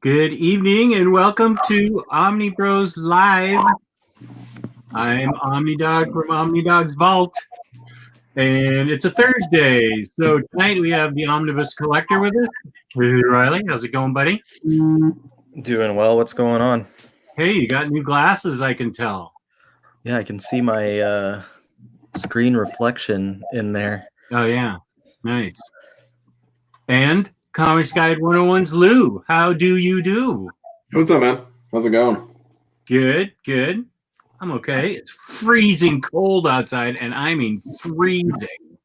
Good evening and welcome to Omniboslive. I'm Omnidog from Omnidog's Vault, and it's a Thursday. So tonight we have the Omnibus Collector with us. Hey, Riley, how's it going, buddy? Doing well. What's going on? Hey, you got new glasses, I can tell. Yeah, I can see my screen reflection in there. Oh, yeah. Nice. And Comics Guide 101's Lou. How do you do? What's up, man? How's it going? Good, good. I'm okay. It's freezing cold outside, and I mean freezing.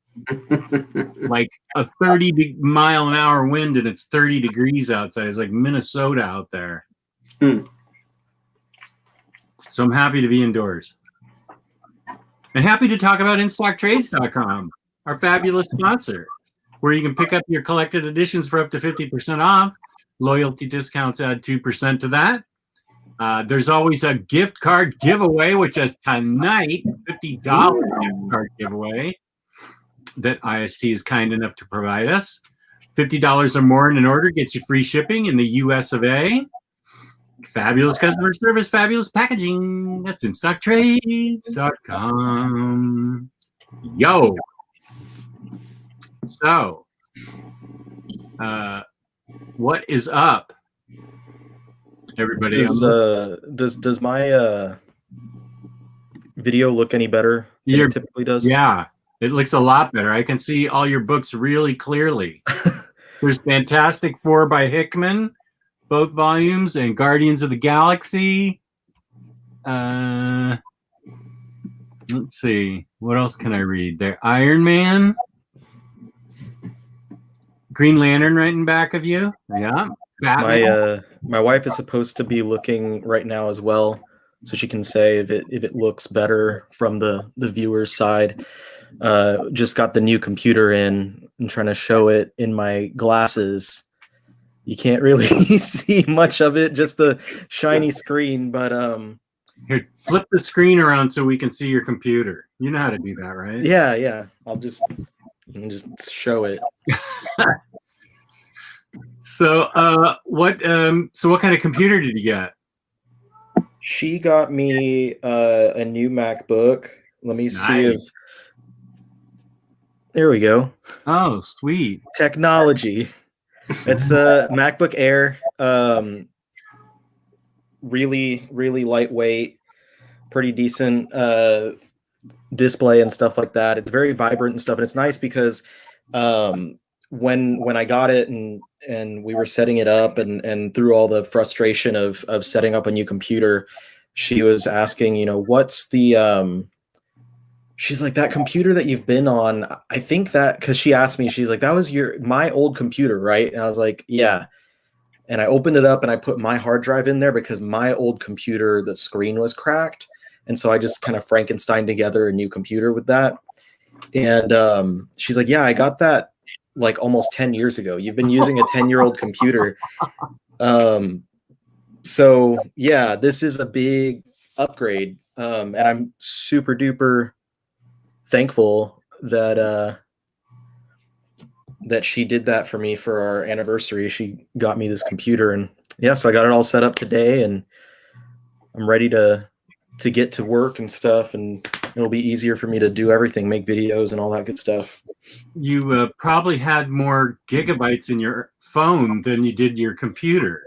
Like a 30-mile-an-hour wind, and it's 30 degrees outside. It's like Minnesota out there. So I'm happy to be indoors. And happy to talk about InStockTrades.com, our fabulous sponsor, where you can pick up your collected editions for up to 50% off. Loyalty discounts add 2% to that. There's always a gift card giveaway, which is tonight, $50 gift card giveaway that IST is kind enough to provide us. $50 or more in an order gets you free shipping in the US of A. Fabulous customer service, fabulous packaging. That's InStockTrades.com. Yo. So, what is up, everybody? Does my video look any better than it typically does? Yeah, it looks a lot better. I can see all your books really clearly. There's Fantastic Four by Hickman, both volumes, and Guardians of the Galaxy. Let's see. What else can I read? There, Iron Man. Green Lantern right in back of you. Yeah. Batman. My wife is supposed to be looking right now as well, so she can say if it looks better from the viewer's side. Just got the new computer in. I'm trying to show it in my glasses. You can't really see much of it, just the shiny screen. But here, flip the screen around so we can see your computer. You know how to do that, right? Yeah. I'll just show it. So what kind of computer did you get? She got me a new MacBook. Let me see if there we go. Oh, sweet. Technology. It's a MacBook Air. Really lightweight, pretty decent display and stuff like that. It's very vibrant and stuff, and it's nice because when I got it and we were setting it up and through all the frustration of setting up a new computer, she was asking, what's the she's like, that computer that you've been on, I think that, because she asked me, she's like, that was my old computer, right? And I was like, yeah. And I opened it up and I put my hard drive in there because my old computer, the screen was cracked. And so I just kind of Frankenstein together a new computer with that. And she's like, yeah, I got that like almost 10 years ago. You've been using a 10-year-old computer. So yeah, this is a big upgrade. And I'm super duper thankful that she did that for me for our anniversary. She got me this computer, and yeah, so I got it all set up today, and I'm ready to get to work and stuff, and it'll be easier for me to do everything, make videos and all that good stuff. You probably had more gigabytes in your phone than you did your computer.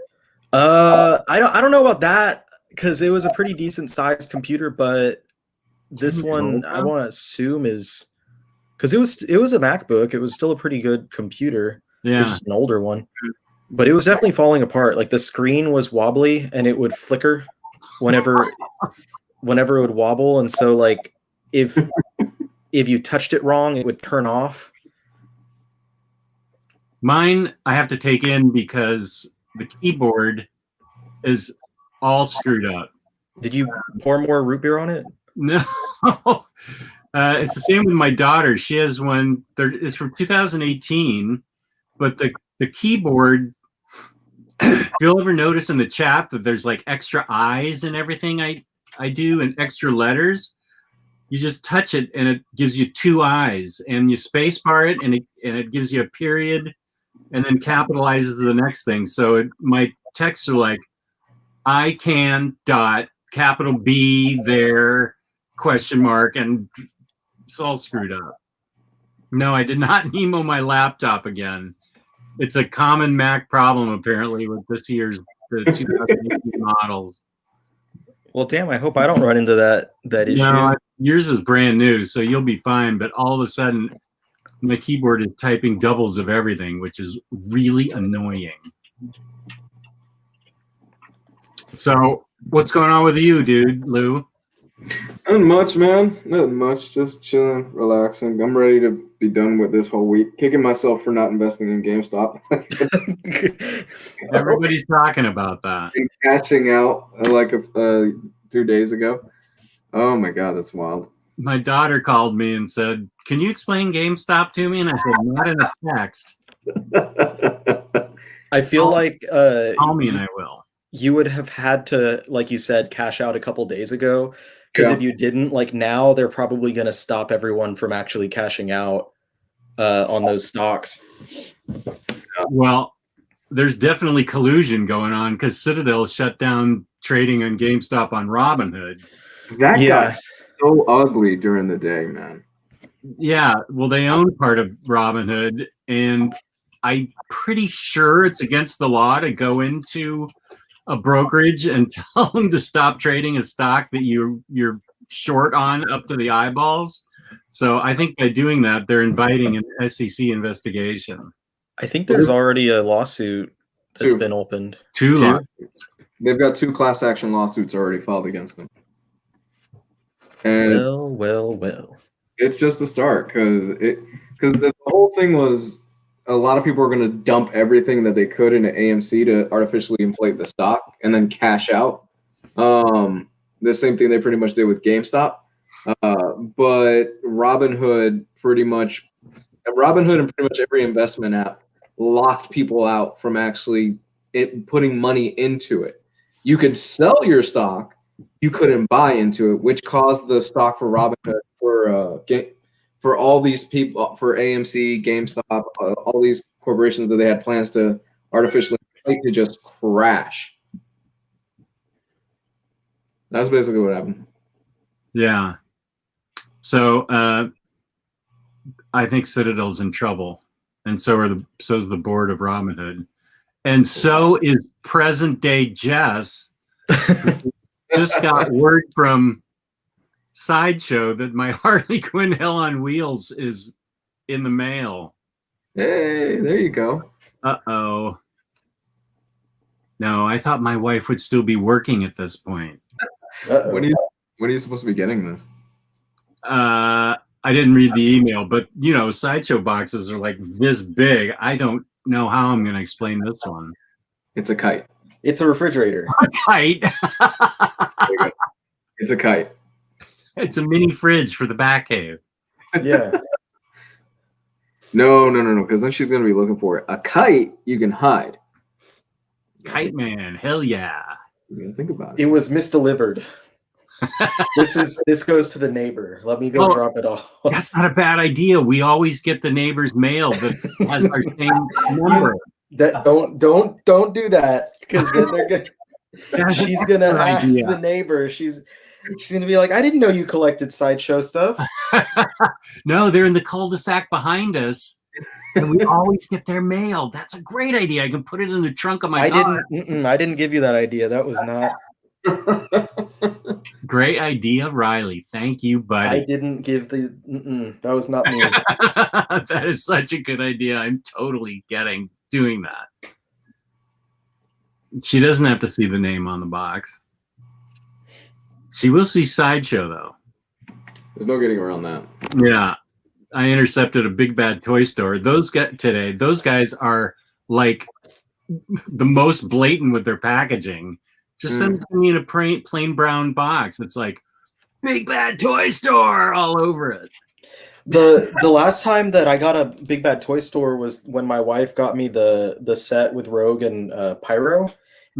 I don't know about that, because it was a pretty decent sized computer, but this one I want to assume is because it was a MacBook. It was still a pretty good computer. Yeah, it was just an older one, but it was definitely falling apart. Like the screen was wobbly and it would flicker whenever it would wobble, and so like if you touched it wrong, it would turn off. Mine I have to take in because the keyboard is all screwed up. Did you pour more root beer on it? No. It's the same with my daughter. She has one. It's from 2018, but the keyboard. If you'll ever notice in the chat that there's like extra I's and everything I do and extra letters, you just touch it and it gives you 2 I's, and you space bar it and it gives you a period and then capitalizes the next thing. So my texts are like, I can dot capital B there question mark, and it's all screwed up. No, I did not Nemo my laptop again. It's a common Mac problem apparently with this year's the 2018 models. Well, damn, I hope I don't run into that issue. No, yours is brand new, so you'll be fine. But all of a sudden, my keyboard is typing doubles of everything, which is really annoying. So, what's going on with you, dude, Lou? Nothing much, man. Nothing much. Just chilling, relaxing. I'm ready to be done with this whole week. Kicking myself for not investing in GameStop. Everybody's talking about that. And cashing out like 2 days ago. Oh my god, that's wild. My daughter called me and said, "Can you explain GameStop to me?" And I said, "Not in a text." I feel like Call me and I will. You would have had to, like you said, cash out a couple days ago. Because if you didn't, like now, they're probably going to stop everyone from actually cashing out on those stocks. Well, there's definitely collusion going on because Citadel shut down trading on GameStop on Robinhood. That got so ugly during the day, man. Yeah, well, they own part of Robinhood, and I'm pretty sure it's against the law to go into a brokerage and tell them to stop trading a stock that you're short on up to the eyeballs. So I think by doing that, they're inviting an SEC investigation. I think there's already a lawsuit that's been opened. Two lawsuits. They've got 2 class action lawsuits already filed against them. And well. It's just the start because the whole thing was a lot of people were going to dump everything that they could into AMC to artificially inflate the stock and then cash out. The same thing they pretty much did with GameStop. But Robinhood and pretty much every investment app locked people out from actually putting money into it. You could sell your stock, you couldn't buy into it, which caused the stock for Robinhood for all these people, for AMC, GameStop, all these corporations that they had plans to artificially inflate to just crash. That's basically what happened. Yeah. So I think Citadel's in trouble, and so's the board of Robinhood, and so is present day Jess. Just got word from Sideshow that my Harley Quinn Hell on Wheels is in the mail. Hey, there you go. Uh-oh. No, I thought my wife would still be working at this point. When are you supposed to be getting this? I didn't read the email, but Sideshow boxes are like this big. I don't know how I'm going to explain this one. It's a kite. It's a refrigerator. A kite. It's a kite. It's a mini fridge for the back cave. Yeah. No, because then she's going to be looking for it. A kite you can hide. Kite man, hell yeah. You gotta think about it. It was misdelivered. This goes to the neighbor. Let me go drop it off. That's not a bad idea. We always get the neighbor's mail that has our same number. Don't do that, because then they're gonna. She's gonna ask the neighbor. She's gonna be like, "I didn't know you collected Sideshow stuff." No, they're in the cul-de-sac behind us, and we always get their mail. That's a great idea. I can put it in the trunk of my car. I didn't give you that idea. That was not. Great idea, Ryley. Thank you, buddy. I didn't give the. That was not me. That is such a good idea. I'm totally doing that. She doesn't have to see the name on the box. She will see Sideshow, though. There's no getting around that. Yeah. I intercepted a Big Bad Toy Store. Those guys are like the most blatant with their packaging. Just send me in a plain brown box. It's like Big Bad Toy Store all over it. The last time that I got a Big Bad Toy Store was when my wife got me the set with Rogue and Pyro,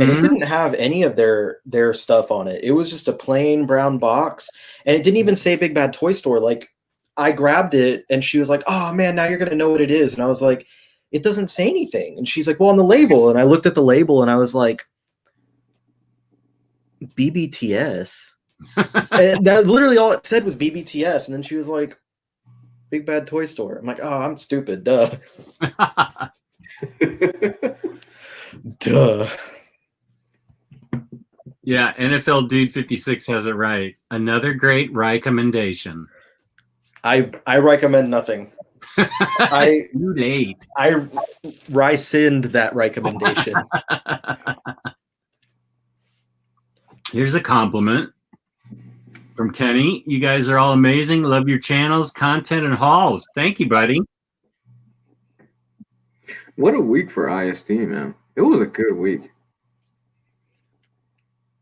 and it didn't have any of their stuff on it. It was just a plain brown box, and it didn't even say Big Bad Toy Store. Like, I grabbed it, and she was like, "Oh man, now you're gonna know what it is." And I was like, it doesn't say anything. And she's like, well, on the label. And I looked at the label and I was like, BBTS. And that literally all it said was BBTS. And then she was like, Big Bad Toy Store. I'm like, oh, I'm stupid. Duh. Duh. Yeah, NFL Dude 56 has it right. Another great recommendation. I recommend nothing. Too late. I rescind that recommendation. Here's a compliment from Kenny. You guys are all amazing. Love your channels, content, and hauls. Thank you, buddy. What a week for IST, man. It was a good week.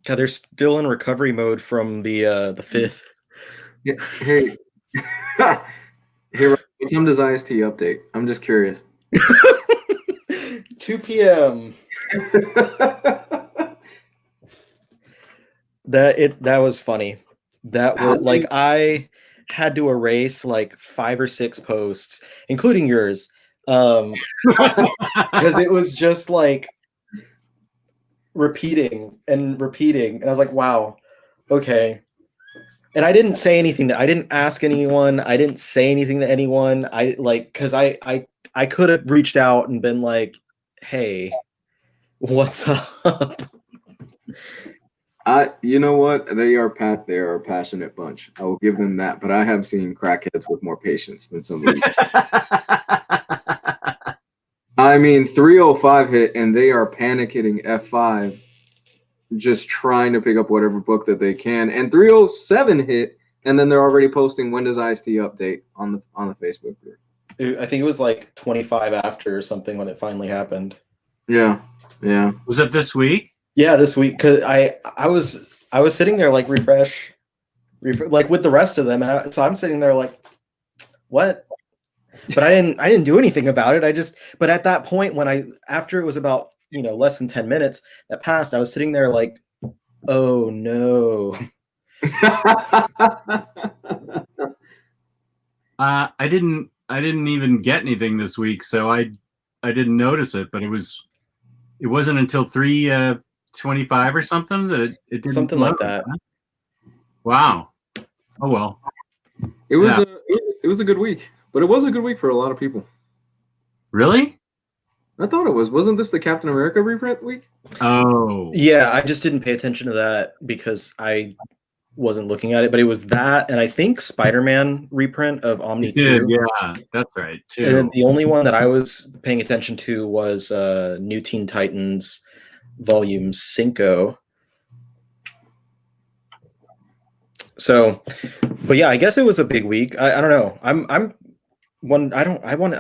God, they're still in recovery mode from the 5th. Yeah, hey, hey, what time does IST update? I'm just curious. 2 p.m. That was funny. That was like I had to erase like 5 or 6 posts, including yours, because it was just like repeating, and I was like, wow, okay. And I didn't say anything. I didn't ask anyone. I didn't say anything to anyone. Because I could have reached out and been like, hey, what's up? You know what? They are a passionate bunch. I will give them that. But I have seen crackheads with more patience than some of these. I mean, 305 hit, and they are panic hitting F5, just trying to pick up whatever book that they can. And 307 hit, and then they're already posting when does IST update on the Facebook group. I think it was like 25 after or something when it finally happened. Yeah. Was it this week? Yeah, this week, because I was sitting there like refresh, like with the rest of them, and so I'm sitting there like, what? But I didn't do anything about it. But at that point, after it was about less than 10 minutes that passed, I was sitting there like, oh no. I didn't even get anything this week, so I didn't notice it. But it wasn't until 3:25 or something that it didn't something like that. Wow. Oh well. It was a good week, but it was a good week for a lot of people. Really? I thought it was. Wasn't this the Captain America reprint week? Oh. Yeah, I just didn't pay attention to that because I wasn't looking at it, but it was that, and I think Spider-Man reprint of Omni 2. Yeah, that's right, too. And then the only one that I was paying attention to was New Teen Titans Volume 5. So, but yeah, I guess it was a big week. I don't know. I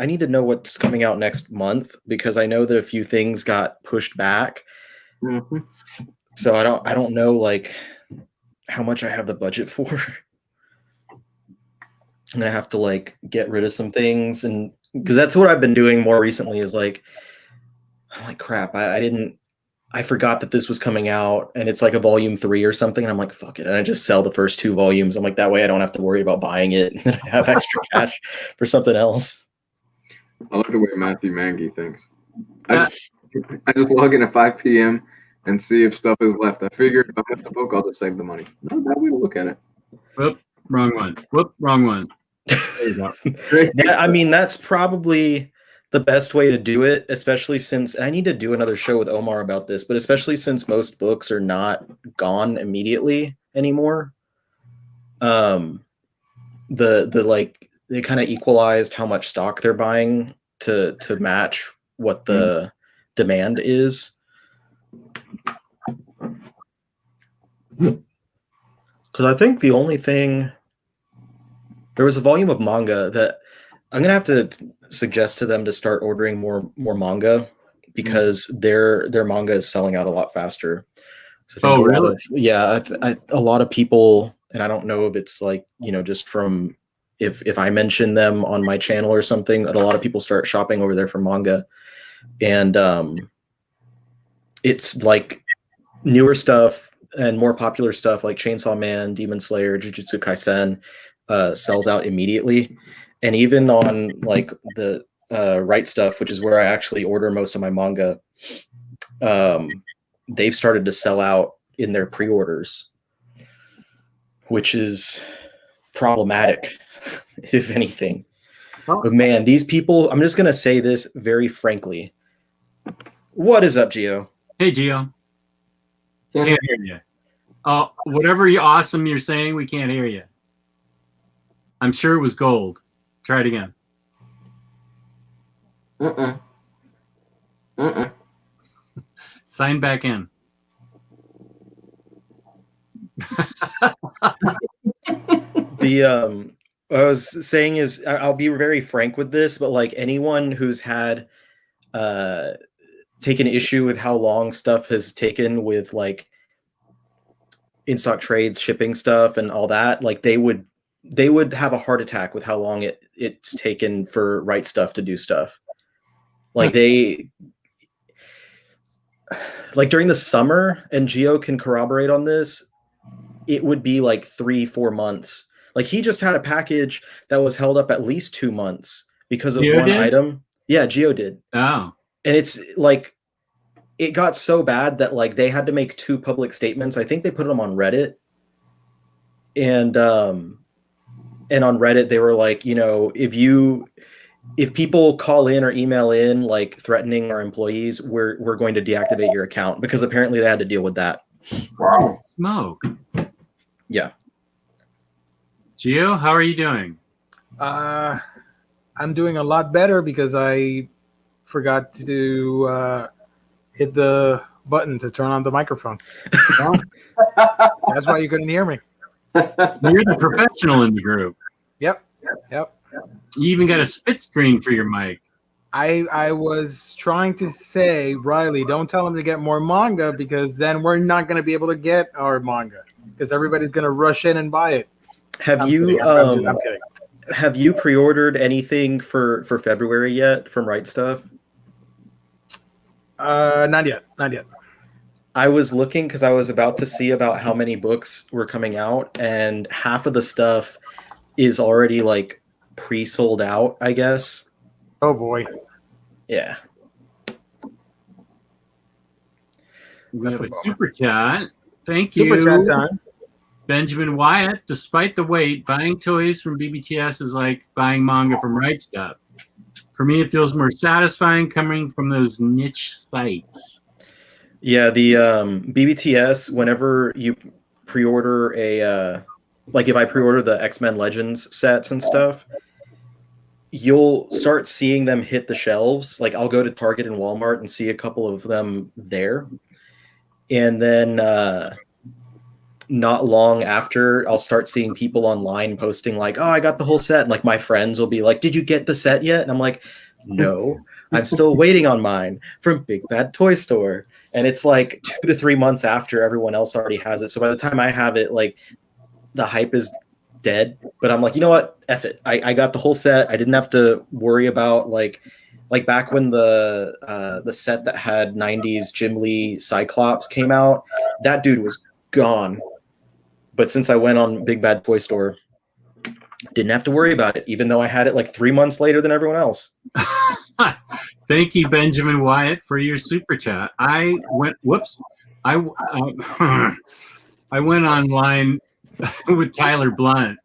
need to know what's coming out next month because I know that a few things got pushed back. Mm-hmm. So I don't know like how much I have the budget for. I'm gonna have to like get rid of some things, and because that's what I've been doing more recently is like, I'm like, crap, I forgot that this was coming out and it's like a volume 3 or something. And I'm like, fuck it. And I just sell the first 2 volumes. I'm like, that way I don't have to worry about buying it. And then I have extra cash for something else. I like the way Matthew Mangy thinks. I just log in at 5 p.m. and see if stuff is left. I figured if I miss the book, I'll just save the money. Not a bad way to look at it. Whoop, wrong one. Whoop, wrong one. There you go. Yeah, I mean, that's probably the best way to do it, especially since, and I need to do another show with Omar about this, but especially since most books are not gone immediately anymore. The like they kind of equalized how much stock they're buying to match what the demand is. Because I think the only thing, there was a volume of manga that I'm gonna have to suggest to them to start ordering more manga because their manga is selling out a lot faster. So I think a lot of people, and I don't know if it's like just from if I mention them on my channel or something, that a lot of people start shopping over there for manga, and it's like newer stuff and more popular stuff like Chainsaw Man, Demon Slayer, Jujutsu Kaisen sells out immediately. And even on like the Right Stuff, which is where I actually order most of my manga, they've started to sell out in their pre-orders, which is problematic, if anything. Oh. But man, these people, I'm just going to say this very frankly. What is up, Gio? Hey, Gio. Can't hear you. Oh, whatever awesome you're saying, we can't hear you. I'm sure it was gold. Try it again. Sign back in. What I was saying is, I'll be very frank with this, but like anyone who's had taken issue with how long stuff has taken with like in stock trades, shipping stuff, and all that, like they would have a heart attack with how long it's taken for Right Stuff to do stuff. Like like during the summer, and Gio can corroborate on this, it would be like 3-4 months. Like he just had a package that was held up at least 2 months because of Gio one did? item. Yeah, Gio did. Oh. And it's like, it got so bad that like they had to make 2 public statements. I think they put them on Reddit. And on Reddit, they were like, you know, if people call in or email in like threatening our employees, we're going to deactivate your account, because apparently they had to deal with that. Wow. Smoke. Yeah. Gio, how are you doing? I'm doing a lot better because I forgot to hit the button to turn on the microphone. That's why you couldn't hear me. You're the professional in the group. Yep. You even got a split screen for your mic. I was trying to say, Ryley, don't tell him to get more manga, because then we're not going to be able to get our manga because everybody's going to rush in and buy it. I'm kidding. Have you pre-ordered anything for February yet from Right Stuff? Not yet. I was looking because I was about to see about how many books were coming out, and half of the stuff is already like pre-sold out, I guess. Oh boy. Yeah. We have a super chat. Thank Super you. chat time. Benjamin Wyatt, despite the wait, buying toys from BBTS is like buying manga from Right Stuff. For me, it feels more satisfying coming from those niche sites. Yeah, the BBTS, whenever you pre-order like if I pre-order the X-Men Legends sets and stuff, you'll start seeing them hit the shelves. Like I'll go to Target and Walmart and see a couple of them there. And then not long after, I'll start seeing people online posting like, oh, I got the whole set. And like my friends will be like, did you get the set yet? And I'm like, no, I'm still waiting on mine from Big Bad Toy Store. And it's like 2 to 3 months after everyone else already has it. So by the time I have it, like the hype is dead. But I'm like, you know what? F it. I got the whole set. I didn't have to worry about like back when the set that had 90s Jim Lee Cyclops came out, that dude was gone. But since I went on Big Bad Toy Store, didn't have to worry about it, even though I had it like 3 months later than everyone else. Thank you, Benjamin Wyatt, for your super chat. I went online with Tyler Blunt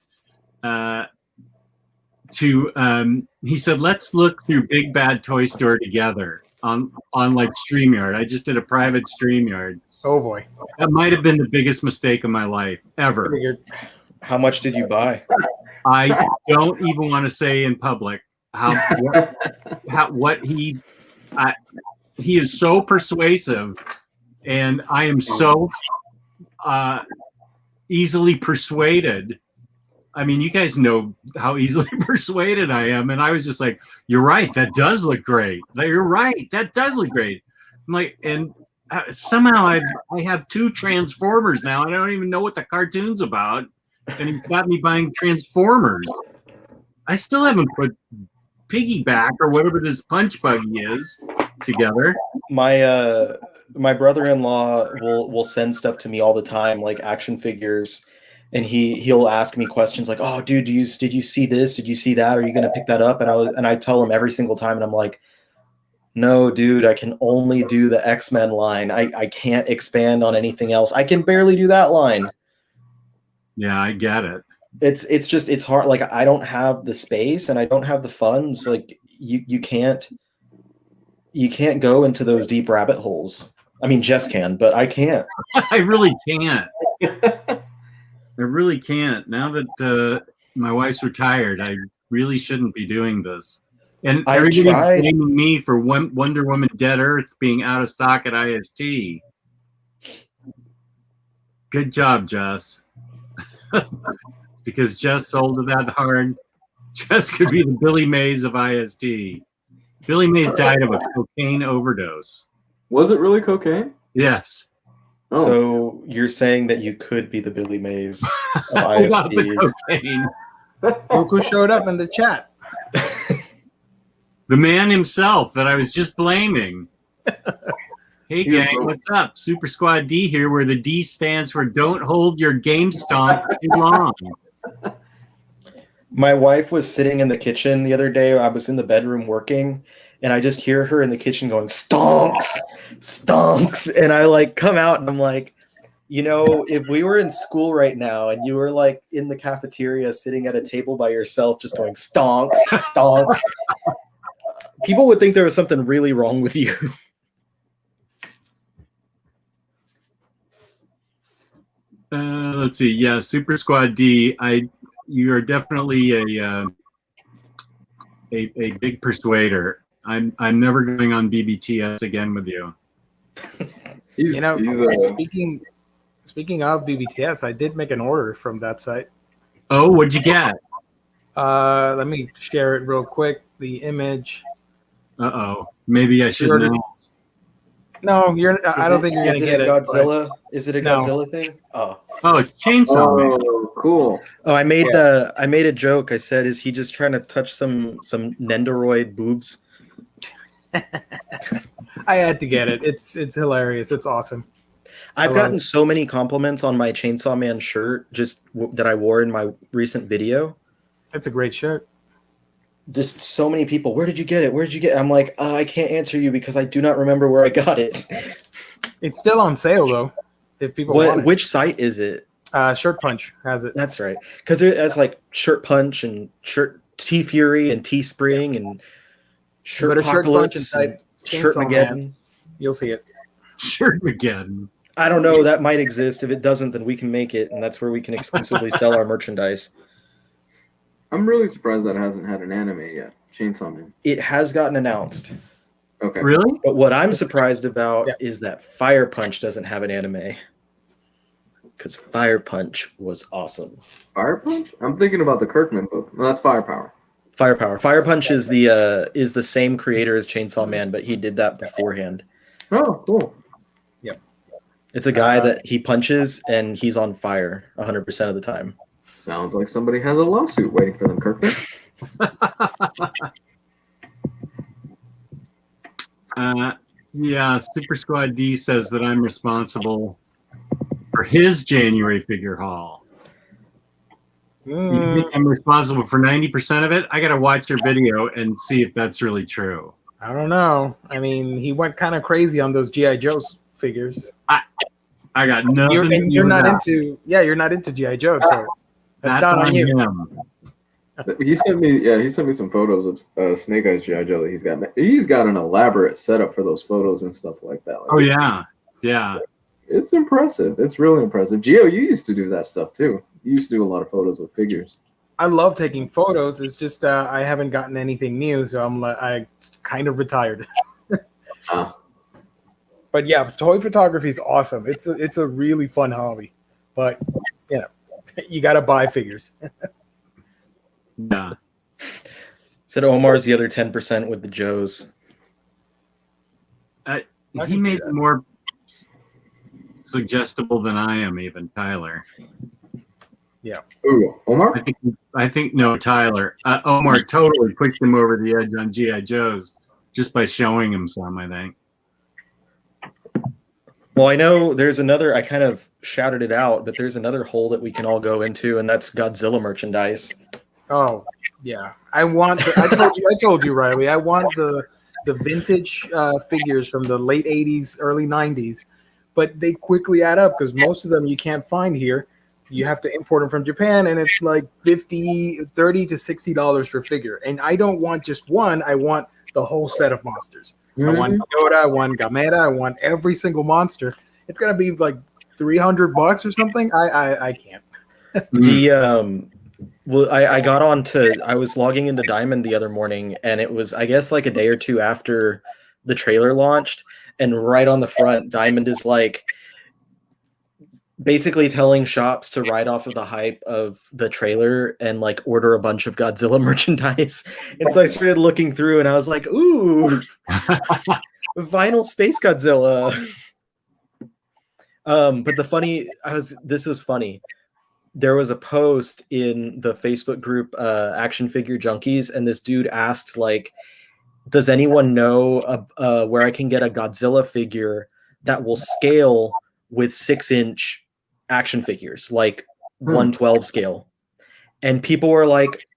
he said, let's look through Big Bad Toy Store together on like StreamYard. I just did a private StreamYard. Oh boy. That might have been the biggest mistake of my life ever. How much did you buy? I don't even want to say in public what he is so persuasive, and I am so easily persuaded. I mean, you guys know how easily persuaded I am, and I was just like, "You're right. That does look great. You're right. That does look great." I'm like, and somehow I have 2 Transformers now. I don't even know what the cartoon's about, and he's got me buying Transformers. I still haven't put Piggyback or whatever this Punch Buggy is together. My brother-in-law will send stuff to me all the time, like action figures, and he'll ask me questions like, "Oh, dude, did you see this? Did you see that? Are you gonna pick that up?" And I tell him every single time, and I'm like, "No, dude, I can only do the X-Men line. I can't expand on anything else. I can barely do that line." Yeah, I get it. It's hard. Like, I don't have the space and I don't have the funds. Like, you can't go into those deep rabbit holes. I mean, Jess can, but I can't. I really can't. I really can't. Now that my wife's retired, I really shouldn't be doing this. And I everybody's tried. blaming me for Wonder Woman Dead Earth being out of stock at IST. Good job, Jess. It's because Jess sold it that hard. Jess could be the Billy Mays of IST. Billy Mays died of a cocaine overdose. Was it really cocaine? Yes. Oh. So you're saying that you could be the Billy Mays of Without IST. the cocaine. Look who showed up in the chat. The man himself that I was just blaming. Hey gang, what's up? Super Squad D here, where the D stands for Don't Hold Your Game Stomp Too Long. My wife was sitting in the kitchen the other day. I was in the bedroom working, and I just hear her in the kitchen going, "Stonks, stonks." And I like come out and I'm like, you know, if we were in school right now and you were like in the cafeteria sitting at a table by yourself just going, "Stonks, stonks," people would think there was something really wrong with you. Let's see. Yeah, Super Squad D. You are definitely a big persuader. I'm never going on BBTS again with you. Speaking of BBTS, I did make an order from that site. Oh, what'd you get? Let me share it real quick. The image. Uh-oh. Maybe I shouldn't know. No, I don't think you're gonna get it. Godzilla? Is it a No. Godzilla thing? Oh, it's Chainsaw Man. Oh, cool. Oh, I made a joke. I said, "Is he just trying to touch some Nendoroid boobs?" I had to get it. It's hilarious. It's awesome. I've gotten so many compliments on my Chainsaw Man shirt that I wore in my recent video. It's a great shirt. Just so many people. Where did you get it? Where did you get it? I'm like, I can't answer you because I do not remember where I got it. It's still on sale though. If people want it. Which site is it? Shirt Punch has it. That's right. Because it's like Shirt Punch and Shirt T Fury and T Spring and Shirt Go to Shirt Punch and Apocalypse type Shirt Chainsaw Mageddon. Man. You'll see it. Shirt Mageddon. I don't know. That might exist. If it doesn't, then we can make it, and that's where we can exclusively sell our merchandise. I'm really surprised that it hasn't had an anime yet. Chainsaw Man. It has gotten announced. Okay. Really? But what I'm surprised about is that Fire Punch doesn't have an anime. Because Fire Punch was awesome. Fire Punch? I'm thinking about the Kirkman book. No, that's Firepower. Firepower. Fire Punch is the same creator as Chainsaw Man, but he did that beforehand. Oh, cool. Yep. It's a guy that he punches and he's on fire 100% of the time. Sounds like somebody has a lawsuit waiting for them, Kirkman. Yeah, Super Squad D says that I'm responsible for his January figure haul. You think I'm responsible for 90% of it? I got to watch your video and see if that's really true. I don't know. I mean, he went kind of crazy on those G.I. Joe's figures. I got nothing. You're not into G.I. Joe, so that's not on you. him. He sent me some photos of Snake Eyes G.I. Joe that he's got. He's got an elaborate setup for those photos and stuff like that. Oh yeah, yeah. It's impressive. It's really impressive. Gio, you used to do that stuff too. You used to do a lot of photos with figures. I love taking photos. It's just I haven't gotten anything new, so I kind of retired. But yeah, toy photography is awesome. It's a really fun hobby, but you got to buy figures. Yeah. Said Omar's the other 10% with the Joes. He made it more suggestible than I am, even Tyler. Yeah. Ooh, Omar? I think no, Tyler. Omar totally pushed him over the edge on G.I. Joes just by showing him some, I think. Well, I know there's another. I kind of shouted it out, but there's another hole that we can all go into, and that's Godzilla merchandise. Oh yeah, I want. I told you, Ryley. I want the vintage figures from the late '80s, early '90s, but they quickly add up because most of them you can't find here. You have to import them from Japan, and it's like $30 to $60 per figure. And I don't want just one. I want the whole set of monsters. I want Yoda, I want Gamera, I want every single monster. It's gonna be like $300 or something. I can't. Well, I was logging into Diamond the other morning, and it was, I guess, like a day or two after the trailer launched, and right on the front, Diamond is like basically telling shops to ride off of the hype of the trailer and like order a bunch of Godzilla merchandise. And so I started looking through, and I was like, ooh, vinyl Space Godzilla. But this was funny. There was a post in the Facebook group Action Figure Junkies, and this dude asked, like, does anyone know where I can get a Godzilla figure that will scale with 6-inch action figures, like 1/12 scale? And people were like,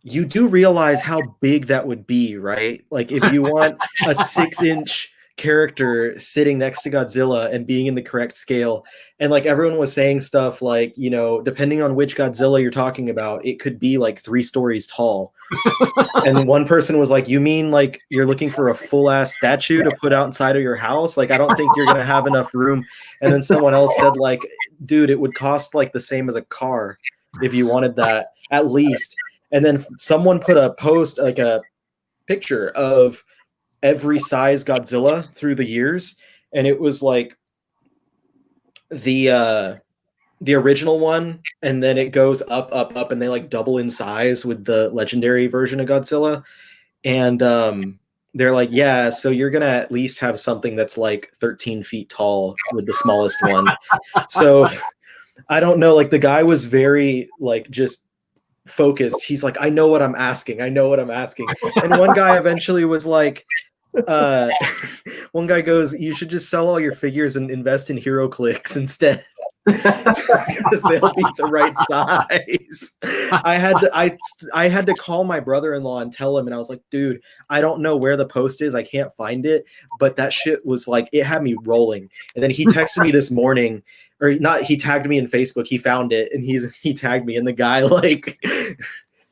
you do realize how big that would be, right? Like, if you want a 6-inch character sitting next to Godzilla and being in the correct scale. And like everyone was saying stuff like, you know, depending on which Godzilla you're talking about, it could be like 3 stories tall. And one person was like, you mean like you're looking for a full ass statue to put out inside of your house? Like, I don't think you're going to have enough room. And then someone else said like, dude, it would cost like the same as a car if you wanted that at least. And then someone put a post, like a picture of every size Godzilla through the years, and it was like the original one, and then it goes up, and they like double in size with the legendary version of Godzilla. And they're like, yeah, so you're gonna at least have something that's like 13 feet tall with the smallest one. So I don't know, like the guy was very like just focused. He's like, I know what I'm asking. And one guy eventually was like, one guy goes, you should just sell all your figures and invest in hero clicks instead. Because they'll be the right size. I had to call my brother-in-law and tell him, and I was like, dude, I don't know where the post is, I can't find it, but that shit was like, it had me rolling. And then he texted me this morning, or not, he tagged me in Facebook, he found it, and he tagged me, and the guy like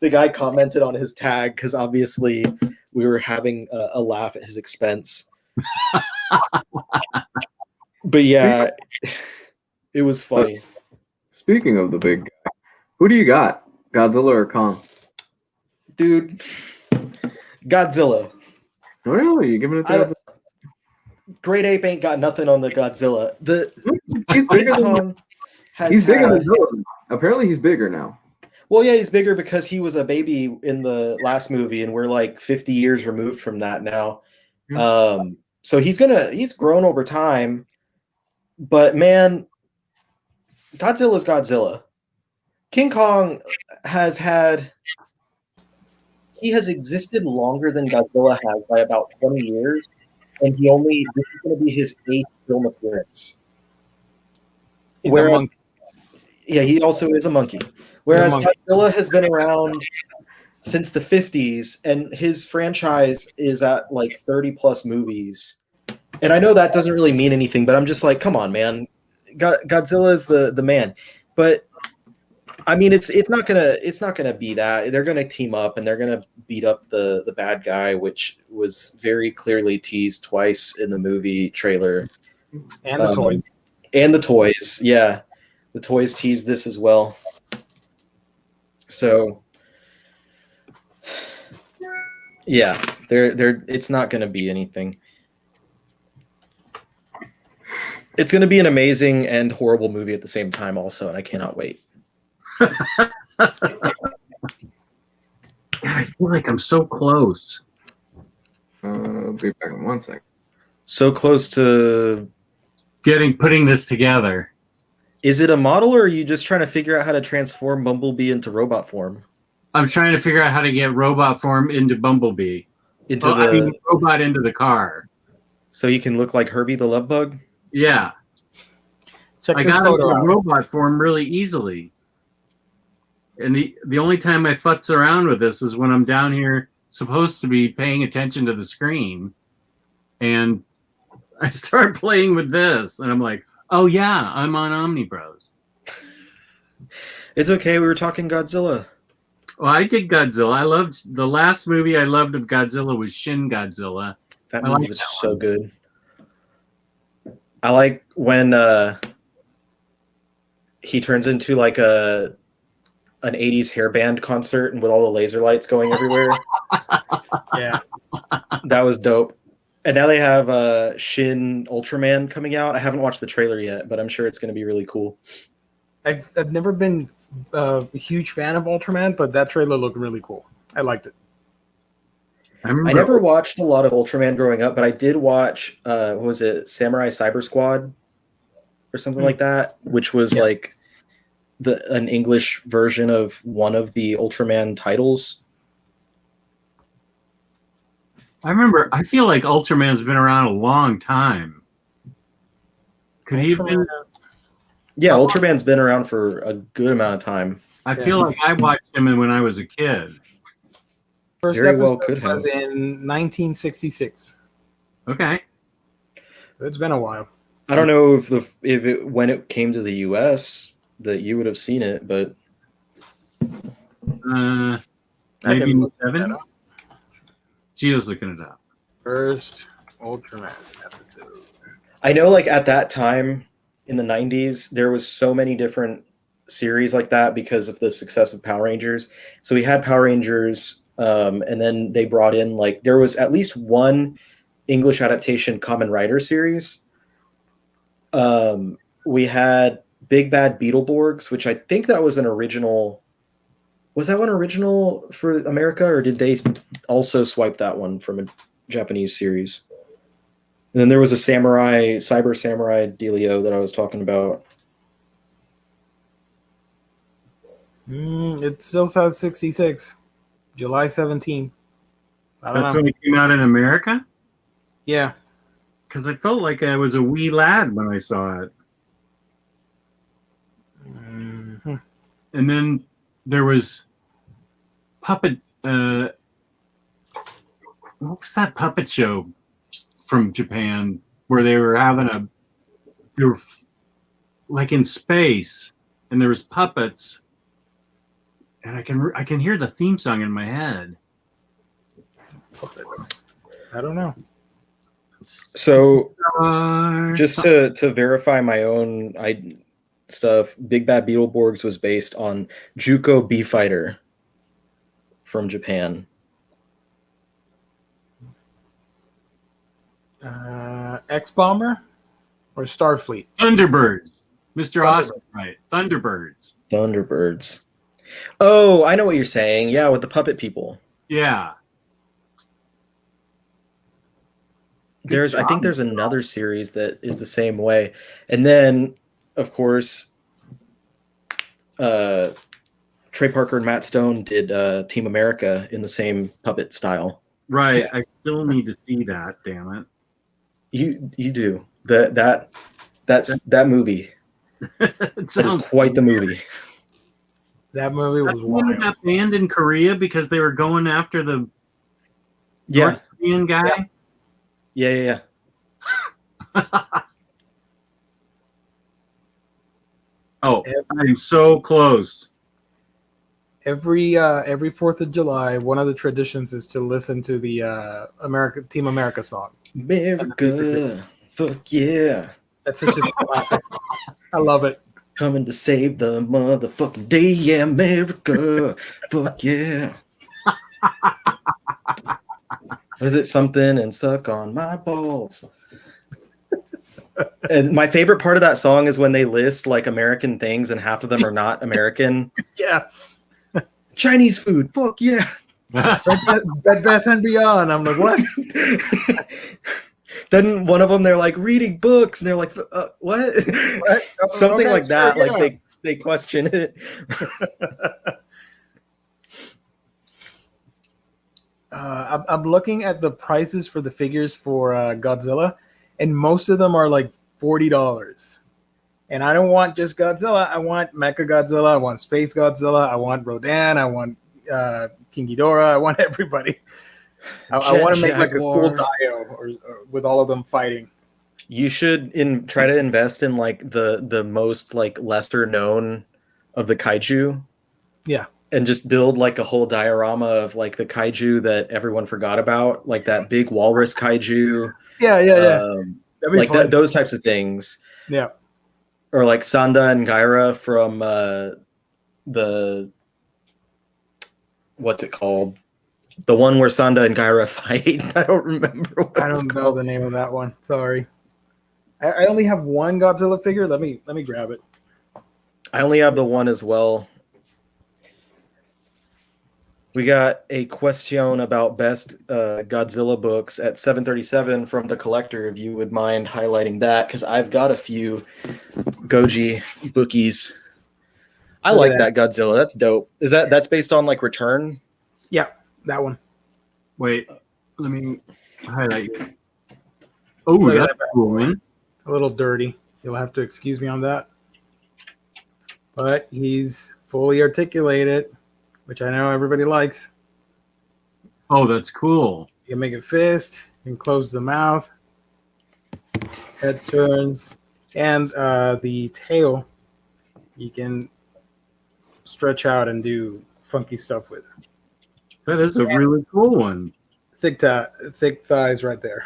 the guy commented on his tag because obviously we were having a laugh at his expense. But yeah, it was funny. Speaking of the big guy, who do you got? Godzilla or Kong? Dude, Godzilla. Really? You giving it to Great Ape ain't got nothing on the Godzilla. He's bigger than Godzilla. Apparently he's bigger now. Well, yeah, he's bigger because he was a baby in the last movie, and we're like 50 years removed from that now. So he's grown over time. But man, Godzilla's Godzilla. King Kong has existed longer than Godzilla has by about 20 years, and this is going to be his 8th film appearance. He's a monkey. Yeah, he also is a monkey. Whereas Godzilla has been around since the 50s, and his franchise is at like 30 plus movies. And I know that doesn't really mean anything, but I'm just like, come on, man. Godzilla is the man. But I mean, it's not gonna be that. They're gonna team up and they're gonna beat up the bad guy, which was very clearly teased twice in the movie trailer. And the toys. And the toys, yeah. The toys teased this as well. So yeah, it's not gonna be anything. It's going to be an amazing and horrible movie at the same time also, and I cannot wait. I feel like I'm so close. I'll be back in 1 second. So close to putting this together. Is it a model, or are you just trying to figure out how to transform Bumblebee into robot form? I'm trying to figure out how to get robot form into Bumblebee. Robot into the car. So he can look like Herbie the Love Bug? Yeah. Check I this got into photo the out. robot form really easily. And the only time I futz around with this is when I'm down here supposed to be paying attention to the screen. And I start playing with this. And I'm like, oh, yeah, I'm on OmniBros. It's okay. We were talking Godzilla. Well, I did Godzilla. I loved the last movie I loved of Godzilla was Shin Godzilla. That I movie like was that so one. good. I like when he turns into like an 80s hairband concert and with all the laser lights going everywhere. Yeah. That was dope. And now they have Shin Ultraman coming out. I haven't watched the trailer yet, but I'm sure it's going to be really cool. I've never been a huge fan of Ultraman, but that trailer looked really cool. I liked it. I remember I never watched a lot of Ultraman growing up, but I did watch, what was it, Samurai Cyber Squad or something like that, which was like an English version of one of the Ultraman titles. I feel like Ultraman's been around a long time. Could he have been? Yeah, Ultraman's been around for a good amount of time. I feel like I watched him when I was a kid. First Very well episode could have. was in 1966. Okay. It's been a while. I don't know when it came to the US that you would have seen it, but Maybe can look that 7? up. Gio's looking it up. First Ultraman episode. I know like at that time in the 90s, there was so many different series like that because of the success of Power Rangers. So we had Power Rangers, and then they brought in like there was at least one English adaptation Kamen Rider series. We had Big Bad Beetleborgs, which I think that was an original. Was that one original for America, or did they also swipe that one from a Japanese series? And then there was a Cyber Samurai dealio that I was talking about. It still says 66. July 17. I don't That's know. when it came out in America? Yeah. Because I felt like I was a wee lad when I saw it. Mhm. And then there was puppet. What was that puppet show from Japan where they were like in space, and there was puppets, and I can hear the theme song in my head. Puppets. I don't know. So Uh, just to verify my own stuff, Big Bad Beetleborgs was based on Juko B-Fighter from Japan. X-Bomber or Starfleet? Thunderbirds. Mr. Awesome, right? Thunderbirds. Thunderbirds. Oh, I know what you're saying. Yeah, with the puppet people. Yeah. I think there's another series that is the same way. And then, of course, Trey Parker and Matt Stone did Team America in the same puppet style. Right. Yeah. I still need to see that, damn it. You do. That movie. It That is sounds quite the movie. That movie was That's the one that wild. got banned in Korea because they were going after the Yeah. North Korean guy. Yeah. Oh, I'm so close. Every 4th of July, one of the traditions is to listen to the Team America song. America. Fuck yeah. That's such a classic. I love it. Coming to save the motherfucking day, yeah, America. Fuck yeah. Was it something and suck on my balls? And my favorite part of that song is when they list like American things and half of them are not American. Yeah. Chinese food, fuck yeah. Bed Bath and Beyond. I'm like, what? Then one of them, they're like reading books, and they're like, what? Something Okay, like that. sure, Like they question it. I'm looking at the prices for the figures for Godzilla, and most of them are like $40. And I don't want just Godzilla. I want Mecha Godzilla. I want Space Godzilla. I want Rodan. I want King Ghidorah. I want everybody. I want to make like a cool dio or with all of them fighting. You should try to invest in like the most like lesser known of the kaiju. Yeah. And just build like a whole diorama of like the kaiju that everyone forgot about, like that big walrus kaiju. Yeah. Like those types of things. Yeah. Or like Sanda and Gyra from the what's it called? The one where Sanda and Gyra fight. I don't remember what I don't know the name of that one. Sorry. I only have one Godzilla figure. Let me grab it. I only have the one as well. We got a question about best Godzilla books at 737 from the collector. If you would mind highlighting that, because I've got a few Goji bookies. I like that Godzilla. That's dope. That's based on like Return? Yeah, that one. Wait, let me highlight you. Oh, that's cool, man. A little dirty. You'll have to excuse me on that. But he's fully articulated, which I know everybody likes. Oh, that's cool. You can make a fist, you can close the mouth, head turns, and the tail you can stretch out and do funky stuff with. That is a really cool one. Thick thighs right there.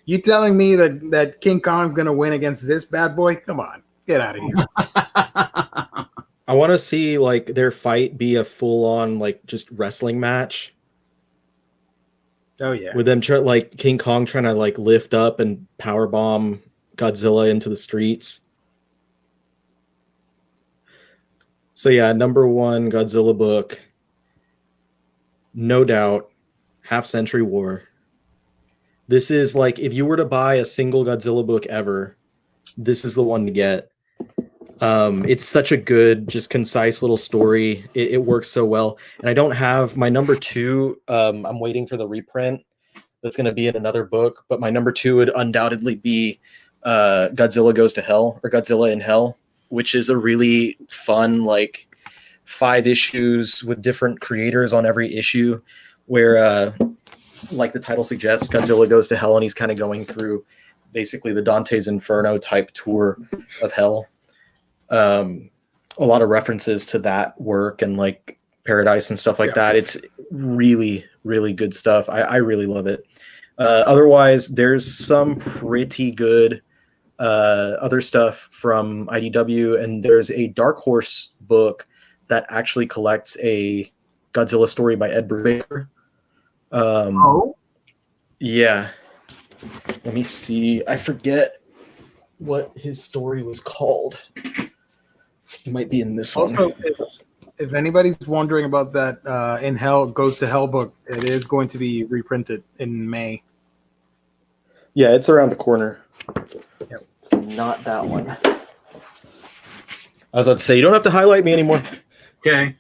You telling me that King Kong's going to win against this bad boy? Come on, get out of here. I want to see like their fight be a full-on like just wrestling match. Oh yeah, with them like King Kong trying to like lift up and power bomb Godzilla into the streets. So yeah, number one Godzilla book, no doubt, Half Century War. This is like if you were to buy a single Godzilla book ever, this is the one to get. It's such a good, just concise little story. It works so well. And I don't have my number two. I'm waiting for the reprint. That's going to be in another book. But my number two would undoubtedly be Godzilla Goes to Hell or Godzilla in Hell, which is a really fun, like 5 issues with different creators on every issue where, like the title suggests, Godzilla goes to hell and he's kind of going through basically the Dante's Inferno type tour of hell. A lot of references to that work and like Paradise and stuff like that. It's really, really good stuff. I really love it. Otherwise, there's some pretty good other stuff from IDW, and there's a Dark Horse book that actually collects a Godzilla story by Ed Brubaker. Yeah. Let me see. I forget what his story was called. It might be in this one. Also, if anybody's wondering about that In Hell Goes to Hell book, it is going to be reprinted in May. Yeah, it's around the corner. Yep. It's not that one. I was about to say, you don't have to highlight me anymore. Okay.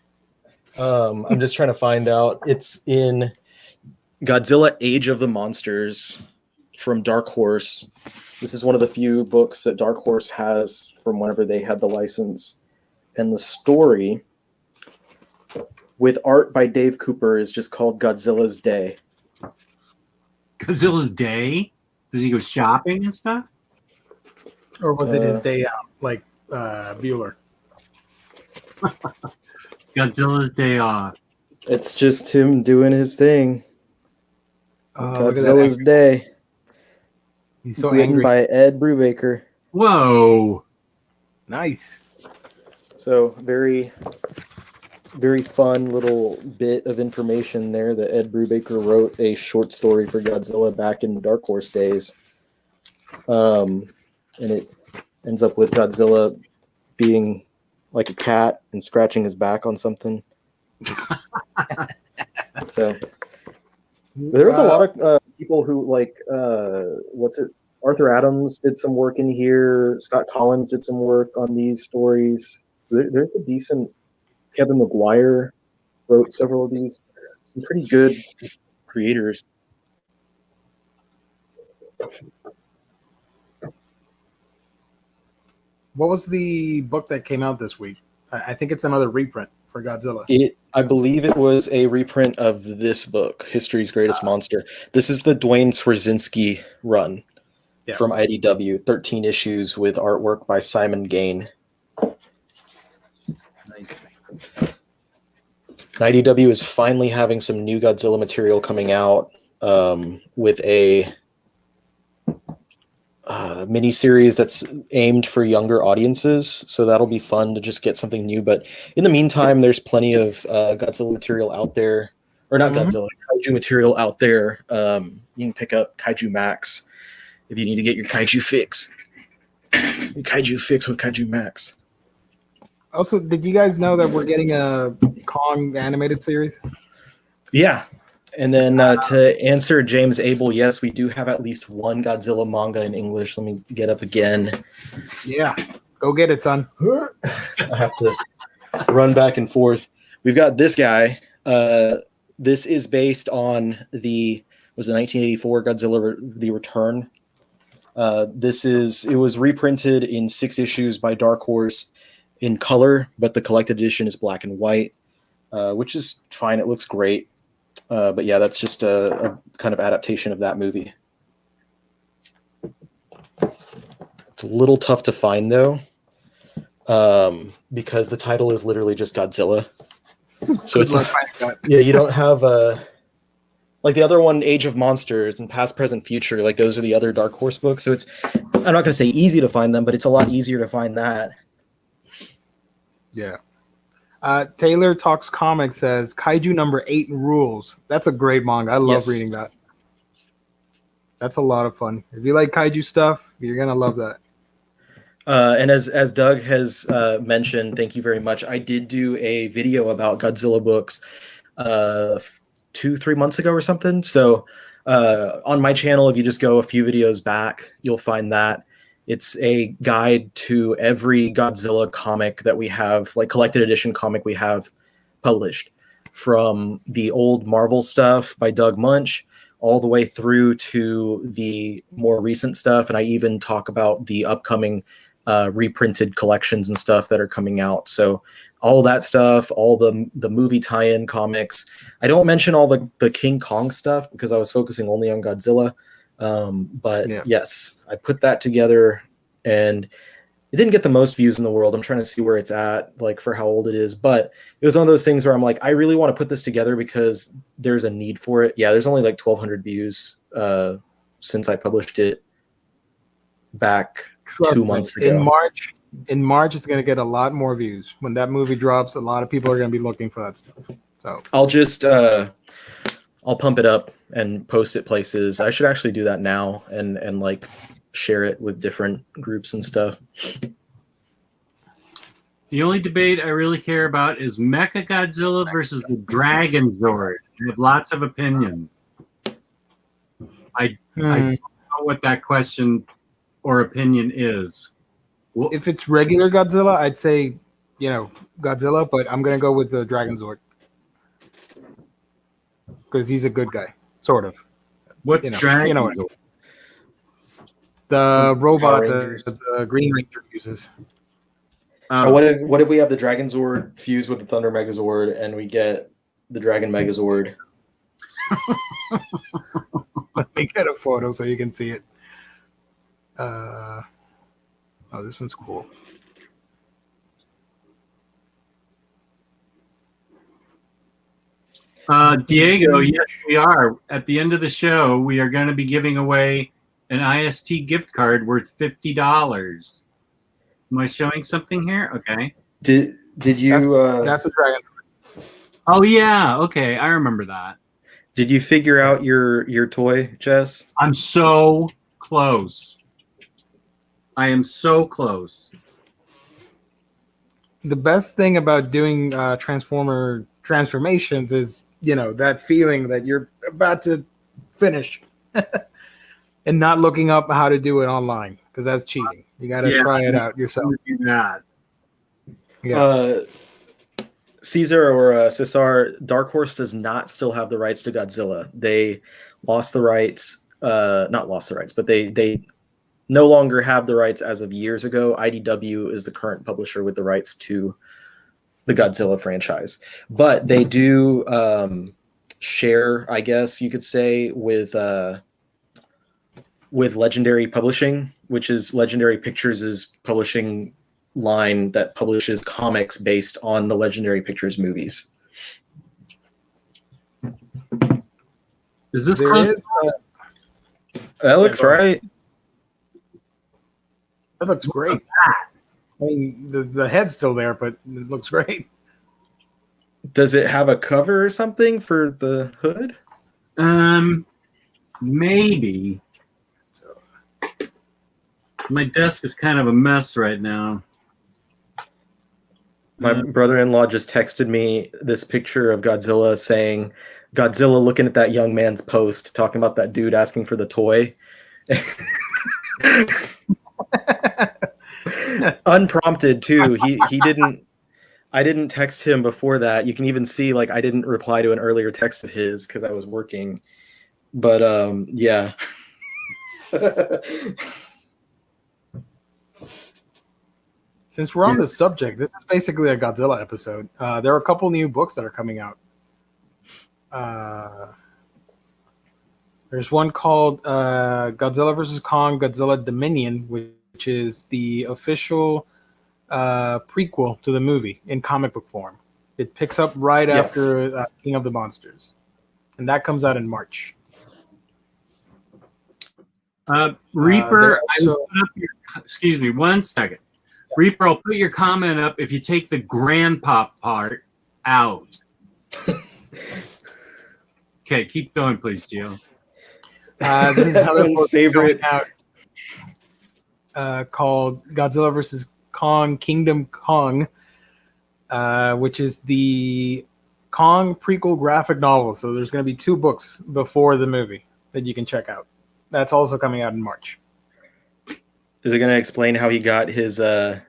I'm just trying to find out. It's in Godzilla Age of the Monsters from Dark Horse. This is one of the few books that Dark Horse has from whenever they had the license. And the story, with art by Dave Cooper, is just called Godzilla's Day. Godzilla's Day? Does he go shopping and stuff? Or was it his day out, like Bueller? Godzilla's Day Off. It's just him doing his thing. Godzilla's Day. He's so written angry. by Ed Brubaker. Whoa. Nice. So very, very fun little bit of information there that Ed Brubaker wrote a short story for Godzilla back in the Dark Horse days. And it ends up with Godzilla being like a cat and scratching his back on something. So there was a lot of people who like, Arthur Adams did some work in here. Scott Collins did some work on these stories. So there's a decent. Kevin McGuire wrote several of these. Some pretty good creators. What was the book that came out this week? I think it's another reprint for Godzilla. I believe it was a reprint of this book, History's Greatest Monster. This is the Dwayne Swarzynski run from IDW, 13 issues with artwork by Simon Gain. Nice. IDW is finally having some new Godzilla material coming out with a mini-series that's aimed for younger audiences, so that'll be fun to just get something new. But in the meantime, there's plenty of Godzilla material out there, or not Godzilla, kaiju material out there. You can pick up Kaiju Max if you need to get your kaiju fix. Your kaiju fix with Kaiju Max. Also, did you guys know that we're getting a Kong animated series? Yeah. And then to answer James Abel, yes, we do have at least one Godzilla manga in English. Let me get up again. Yeah. Go get it, son. I have to run back and forth. We've got this guy. This is based on the 1984 Godzilla the Return. It was reprinted in 6 issues by Dark Horse in color, but the collected edition is black and white, which is fine. It looks great. But yeah, that's just a kind of adaptation of that movie. It's a little tough to find though, because the title is literally just Godzilla. So it's like, yeah, you don't have like the other one, Age of Monsters and Past, Present, Future. Like those are the other Dark Horse books. So it's, I'm not going to say easy to find them, but it's a lot easier to find that. Yeah. Taylor Talks Comics says Kaiju number 8 rules. That's a great manga. I love reading that. That's a lot of fun. If you like kaiju stuff, you're gonna love that. And as Doug has mentioned, thank you very much. I did do a video about Godzilla books 2-3 months ago or something. So on my channel, if you just go a few videos back, you'll find that. It's a guide to every Godzilla comic that we have, like collected edition comic we have published, from the old Marvel stuff by Doug Munch all the way through to the more recent stuff. And I even talk about the upcoming reprinted collections and stuff that are coming out. So all that stuff, all the movie tie-in comics. I don't mention all the King Kong stuff because I was focusing only on Godzilla. But yes, I put that together and it didn't get the most views in the world. I'm trying to see where it's at, like for how old it is, but it was one of those things where I'm like, I really want to put this together because there's a need for it. Yeah. There's only like 1,200 views, since I published it back 2 months ago. In March, it's going to get a lot more views. When that movie drops, a lot of people are going to be looking for that stuff. So I'll just, I'll pump it up and post it places. I should actually do that now and like share it with different groups and stuff. The only debate I really care about is Mecha Godzilla versus the Dragon Zord. I have lots of opinions. I don't know what that question or opinion is. Well, if it's regular Godzilla, I'd say, Godzilla, but I'm going to go with the Dragon Zord. Because he's a good guy, sort of. What's Dragon Zord? The robot the Green Ranger uses. What if we have the Dragon Zord fused with the Thunder Megazord and we get the Dragon Megazord? Let me get a photo so you can see it. This one's cool. Diego, yes, we are. At the end of the show, we are going to be giving away an IST gift card worth $50. Am I showing something here? Okay. Did you? That's a dragon. Oh yeah. Okay, I remember that. Did you figure out your toy, Jess? I'm so close. I am so close. The best thing about doing transformations is, that feeling that you're about to finish and not looking up how to do it online, because that's cheating. You got to try it out yourself. Do that. Yeah. Caesar or Cesar, Dark Horse does not still have the rights to Godzilla. They lost the rights not lost the rights, but they no longer have the rights as of years ago. IDW is the current publisher with the rights to the Godzilla franchise, but they do share, I guess you could say, with Legendary Publishing, which is Legendary Pictures' publishing line that publishes comics based on the Legendary Pictures movies. Is this There close? is, That looks right. that looks great. I mean, the head's still there, but it looks great. Does it have a cover or something for the hood? Maybe. My desk is kind of a mess right now. My brother-in-law just texted me this picture of Godzilla saying, Godzilla looking at that young man's post, talking about that dude asking for the toy. Unprompted too. He didn't. I didn't text him before that. You can even see like I didn't reply to an earlier text of his because I was working. But yeah. Since we're on this subject, this is basically a Godzilla episode. There are a couple new books that are coming out. There's one called Godzilla vs. Kong, Godzilla Dominion, which is the official prequel to the movie in comic book form. It picks up right after King of the Monsters. And that comes out in March. Reaper, also- excuse me, 1 second. Reaper, I'll put your comment up if you take the grandpa part out. Okay, keep going, please, Gio. This is another Everyone's book favorite. coming out, called Godzilla vs. Kong Kingdom Kong, which is the Kong prequel graphic novel. So there's going to be 2 books before the movie that you can check out. That's also coming out in March. Is it going to explain how he got his sword?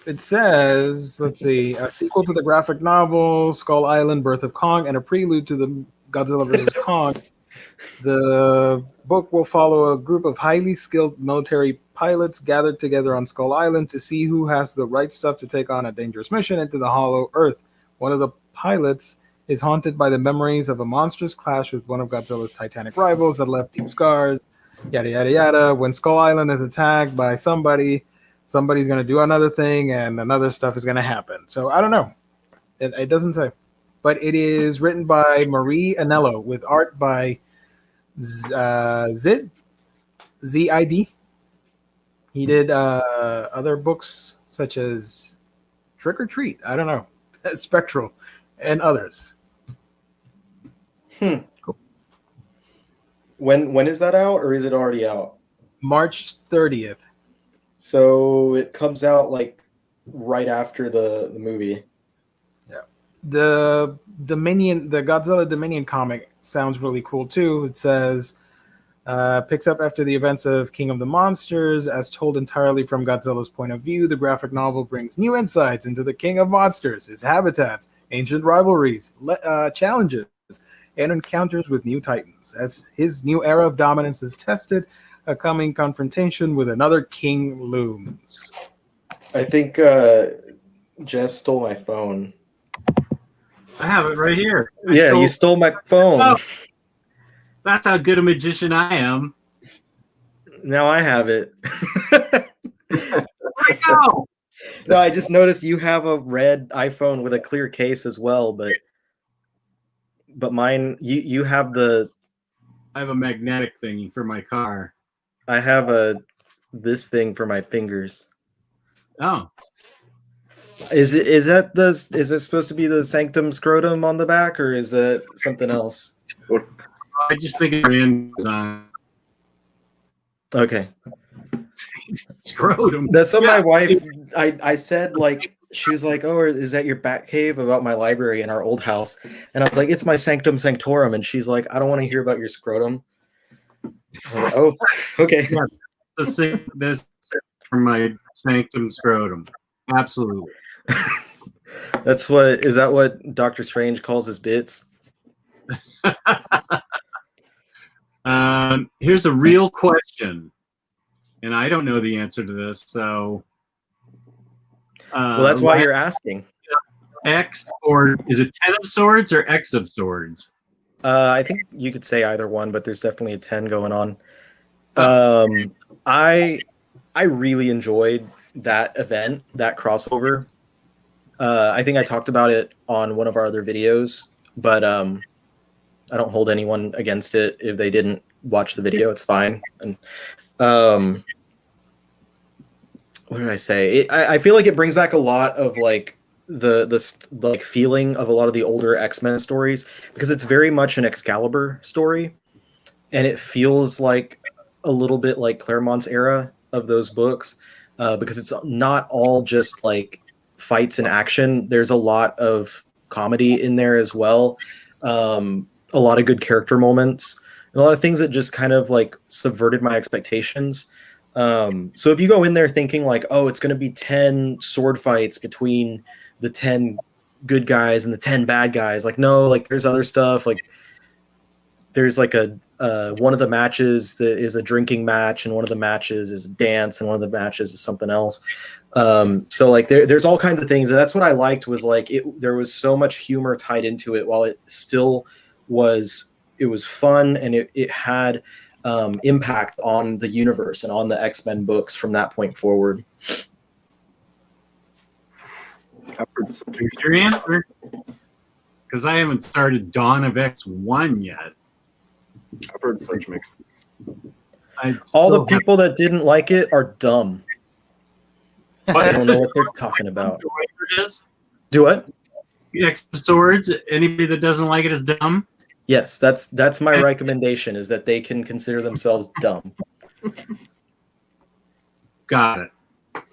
It says, let's see, a sequel to the graphic novel Skull Island, Birth of Kong, and a prelude to the Godzilla vs. Kong. The book will follow a group of highly skilled military pilots gathered together on Skull Island to see who has the right stuff to take on a dangerous mission into the Hollow Earth. One of the pilots is haunted by the memories of a monstrous clash with one of Godzilla's titanic rivals that left deep scars. Yada, yada, yada. When Skull Island is attacked by somebody's going to do another thing and another stuff is going to happen. So I don't know. It doesn't say. But it is written by Marie Anello with art by Zid. Z-I-D. He did other books such as Trick or Treat. I don't know. Spectral and others. Cool. When is that out, or is it already out? March 30th. So it comes out like right after the movie. Yeah. The Godzilla Dominion comic sounds really cool too. It says picks up after the events of King of the Monsters, as told entirely from Godzilla's point of view. The graphic novel brings new insights into the King of Monsters, his habitats, ancient rivalries, challenges, and encounters with new titans. As his new era of dominance is tested, a coming confrontation with another king looms. I think Jess stole my phone. I have it right here. You stole my phone. Oh, that's how good a magician I am. Now I have it. Rico! No, I just noticed you have a red iPhone with a clear case as well, but mine, you have the. I have a magnetic thingy for my car. I have this thing for my fingers. Oh, Is it supposed to be the sanctum scrotum on the back, or is that something else? I just think it's in design. Okay. Scrotum. That's what my wife. I said, like, she was like, "Oh, is that your bat cave about my library in our old house?" And I was like, "It's my sanctum sanctorum." And she's like, "I don't want to hear about your scrotum." I was like, "Oh, okay." Yeah, this for my sanctum scrotum. Absolutely. Is that what Doctor Strange calls his bits? Here's a real question, and I don't know the answer to this. So, Well, that's why you're asking. X, or is it 10 of swords or X of swords? I think you could say either one, but there's definitely a 10 going on. I really enjoyed that event, that crossover. I think I talked about it on one of our other videos, but I don't hold anyone against it if they didn't watch the video. It's fine. And what did I say? I feel like it brings back a lot of like the like feeling of a lot of the older X-Men stories, because it's very much an Excalibur story, and it feels like a little bit like Claremont's era of those books, because it's not all just like fights and action. There's a lot of comedy in there as well, a lot of good character moments, and a lot of things that just kind of like subverted my expectations. So if you go in there thinking like, oh, it's going to be 10 sword fights between the 10 good guys and the 10 bad guys, like, no, like there's other stuff. Like there's like a one of the matches that is a drinking match, and one of the matches is a dance, and one of the matches is something else. So like there's all kinds of things, and that's what I liked, was like there was so much humor tied into it, while it still was fun, and it had impact on the universe and on the X-Men books from that point forward. Here's your answer, because I haven't started Dawn of X1 yet. I've heard such mixed things. All the people that didn't like it are dumb. I don't know what they're talking about. Do what? X of Swords. Anybody that doesn't like it is dumb. Yes, that's my recommendation, is that they can consider themselves dumb. Got it.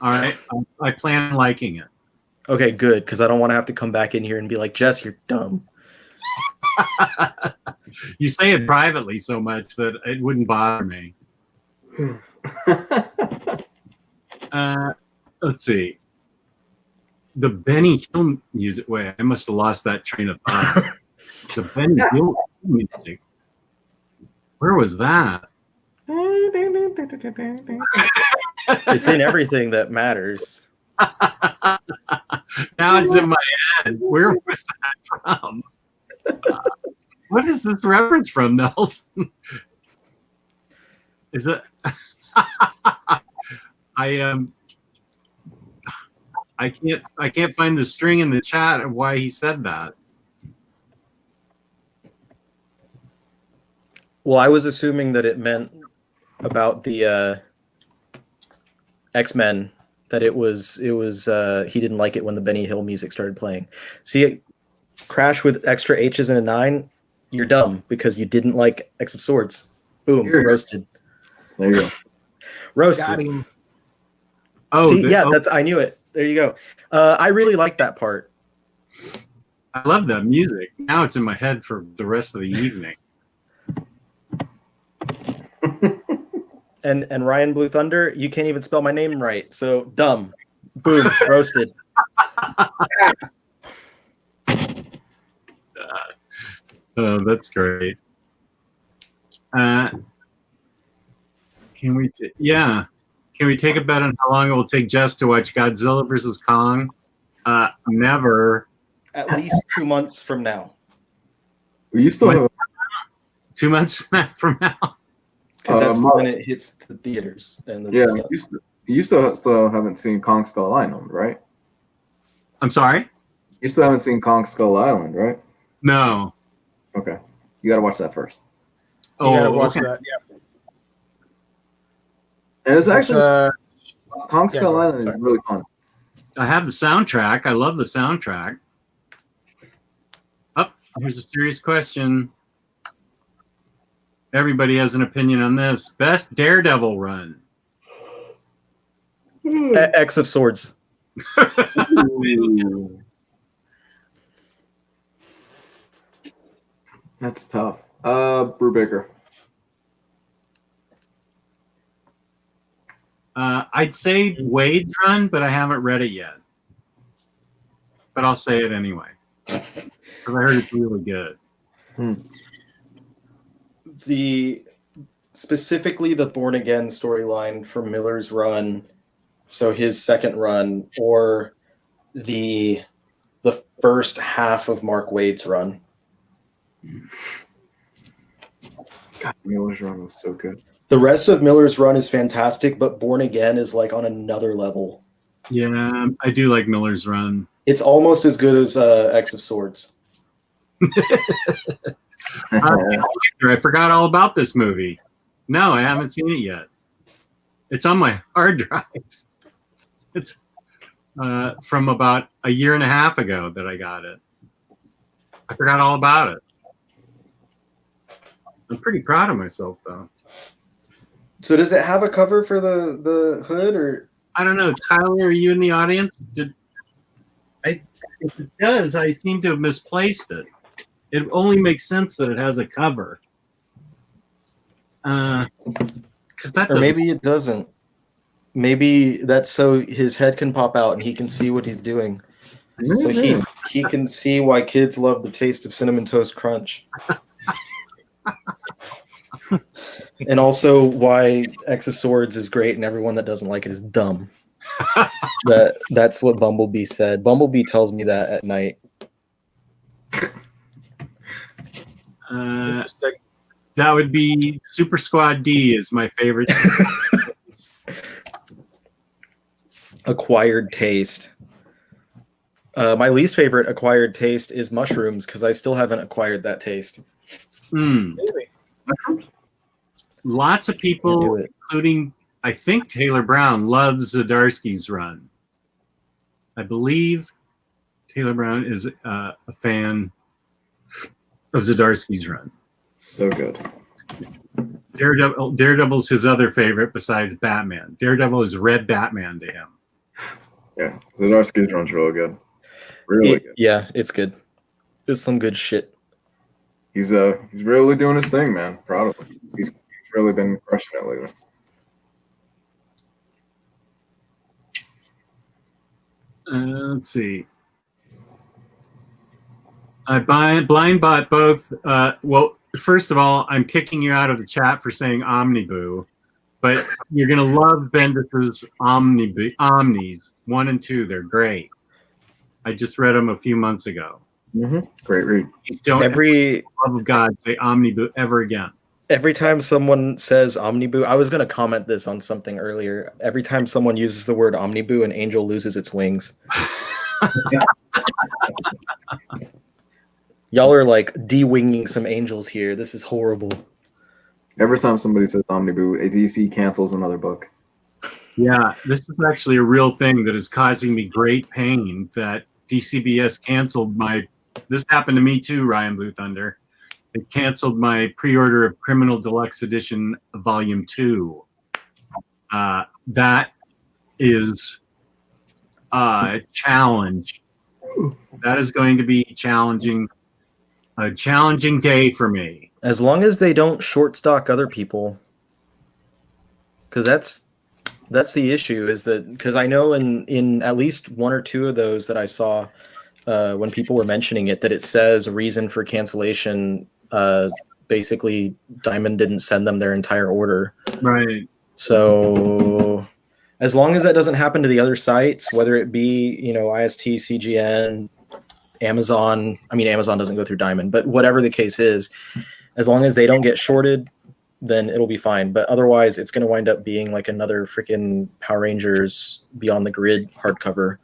All right. I plan on liking it. Okay, good, because I don't want to have to come back in here and be like, Jess, you're dumb. You say it privately so much that it wouldn't bother me. Let's see. The Benny Hill music. Wait, I must have lost that train of thought. The Benny Hill music. Where was that? It's in everything that matters. Now it's in my head. Where was that from? What is this reference from, Nelson? Is it? I can't find the string in the chat of why he said that. Well, I was assuming that it meant about the X-Men, that it was he didn't like it when the Benny Hill music started playing. See, Crash with extra H's and a 9, you're dumb because you didn't like X of Swords. Boom, roasted. There you go. Roasted. Got him. Oh, see, I knew it. There you go. I really like that part. I love that music. Now it's in my head for the rest of the evening. And Ryan Blue Thunder, you can't even spell my name right. So dumb. Boom, roasted. Oh, that's great. Can we take a bet on how long it will take Jess to watch Godzilla versus Kong? Never. At least 2 months from now. You still have 2 months from now. Because that's when it hits the theaters. And stuff. You still haven't seen Kong Skull Island, right? I'm sorry? You still haven't seen Kong Skull Island, right? No. Okay. You got to watch that first. You gotta watch okay. that. Yeah. And it's actually Kong yeah, Skull Island is sorry. really fun. I have the soundtrack. I love the soundtrack. Oh, here's a serious question. Everybody has an opinion on this. Best Daredevil run. X of Swords. That's tough. Brubaker. I'd say Wade's run, but I haven't read it yet. But I'll say it anyway. Because I heard it's really good. The specifically the Born Again storyline from Miller's run, so his second run, or the first half of Mark Waid's run. God, Miller's run was so good. The rest of Miller's run is fantastic, but Born Again is like on another level. Yeah, I do like Miller's run. It's almost as good as X of Swords. I forgot all about this movie. No, I haven't seen it yet. It's on my hard drive. It's from about a year and a half ago that I got it. I forgot all about it. I'm pretty proud of myself, though. So does it have a cover for the hood, or? I don't know. Tyler, are you in the audience? If it does, I seem to have misplaced it. It only makes sense that it has a cover. Because that Or maybe it doesn't. Maybe that's so his head can pop out and he can see what he's doing. So he can see why kids love the taste of Cinnamon Toast Crunch. And also why X of Swords is great and everyone that doesn't like it is dumb. That's what Bumblebee said. Bumblebee tells me that at night. That would be Super Squad D is my favorite. Acquired taste. My least favorite acquired taste is mushrooms because I still haven't acquired that taste. Really? Lots of people, including I think Taylor Brown, loves Zdarsky's run. I believe Taylor Brown is a fan of Zdarsky's run. So good. Daredevil's his other favorite besides Batman. Daredevil is Red Batman to him. Yeah, Zdarsky's run's really good. Really good. Yeah, it's good. It's some good shit. He's really doing his thing, man. Proud of him. He's really been crushing it lately. Let's see. I blind bought both. Well, first of all, I'm kicking you out of the chat for saying Omniboo, but you're gonna love Bendis's Omnis 1 and 2. They're great. I just read them a few months ago. Great read. Please don't, for the love of God, say Omniboo ever again. Every time someone says Omniboo, I was going to comment this on something earlier. Every time someone uses the word Omniboo, an angel loses its wings. Y'all are like de-winging some angels here. This is horrible. Every time somebody says Omniboo, DC cancels another book. Yeah, this is actually a real thing that is causing me great pain that DCBS canceled my... This happened to me too, Ryan Blue Thunder. It canceled my pre-order of Criminal Deluxe Edition Volume 2. That is a challenge. That is going to be challenging. A challenging day for me. As long as they don't short stock other people. Because that's the issue, is that because I know in at least one or two of those that I saw when people were mentioning it, that it says a reason for cancellation. Basically, Diamond didn't send them their entire order. Right. So as long as that doesn't happen to the other sites, whether it be, IST, CGN, Amazon, I mean, Amazon doesn't go through Diamond, but whatever the case is, as long as they don't get shorted, then it'll be fine. But otherwise, it's going to wind up being like another freaking Power Rangers Beyond the Grid hardcover.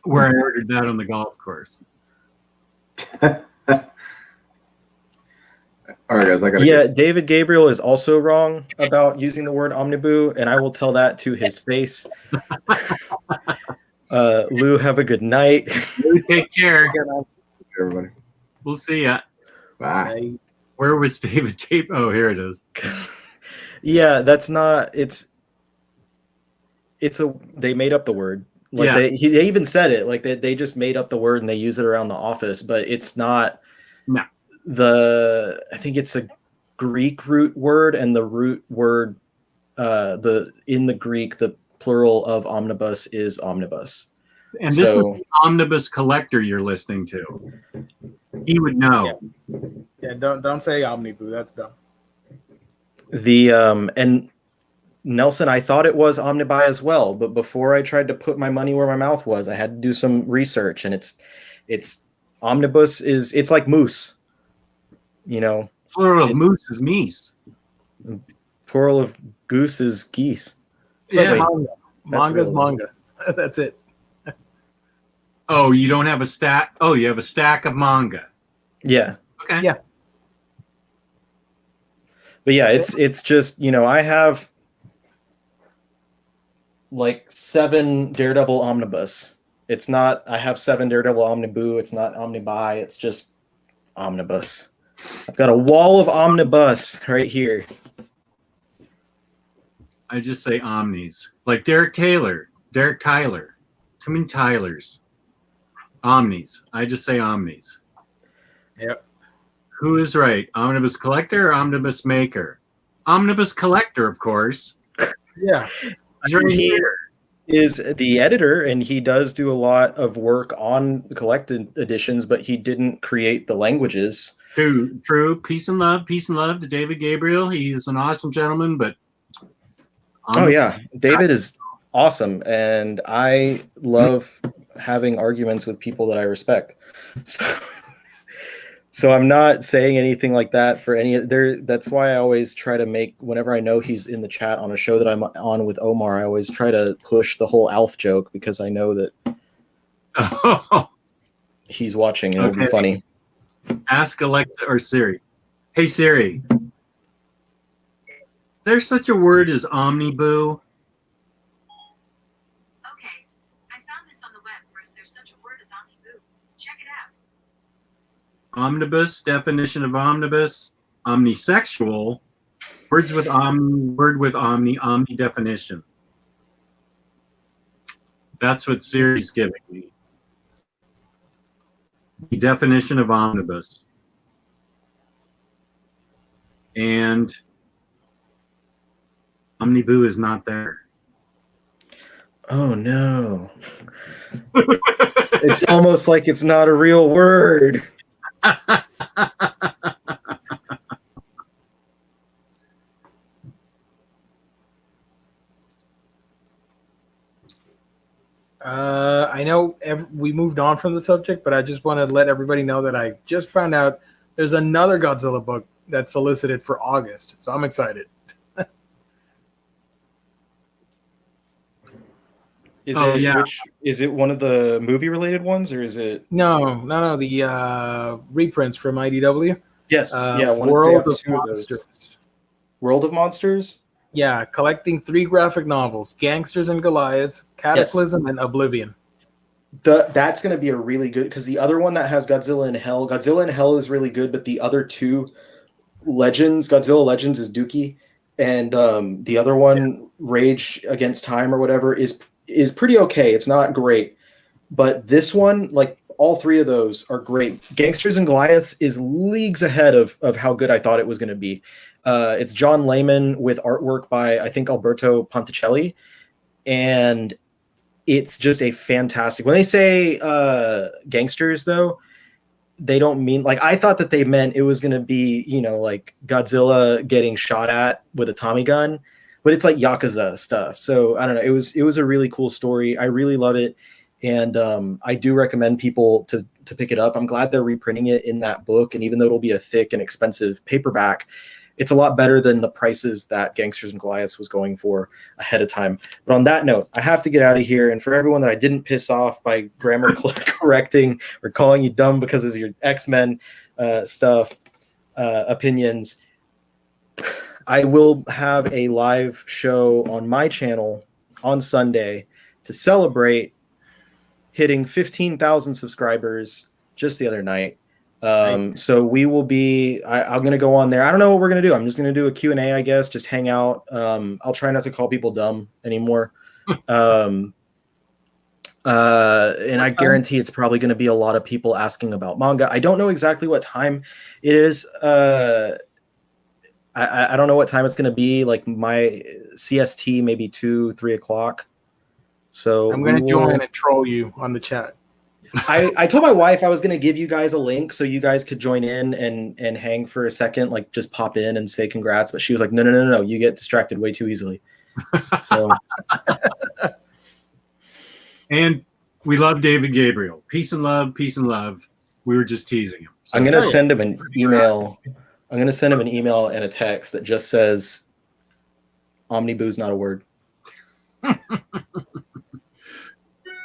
Where I ordered that on the golf course. All right, guys, I gotta Yeah, David Gabriel is also wrong about using the word Omniboo, and I will tell that to his face. Lou, have a good night. Lou, take care. Everybody. We'll see ya. Bye. Where was David Gabriel? Oh, here it is. Yeah, that's not. They made up the word. Like Yeah. they even said it. Like they just made up the word and they use it around the office, but it's not. No. I think it's a Greek root word, and the root word, in the Greek, the plural of omnibus is omnibus. And this is the Omnibus Collector you're listening to. He would know. Yeah, don't say Omniboo. That's dumb. The and Nelson, I thought it was Omnibuy as well, but before I tried to put my money where my mouth was, I had to do some research, and it's Omnibus it's like moose, you know. Plural of moose is meese. Plural of goose is geese. It's like Yeah. manga. Manga's real. manga. That's it. Oh, you don't have a stack. Oh, you have a stack of manga. Yeah. Okay. Yeah. But yeah, it's just, you know, I have like 7 Daredevil Omnibus. It's not, I have 7 Daredevil Omnibu. It's not Omnibuy. It's just Omnibus. I've got a wall of Omnibus right here. I just say Omnis. Like Derek Tyler. Too many Tylers. Omnis. I just say Omnis. Yep. Who is right? Omnibus Collector or Omnibus Maker? Omnibus Collector, of course. Yeah. He's right He here. is the editor, and he does do a lot of work on the collected editions, but he didn't create the languages. True. Peace and love to David Gabriel. He is an awesome gentleman, but Oh yeah, David is awesome, and I love having arguments with people that I respect. So I'm not saying anything like that for any there. That's why I always try to make, whenever I know he's in the chat on a show that I'm on with Omar, I always try to push the whole Alf joke because I know that he's watching and it'll be funny. Ask Alexa or Siri. Hey Siri, there's such a word as omniboo. Okay, I found this on the web. First, there's such a word as omniboo. Check it out. Omnibus, definition of omnibus, omnisexual, word with omni definition. That's what Siri's giving me. The definition of omnibus. And omniboo is not there. Oh no. It's almost like it's not a real word. I know we moved on from the subject, but I just want to let everybody know that I just found out there's another Godzilla book that's solicited for August, so I'm excited. Is it one of the movie related ones, or is it? No. The reprints from IDW. Yes, World of Monsters. World of Monsters. Yeah, collecting 3 graphic novels: Gangsters and Goliaths, Cataclysm, and Oblivion. That's going to be a really good, because the other one that has Godzilla in Hell is really good, but the other 2 Godzilla Legends is Dookie, and the other one, Rage Against Time or whatever, is pretty okay. It's not great, but this one, like, all 3 of those are great. Gangsters and Goliaths is leagues ahead of how good I thought it was going to be. It's John Layman with artwork by, I think, Alberto Ponticelli, and it's just a fantastic. When they say gangsters, though, they don't mean, like, I thought that they meant it was going to be, you know, like Godzilla getting shot at with a Tommy gun, but it's like Yakuza stuff. So I don't know. It was a really cool story. I really love it, and I do recommend people to pick it up. I'm glad they're reprinting it in that book, and even though it'll be a thick and expensive paperback, it's a lot better than the prices that Gangsters and Goliaths was going for ahead of time. But on that note, I have to get out of here. And for everyone that I didn't piss off by grammar correcting or calling you dumb because of your X-Men opinions, I will have a live show on my channel on Sunday to celebrate hitting 15,000 subscribers just the other night. So we will be, I'm going to go on there. I don't know what we're going to do. I'm just going to do a Q&A, I guess, just hang out. I'll try not to call people dumb anymore. And I guarantee it's probably going to be a lot of people asking about manga. I don't know exactly what time it is. I don't know what time it's going to be, like my CST, maybe 2-3 o'clock. So I'm going to join and troll you on the chat. I told my wife I was going to give you guys a link so you guys could join in and hang for a second, like just pop in and say congrats. But she was like, no, you get distracted way too easily. So, And we love David Gabriel. Peace and love, peace and love. We were just teasing him. So, I'm going to send him an email. I'm going to send him an email and a text that just says, Omnibus, not a word.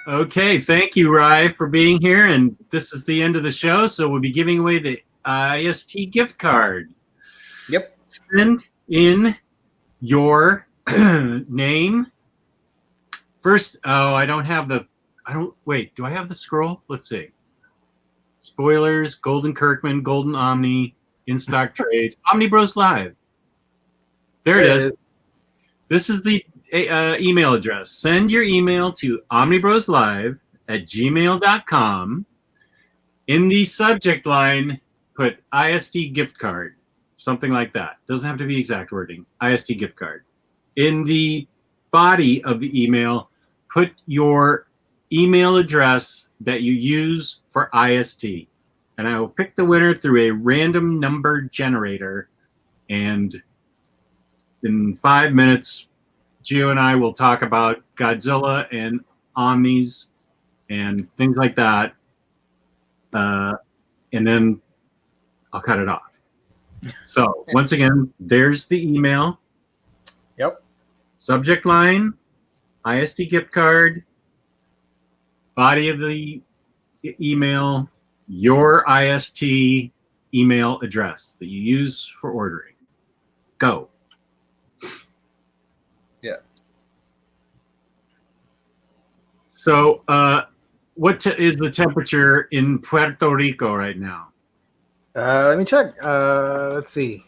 Okay, thank you, Rye, for being here. And this is the end of the show, so we'll be giving away the IST gift card. Yep. Send in your name. First, I don't have the... Wait, do I have the scroll? Let's see. Spoilers, Golden Kirkman, Golden Omni, In-Stock Trades, Omnibroslive. There it is. This is the email address. Send your email to omnibroslive@gmail.com. In the subject line, put IST gift card, something like that. Doesn't have to be exact wording. IST gift card. In the body of the email, put your email address that you use for IST. And I will pick the winner through a random number generator. And in 5 minutes, Gio and I will talk about Godzilla and Omnis and things like that. And then I'll cut it off. So once again, there's the email. Yep. Subject line, IST gift card, body of the email, your IST email address that you use for ordering. Go. Yeah. So, what is the temperature in Puerto Rico right now? Let me check. Let's see.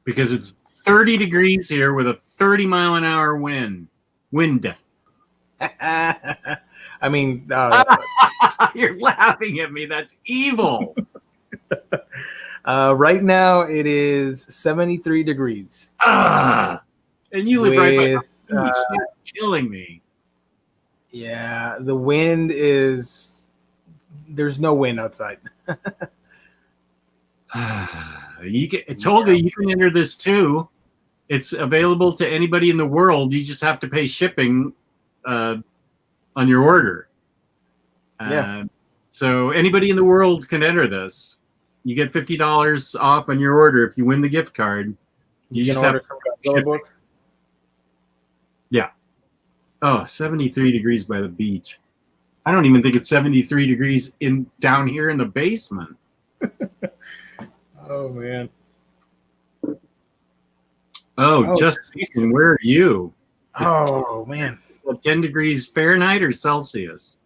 Because it's 30 degrees here with a 30-mile-an-hour wind. I mean, that's You're laughing at me. That's evil. right now it is 73 degrees. And you live right by the With, beach. That's killing me. Yeah, the wind is. There's no wind outside. Tolga, you can enter this too. It's available to anybody in the world. You just have to pay shipping on your order. Yeah. So anybody in the world can enter this. You get $50 off on your order if you win the gift card. You just have some Godzilla books. Yeah. Oh, 73 degrees by the beach. I don't even think it's 73 degrees down here in the basement. Oh man. Oh, just Jason, where are you? Oh man. 10 degrees Fahrenheit or Celsius?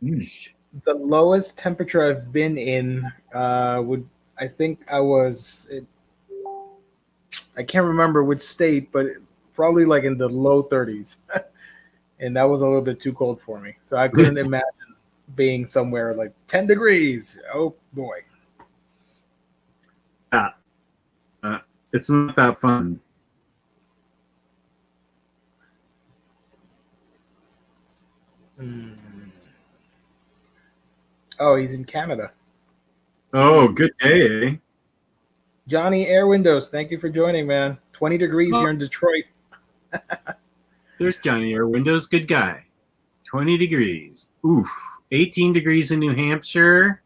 Eesh. The lowest temperature I've been in I can't remember which state, but probably like in the low 30s. And that was a little bit too cold for me. So I couldn't imagine being somewhere like 10 degrees. Oh boy. It's not that fun. Oh, he's in Canada. Oh, good day, eh? Johnny Air Windows, thank you for joining, man. 20 degrees here in Detroit. There's Johnny Air Windows, good guy. 20 degrees. Oof. 18 degrees in New Hampshire.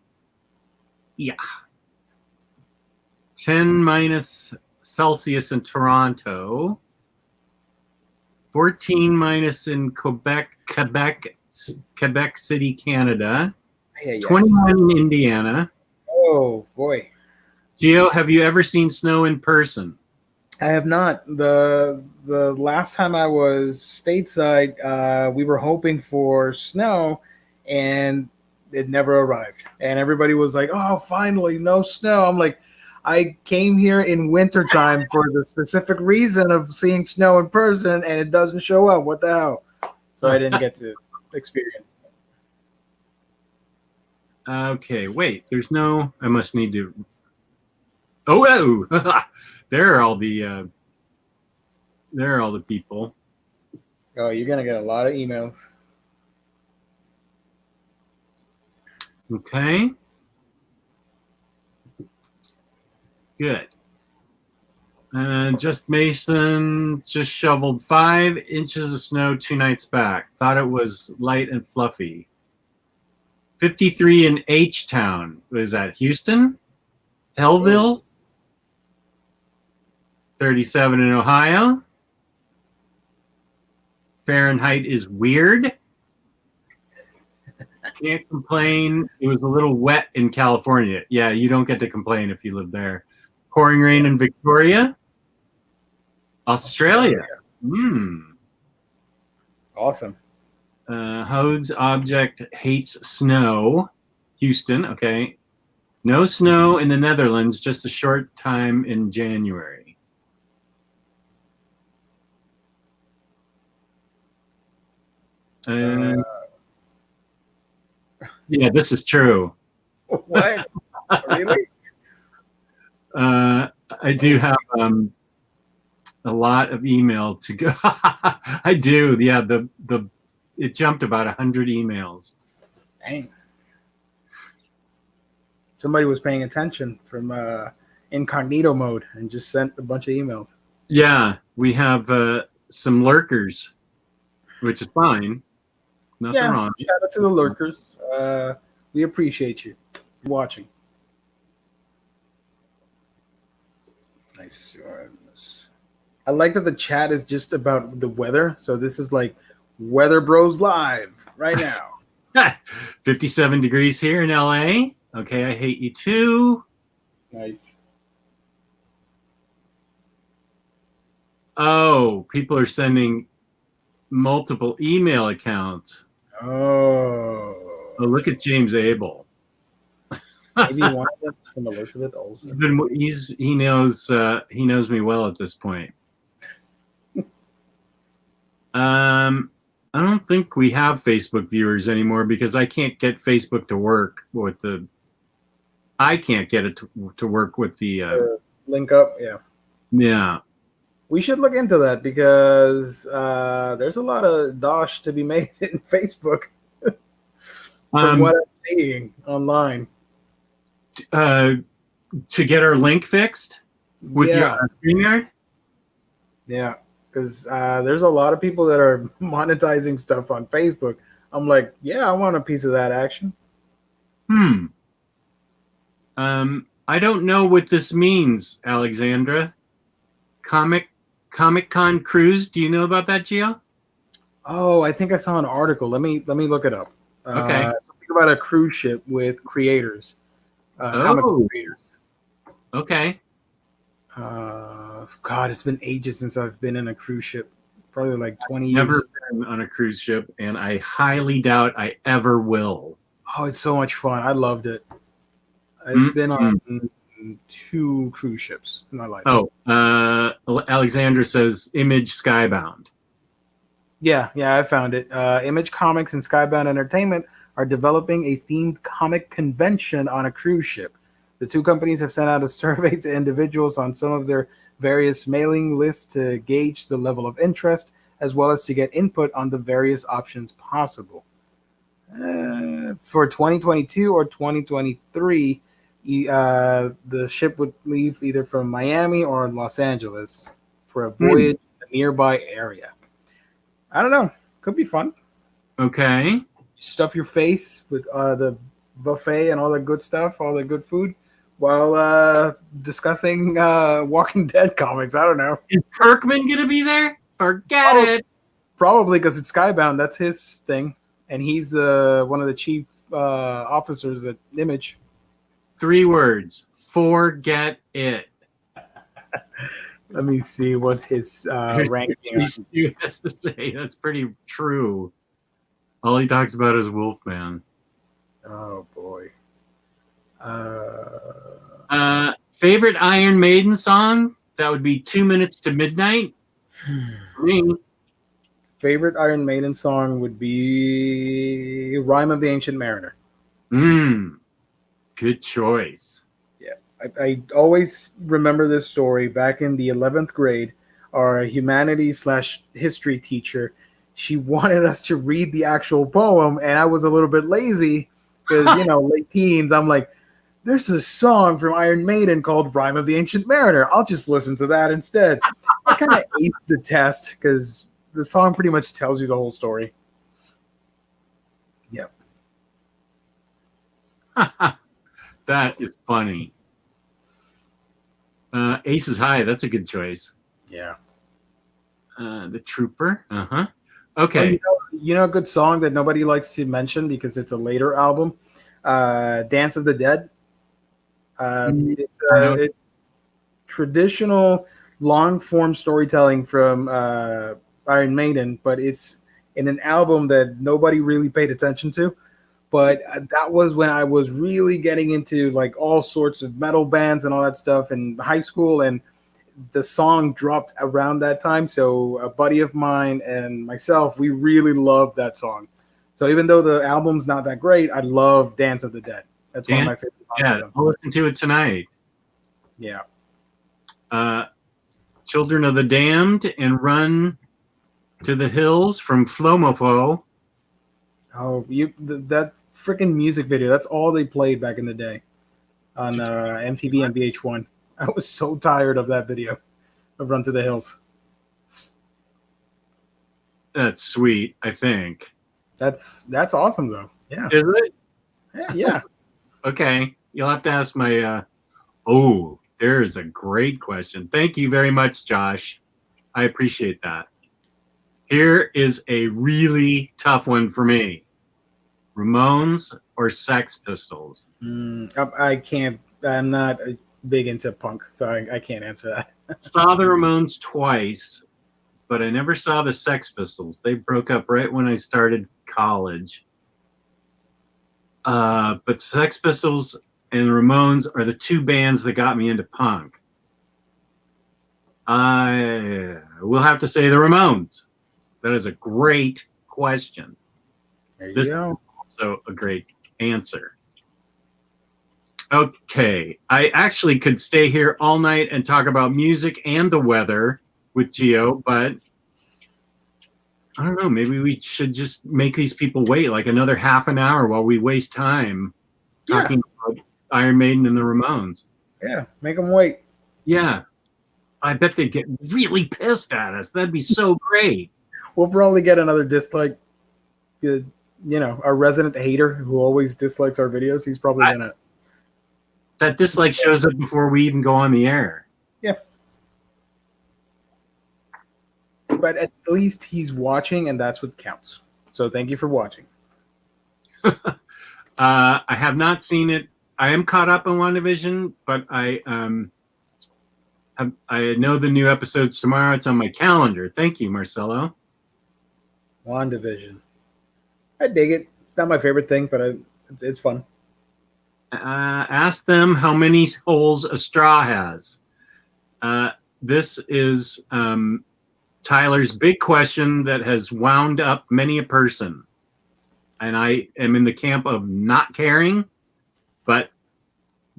Yeah. 10 minus Celsius in Toronto. 14 minus in Quebec City, Canada. Yeah. 21 in Indiana. Oh, boy. Gio, have you ever seen snow in person? I have not. The last time I was stateside, we were hoping for snow, and it never arrived. And everybody was like, "Oh, finally, no snow." I'm like, I came here in wintertime for the specific reason of seeing snow in person, and it doesn't show up. What the hell? So I didn't get to experience it. Okay, wait. There's no. I must need to. Oh, there are all the. There are all the people. Oh, you're gonna get a lot of emails. Okay. Good. Just Mason just shoveled 5 inches of snow 2 nights back. Thought it was light and fluffy. 53 in H-Town. What is that? Houston? Hellville? 37 in Ohio. Fahrenheit is weird. Can't complain. It was a little wet in California. Yeah, you don't get to complain if you live there. Pouring rain in Victoria. Australia. Awesome. Hode's object hates snow. Houston. Okay. No snow in the Netherlands, just a short time in January. Yeah, this is true. What? Really? I do have a lot of email to go. I do. Yeah, it jumped about 100 emails. Dang. Somebody was paying attention from incognito mode and just sent a bunch of emails. Yeah, we have some lurkers, which is fine. Nothing wrong. Shout out to the lurkers. We appreciate you watching. Nice. I like that the chat is just about the weather. So this is like Weather Bros Live right now. 57 degrees here in LA. Okay, I hate you too. Nice. Oh, people are sending multiple email accounts. Oh, look at James Abel. maybe one of them is from Elizabeth Olsen. He knows me well at this point. I don't think we have Facebook viewers anymore because I can't get Facebook to work with the. I can't get it to work with the link up. Yeah. Yeah. We should look into that because there's a lot of dosh to be made in Facebook from what I'm seeing online. To get our link fixed with your StreamYard? Yeah, because there's a lot of people that are monetizing stuff on Facebook. I'm like, yeah, I want a piece of that action. I don't know what this means, Alexandra. Comic Con cruise. Do you know about that, Gio? Oh, I think I saw an article. Let me look it up. Okay. Something about a cruise ship with creators. Comic creators. Okay. God, it's been ages since I've been in a cruise ship. Probably like 20 years. Never been on a cruise ship, and I highly doubt I ever will. Oh, it's so much fun. I loved it. I've been on 2 cruise ships in my life. Oh, Alexandra says Image Skybound. Yeah, I found it. Image Comics and Skybound Entertainment are developing a themed comic convention on a cruise ship. The 2 companies have sent out a survey to individuals on some of their various mailing lists to gauge the level of interest, as well as to get input on the various options possible. For 2022 or 2023, the ship would leave either from Miami or Los Angeles for a voyage in the nearby area. I don't know. Could be fun. Okay. Stuff your face with the buffet and all the good stuff, all the good food, while discussing Walking Dead comics. I don't know. Is Kirkman going to be there? Forget it. Probably because it's Skybound. That's his thing. And he's one of the chief officers at Image. 3 words. Forget it. Let me see what his ranking is. He has to say. That's pretty true. All he talks about is Wolfman. Oh, boy. Favorite Iron Maiden song? That would be 2 Minutes to Midnight. Me. Favorite Iron Maiden song would be Rime of the Ancient Mariner. Good choice. Yeah. I always remember this story. Back in the 11th grade, our humanities/history teacher, she wanted us to read the actual poem, and I was a little bit lazy, because late teens. I'm like, there's a song from Iron Maiden called "Rhyme of the Ancient Mariner." I'll just listen to that instead. I kind of aced the test because the song pretty much tells you the whole story. Yep. That is funny. Ace is High. That's a good choice. Yeah. The Trooper. Uh-huh. Okay. Oh, a good song that nobody likes to mention because it's a later album. Dance of the Dead. It's traditional long form storytelling from Iron Maiden, but it's in an album that nobody really paid attention to. But that was when I was really getting into like all sorts of metal bands and all that stuff in high school, and the song dropped around that time. So a buddy of mine and myself, we really loved that song. So even though the album's not that great, I love Dance of the Dead. That's one of my favorite songs. Yeah, I'll listen to it tonight. Yeah. Children of the Damned and Run to the Hills from Flomofo. Oh, that freaking music video. That's all they played back in the day on MTV and VH1. I was so tired of that video of Run to the Hills. That's sweet, I think. That's awesome, though. Yeah. Is it? Yeah. Okay. You'll have to ask my... Oh, there's a great question. Thank you very much, Josh. I appreciate that. Here is a really tough one for me. Ramones or Sex Pistols? I can't. I'm not big into punk, so I can't answer that. Saw the Ramones twice, but I never saw the Sex Pistols. They broke up right when I started college. But Sex Pistols and Ramones are the two bands that got me into punk. I will have to say the Ramones. That is a great question. There you go. Also a great answer. Okay, I actually could stay here all night and talk about music and the weather with Gio, but I don't know. Maybe we should just make these people wait like another half an hour while we waste time talking about Iron Maiden and the Ramones. Yeah, make them wait. Yeah, I bet they'd get really pissed at us. That'd be so great. We'll probably get another dislike. Our resident hater who always dislikes our videos. He's probably gonna. That dislike shows up before we even go on the air. Yeah. But at least he's watching, and that's what counts. So thank you for watching. I have not seen it. I am caught up on WandaVision, but I know the new episode's tomorrow. It's on my calendar. Thank you, Marcelo. WandaVision. I dig it. It's not my favorite thing, but it's fun. Ask them how many holes a straw has. This is Tyler's big question that has wound up many a person. And I am in the camp of not caring, but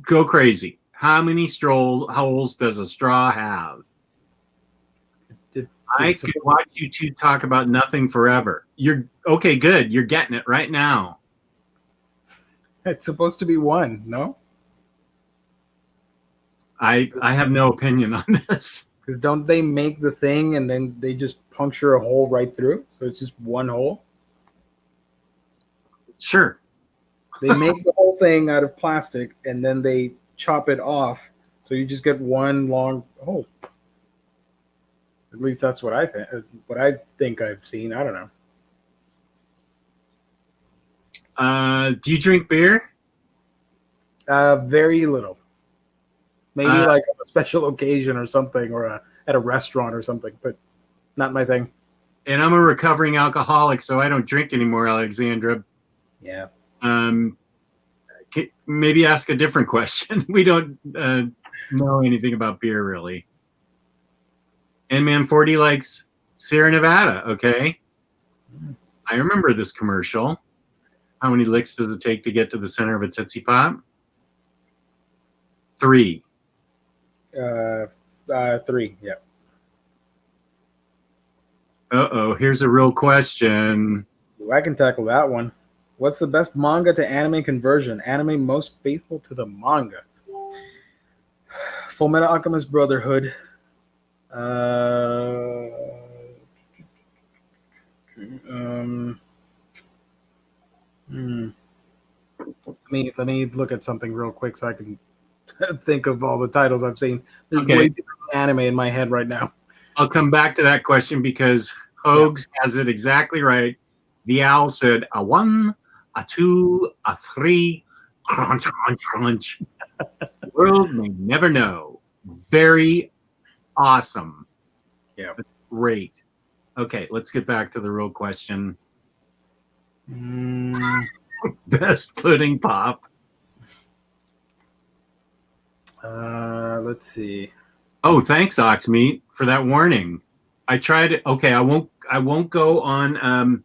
go crazy. How many holes does a straw have? I could watch you two talk about nothing forever. You're okay, good. You're getting it right now. It's supposed to be one, no? I have no opinion on this. Because don't they make the thing and then they just puncture a hole right through? So it's just one hole? Sure. They make the whole thing out of plastic and then they chop it off. So you just get one long hole. At least that's what I think. What I think I've seen. I don't know. Do you drink beer? Very little. Maybe like on a special occasion or something, or at a restaurant or something, but not my thing. And I'm a recovering alcoholic, so I don't drink anymore, Alexandra. Yeah. Maybe ask a different question. We don't know anything about beer, really. And Man 40 likes Sierra Nevada, okay? I remember this commercial. How many licks does it take to get to the center of a Tootsie Pop? 3. 3, yeah. Uh-oh, here's a real question. Ooh, I can tackle that one. What's the best manga to anime conversion? Anime most faithful to the manga. Fullmetal Alchemist Brotherhood. Let me look at something real quick so I can think of all the titles I've seen. There's way too many anime in my head right now. I'll come back to that question because Hogs has it exactly right. The owl said a 1, a 2, a 3, crunch, crunch, crunch. The world may never know. Very awesome. Yeah. Great. Okay, let's get back to the real question. Best pudding pop. Let's see. Oh, thanks, Oxmeat, for that warning. I tried it. Okay, I won't go on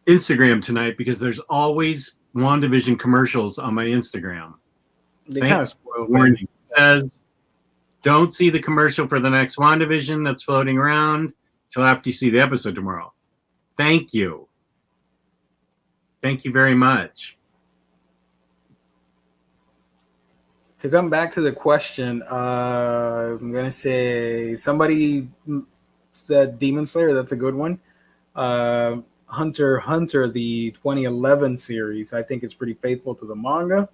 Instagram tonight because there's always WandaVision commercials on my Instagram. They kind of spoil warning. things. It says, don't see the commercial for the next WandaVision that's floating around till after you see the episode tomorrow. Thank you. Thank you very much. To come back to the question, I'm going to say somebody said Demon Slayer. That's a good one. Hunter Hunter, the 2011 series, I think it's pretty faithful to the manga.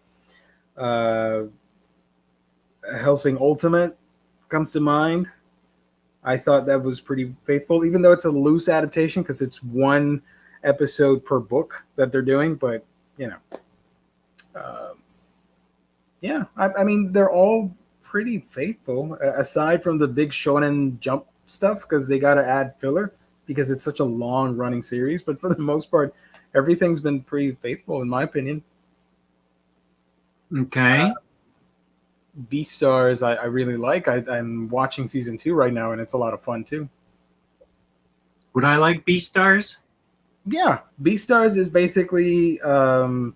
Hellsing Ultimate comes to mind. I thought that was pretty faithful, even though it's a loose adaptation because it's one episode per book that they're doing. But, you know, yeah, I mean, they're all pretty faithful, aside from the big Shonen Jump stuff because they got to add filler because it's such a long-running series. But for the most part, everything's been pretty faithful, in my opinion. Okay. Beastars, I really like. I'm watching season 2 right now, and it's a lot of fun, too. Would I like Beastars? Yeah, Beastars is basically a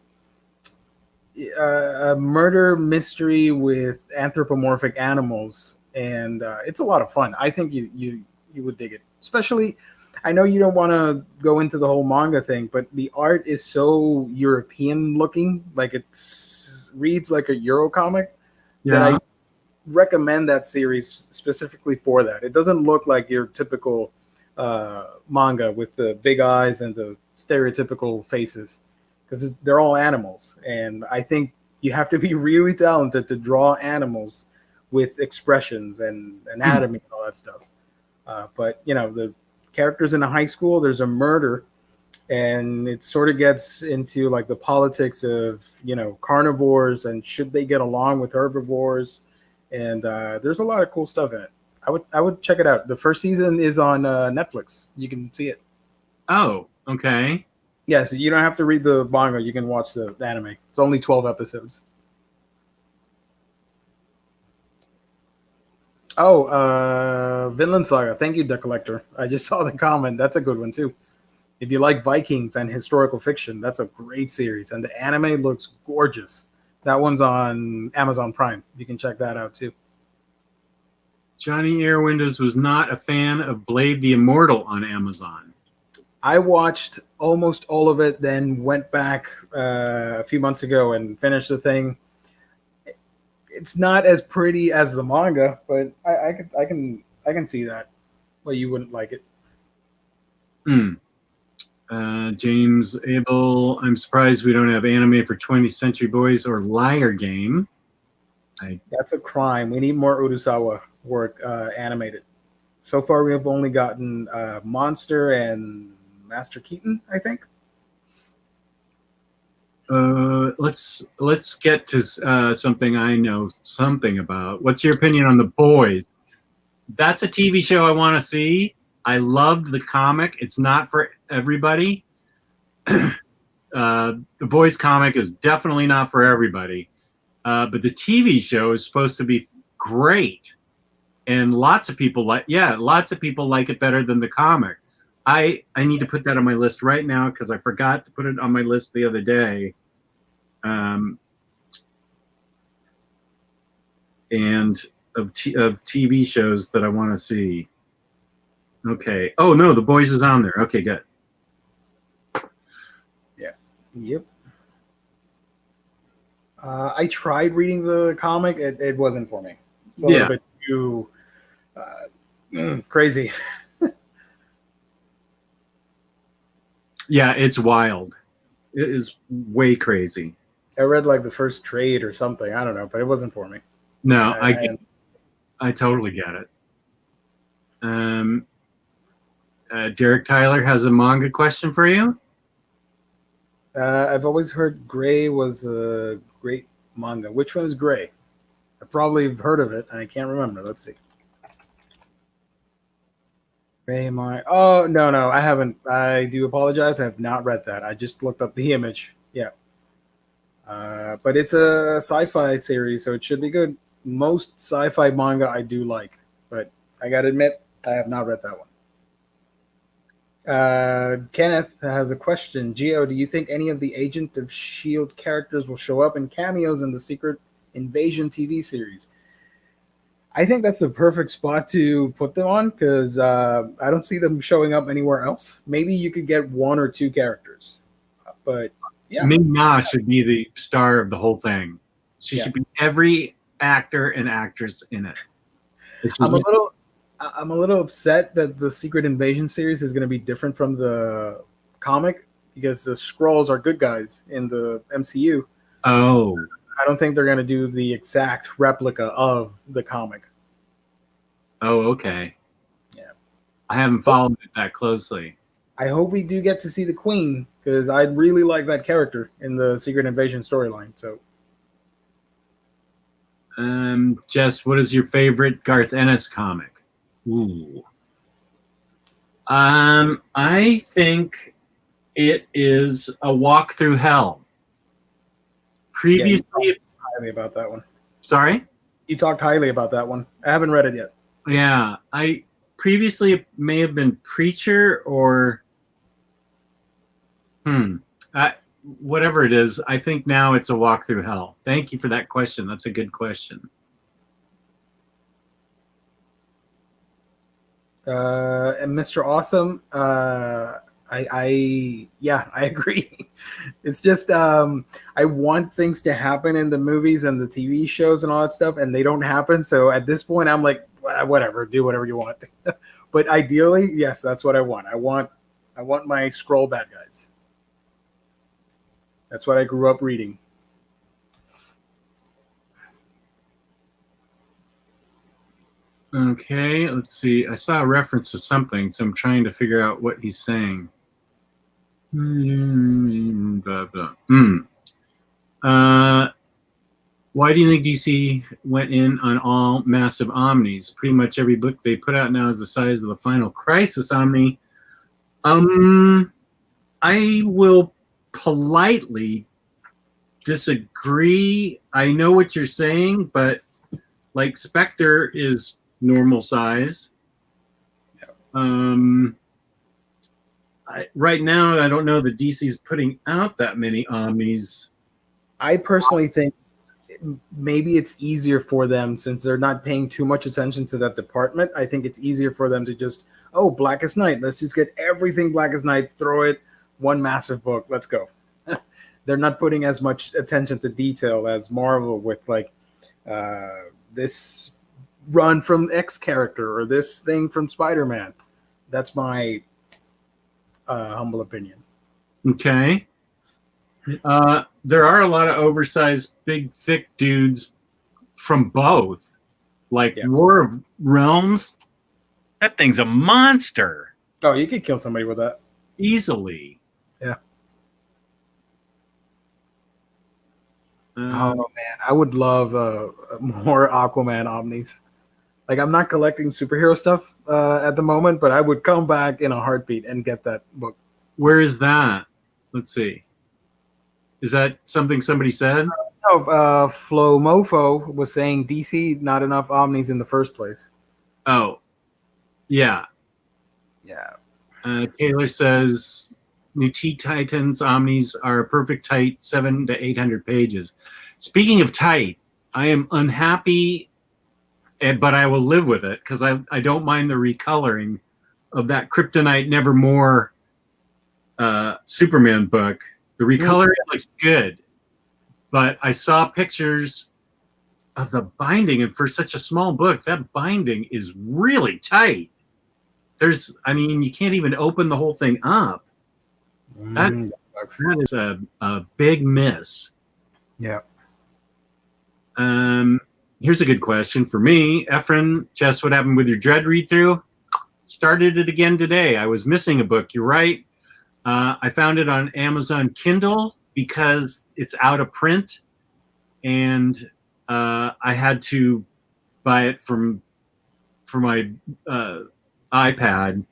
murder mystery with anthropomorphic animals, and it's a lot of fun. I think you would dig it. Especially, I know you don't want to go into the whole manga thing, but the art is so European looking, like it reads like a Euro comic. Yeah. That I recommend that series specifically for that. It doesn't look like your typical manga with the big eyes and the stereotypical faces because they're all animals. And I think you have to be really talented to draw animals with expressions and anatomy and all that stuff. But, you know, the characters in a high school, there's a murder, and it sort of gets into like the politics of, you know, carnivores and should they get along with herbivores. And there's a lot of cool stuff in it. I would check it out. The first season is on Netflix. You can see it. Oh, okay. Yeah, so you don't have to read the manga. You can watch the anime. It's only 12 episodes. Oh, Vinland Saga. Thank you, The Collector. I just saw the comment. That's a good one, too. If you like Vikings and historical fiction, that's a great series. And the anime looks gorgeous. That one's on Amazon Prime. You can check that out, too. Johnny Air Windows was not a fan of Blade the Immortal on Amazon. I watched almost all of it, then went back a few months ago and finished the thing. It's not as pretty as the manga, but I can see that. Well, you wouldn't like it. James Abel, I'm surprised we don't have anime for 20th Century Boys or Liar Game. That's a crime. We need more Urasawa work animated. So far, we have only gotten Monster and Master Keaton, I think. Let's get to something I know something about. What's your opinion on The Boys? That's a TV show I want to see. I loved the comic. It's not for everybody. The Boys comic is definitely not for everybody. But the TV show is supposed to be great. And lots of people like it better than the comic. I need to put that on my list right now because I forgot to put it on my list the other day. And of TV shows that I want to see. Okay. Oh no, The Boys is on there. Okay, good. Yeah. Yep. I tried reading the comic. It wasn't for me. It's a little bit too crazy. Yeah, it's wild. It is way crazy. I read like the first trade or something. I don't know, but it wasn't for me. No, I totally get it. Derek Tyler has a manga question for you. I've always heard Gray was a great manga. Which one is Gray? I probably have heard of it, and I can't remember. Let's see. Gray, oh, no, I haven't. I do apologize. I have not read that. I just looked up the image. Yeah. But it's a sci-fi series, so it should be good. Most sci-fi manga I do like, but I gotta admit, I have not read that one. Kenneth has a question. Gio, do you think any of the Agent of S.H.I.E.L.D. characters will show up in cameos in the Secret Invasion TV series? I think that's the perfect spot to put them on because I don't see them showing up anywhere else. Maybe you could get one or two characters, but yeah. Ming-Na should be the star of the whole thing. She should be every actor and actress in it. I'm a little upset that the Secret Invasion series is going to be different from the comic because the Skrulls are good guys in the MCU. Oh. I don't think they're going to do the exact replica of the comic. Oh, okay. Yeah. I haven't followed it that closely. I hope we do get to see the Queen because I really like that character in the Secret Invasion storyline. So, Jess, what is your favorite Garth Ennis comic? Ooh. I think it is A Walk Through Hell. Previously, you talked highly about that one. Sorry? You talked highly about that one. I haven't read it yet. Yeah, previously it may have been Preacher or whatever it is. I think now it's A Walk Through Hell. Thank you for that question. That's a good question. And Mr. Awesome, I agree. It's just I want things to happen in the movies and the TV shows and all that stuff, and they don't happen. So at this point, I'm like, whatever, do whatever you want. But ideally, yes, that's what I want. I want my Skrull bad guys. That's what I grew up reading. Okay, let's see. I saw a reference to something, so I'm trying to figure out what he's saying. Blah, blah. Why do you think DC went in on all massive Omnis? Pretty much every book they put out now is the size of the Final Crisis Omni. I will politely disagree. I know what you're saying, but like Spectre is normal size. Right now, I don't know that DC's putting out that many Omnis. I personally think maybe it's easier for them since they're not paying too much attention to that department. I think it's easier for them to just, Blackest Night. Let's just get everything Blackest Night, throw it, one massive book. Let's go. They're not putting as much attention to detail as Marvel with like this run from X character or this thing from Spider-Man. That's my humble opinion. Okay. There are a lot of oversized, big, thick dudes from both. Like War of Realms. That thing's a monster. Oh, you could kill somebody with that. Easily. Yeah. Oh, man. I would love more Aquaman Omnis. Like, I'm not collecting superhero stuff at the moment, but I would come back in a heartbeat and get that book. Where is that? Let's see. Is that something somebody said? No, Flo Mofo was saying DC not enough Omnis in the first place. Oh, yeah. Yeah. Taylor says New Teen Titans Omnis are a perfect tight 700 to 800 pages. Speaking of tight, I am unhappy, but I will live with it because I don't mind the recoloring of that Kryptonite Nevermore Superman book. The recoloring looks good, but I saw pictures of the binding, and for such a small book, that binding is really tight. You can't even open the whole thing up. That is a big miss. Yeah. Here's a good question for me. Efren, Jess, what happened with your Dread read-through? Started it again today. I was missing a book. You're right. I found it on Amazon Kindle because it's out of print, and I had to buy it for my iPad,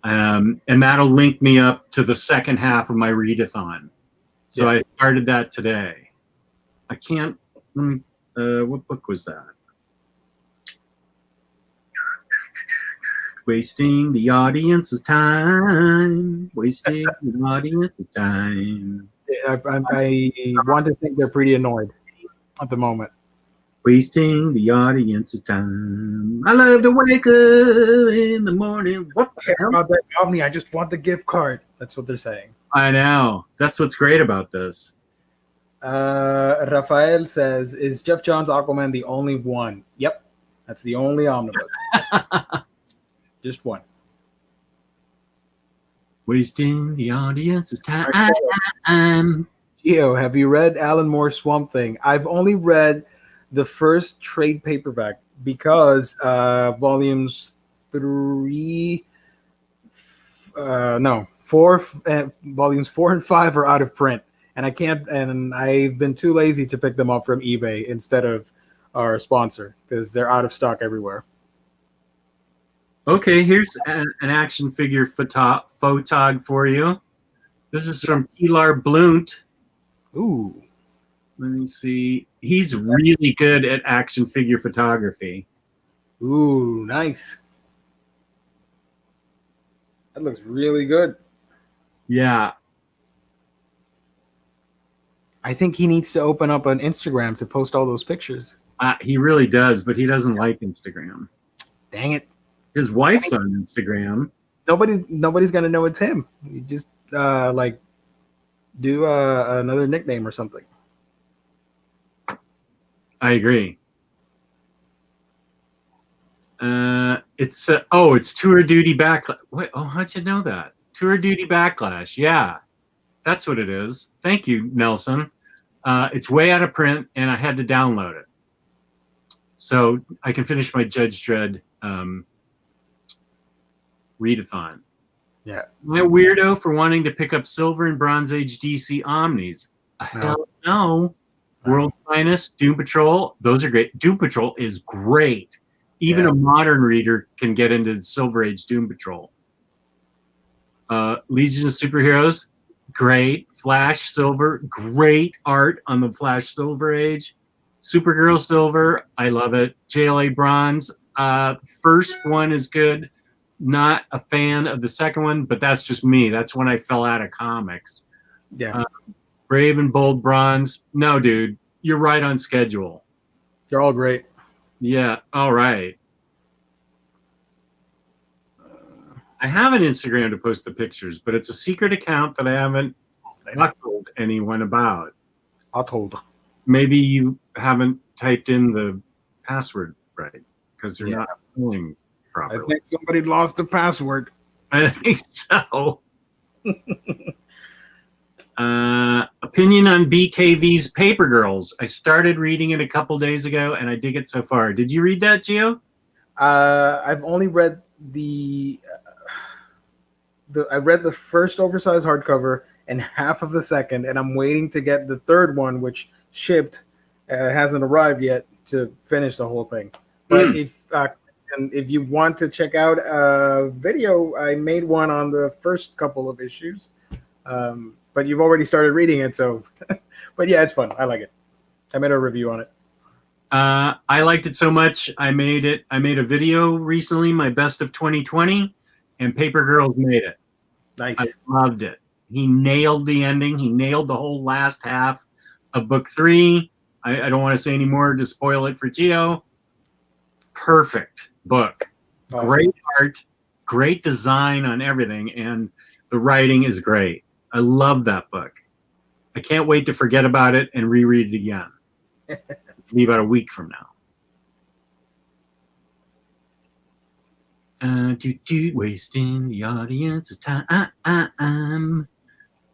and that'll link me up to the second half of my readathon. So I started that today. I can't. What book was that? Wasting the audience's time. Wasting the audience's time. I want to think they're pretty annoyed at the moment. Wasting the audience's time. I love to wake up in the morning. What the hell? About that Omni, I just want the gift card. That's what they're saying. I know. That's what's great about this. Rafael says, is Jeff Johns' Aquaman the only one? Yep. That's the only omnibus. Just one. Wasting the audience's time. Gio, have you read Alan Moore's Swamp Thing? I've only read the first trade paperback because volumes 4 and 5 are out of print, and I've been too lazy to pick them up from eBay instead of our sponsor because they're out of stock everywhere. Okay, here's an action figure photog for you. This is from Pilar Blunt. Ooh. Let me see. He's really good at action figure photography. Ooh, nice. That looks really good. Yeah. I think he needs to open up an Instagram to post all those pictures. He really does, but he doesn't like Instagram. Dang it. His wife's on Instagram. Nobody's gonna know it's him. You just do another nickname or something. I agree. It's Tour Duty Backlash. What? Oh, how'd you know that? Tour Duty Backlash. Yeah, that's what it is. Thank you, Nelson. It's way out of print, and I had to download it so I can finish my Judge Dredd readathon. Yeah. Am I a weirdo for wanting to pick up Silver and Bronze Age DC Omnis? Hell no. World's Finest, Doom Patrol, those are great. Doom Patrol is great. Even a modern reader can get into Silver Age Doom Patrol. Legion of Superheroes, great. Flash Silver, great art on the Flash Silver Age. Supergirl Silver, I love it. JLA Bronze, first one is good. Not a fan of the second one, but that's just me. That's when I fell out of comics. Yeah. Brave and Bold Bronze. No, dude, you're right on schedule. They're all great. Yeah, all right. I have an Instagram to post the pictures, but it's a secret account that I haven't told anyone about. I told. Maybe you haven't typed in the password right because you're not filling properly. I think somebody lost the password. I think so. Opinion on BKV's Paper Girls. I started reading it a couple days ago, and I dig it so far. Did you read that, Gio? I've only read I read the first oversized hardcover and half of the second, and I'm waiting to get the third one, which shipped, hasn't arrived yet, to finish the whole thing. But if you want to check out a video, I made one on the first couple of issues. But you've already started reading it, so. But yeah, it's fun. I like it. I made a review on it. I liked it so much. I made a video recently, my best of 2020, and Paper Girls made it. Nice. I loved it. He nailed the ending. He nailed the whole last half of book 3. I don't want to say any more to spoil it for Gio. Perfect book. Awesome. Great art, great design on everything, and the writing is great. I love that book. I can't wait to forget about it and reread it again. It'll be about a week from now. Wasting the audience's time.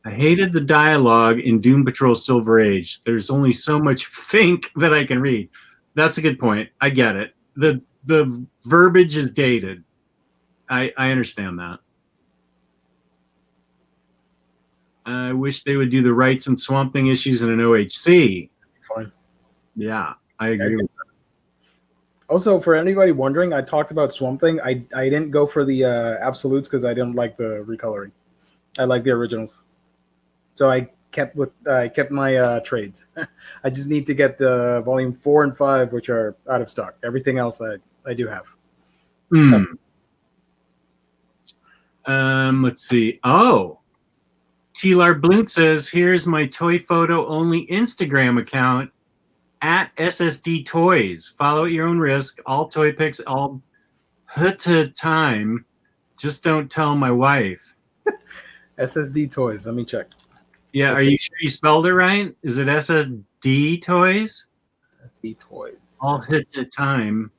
I hated the dialogue in Doom Patrol Silver Age. There's only so much Fink that I can read. That's a good point. I get it. The verbiage is dated. I understand that. I wish they would do the rights and Swamp Thing issues in an OHC. Fine. Yeah, I agree with that. Also, for anybody wondering, I talked about Swamp Thing. I didn't go for the absolutes because I didn't like the recoloring. I like the originals, so I kept my trades. I just need to get the volume 4 and 5, which are out of stock. Everything else I do have. Let's see. Oh, T-Lar Blunt says, "Here's my toy photo only Instagram account at SSD Toys. Follow at your own risk. All toy pics, all time. Just don't tell my wife." SSD Toys. Let me check. Yeah, are you sure you spelled it right? Is it SSD Toys? SSD Toys. All time.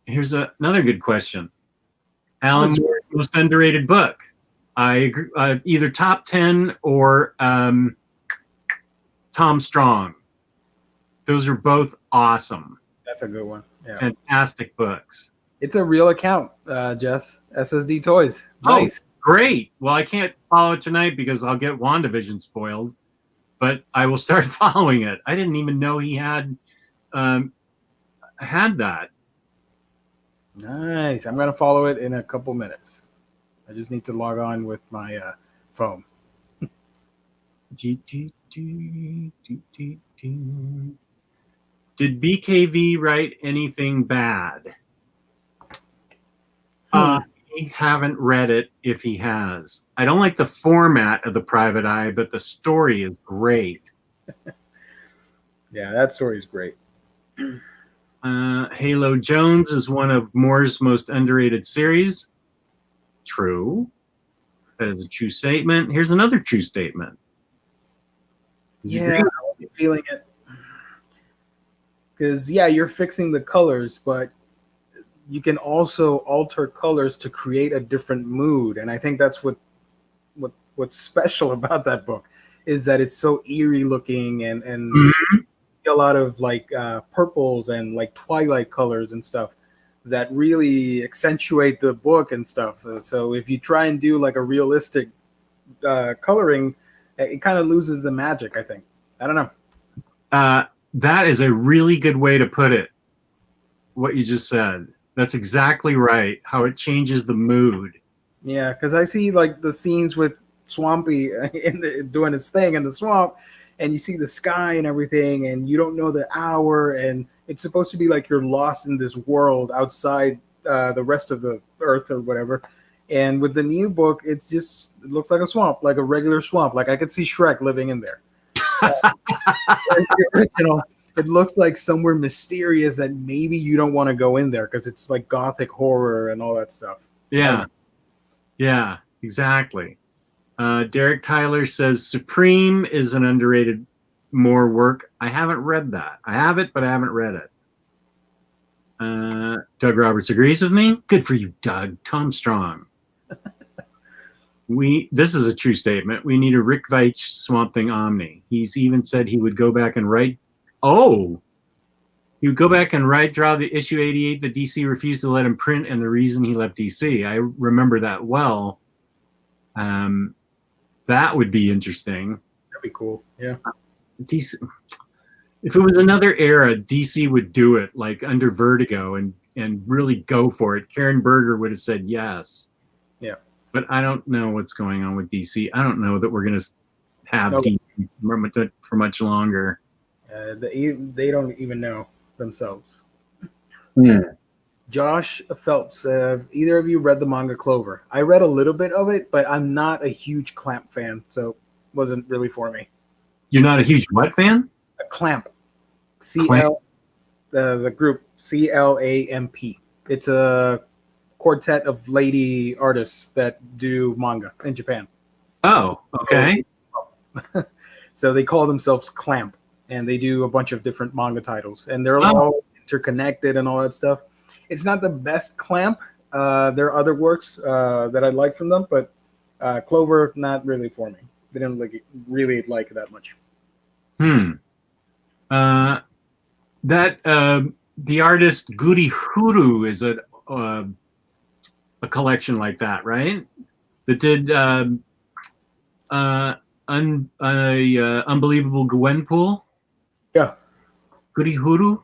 Here's another good question. Alan Moore's most underrated book. I agree. Either top 10 or Tom Strong. Those are both awesome. That's a good one. Yeah. Fantastic books. It's a real account, Jess. SSD Toys. Nice. Oh, great. Well, I can't follow it tonight because I'll get WandaVision spoiled, but I will start following it. I didn't even know he had that. Nice. I'm going to follow it in a couple minutes. I just need to log on with my phone. Did BKV write anything bad? I haven't read it if he has. I don't like the format of The Private Eye, but the story is great. Yeah, that story is great. Halo Jones is one of Moore's most underrated series. True. That is a true statement. Here's another true statement. Yeah, I'm feeling it. Because, yeah, you're fixing the colors, but you can also alter colors to create a different mood. And I think that's what's special about that book, is that it's so eerie looking and a lot of like purples and like twilight colors and stuff that really accentuate the book and stuff. So if you try and do like a realistic coloring, it kind of loses the magic, I think. I don't know. That is a really good way to put it, what you just said. That's exactly right, how it changes the mood. Yeah, because I see like the scenes with Swampy doing his thing in the swamp, and you see the sky and everything, and you don't know the hour, and it's supposed to be like you're lost in this world outside the rest of the earth or whatever. And with the new book, it looks like a swamp, like a regular swamp. Like I could see Shrek living in there. The original, it looks like somewhere mysterious that maybe you don't want to go in there because it's like gothic horror and all that stuff. Yeah, exactly. Derek Tyler says Supreme is an underrated Moore work. I haven't read that. I have it, but I haven't read it. Doug Roberts agrees with me. Good for you, Doug. Tom Strong. This is a true statement. We need a Rick Veitch Swamp Thing Omni. He's even said he would go back and write. Oh, he would go back and draw the issue 88 that DC refused to let him print, and the reason he left DC. I remember that well. That would be interesting. That'd be cool. Yeah. DC. If it was another era, DC would do it like under Vertigo and really go for it. Karen Berger would have said yes. Yeah. But I don't know what's going on with DC. I don't know that we're going to have DC for much longer. They don't even know themselves. Yeah. Josh Phelps, either of you read the manga Clover? I read a little bit of it, but I'm not a huge Clamp fan, so it wasn't really for me. You're not a huge what fan? A Clamp. Clamp? The group CLAMP. It's a quartet of lady artists that do manga in Japan. Oh, okay. So they call themselves Clamp, and they do a bunch of different manga titles, and they're Oh. all interconnected and all that stuff. It's not the best Clamp. There are other works that I like from them, but Clover, not really for me. They didn't really like it that much. The artist Guri Huru is a collection like that, right? That did Unbelievable Gwenpool. Yeah. Guri Huru.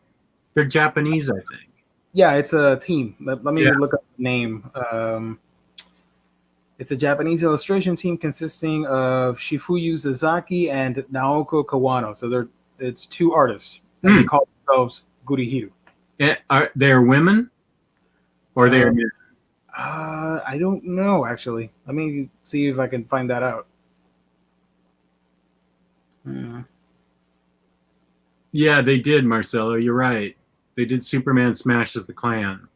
They're Japanese, I think. Yeah, it's a team. Let me Yeah. look up the name. It's a Japanese illustration team consisting of Shifuyu Sasaki and Naoko Kawano. So it's two artists, and they call themselves Gurihiru. Are they're women, or they're men? I don't know actually. Let me see if I can find that out. Yeah, they did, Marcelo. You're right. They did Superman Smashes the Klan.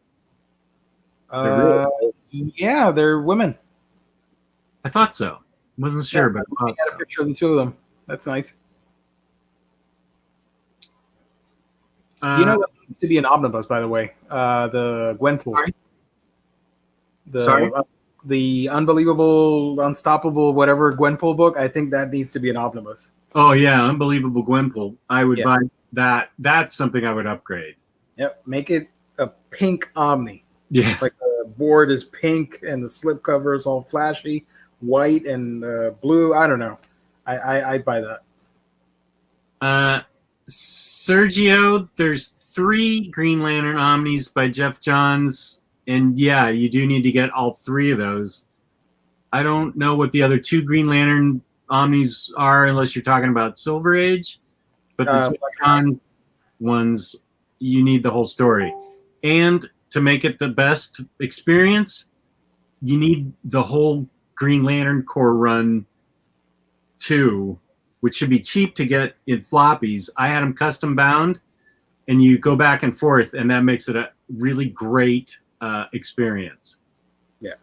Yeah, they're women. I thought so. Wasn't sure, but I I thought got a so. picture of the two of them. That's nice. You know that needs to be an omnibus, by the way. The Gwenpool. Sorry? The Unbelievable, Unstoppable, whatever Gwenpool book. I think that needs to be an omnibus. Oh yeah, Unbelievable Gwenpool. I would Yeah. buy that. That's something I would upgrade. Yep, make it a pink Omni. Yeah. Like the board is pink and the slip cover is all flashy, white and blue. I don't know. I'd buy that. Sergio, there's 3 Green Lantern Omnis by Jeff Johns, and yeah, you do need to get all 3 of those. I don't know what the other 2 Green Lantern Omnis are, unless you're talking about Silver Age, but the Jeff Johns ones, you need the whole story. And to make it the best experience, you need the whole Green Lantern Corps run 2, which should be cheap to get in floppies. I had them custom bound, and you go back and forth, and that makes it a really great experience. Yeah.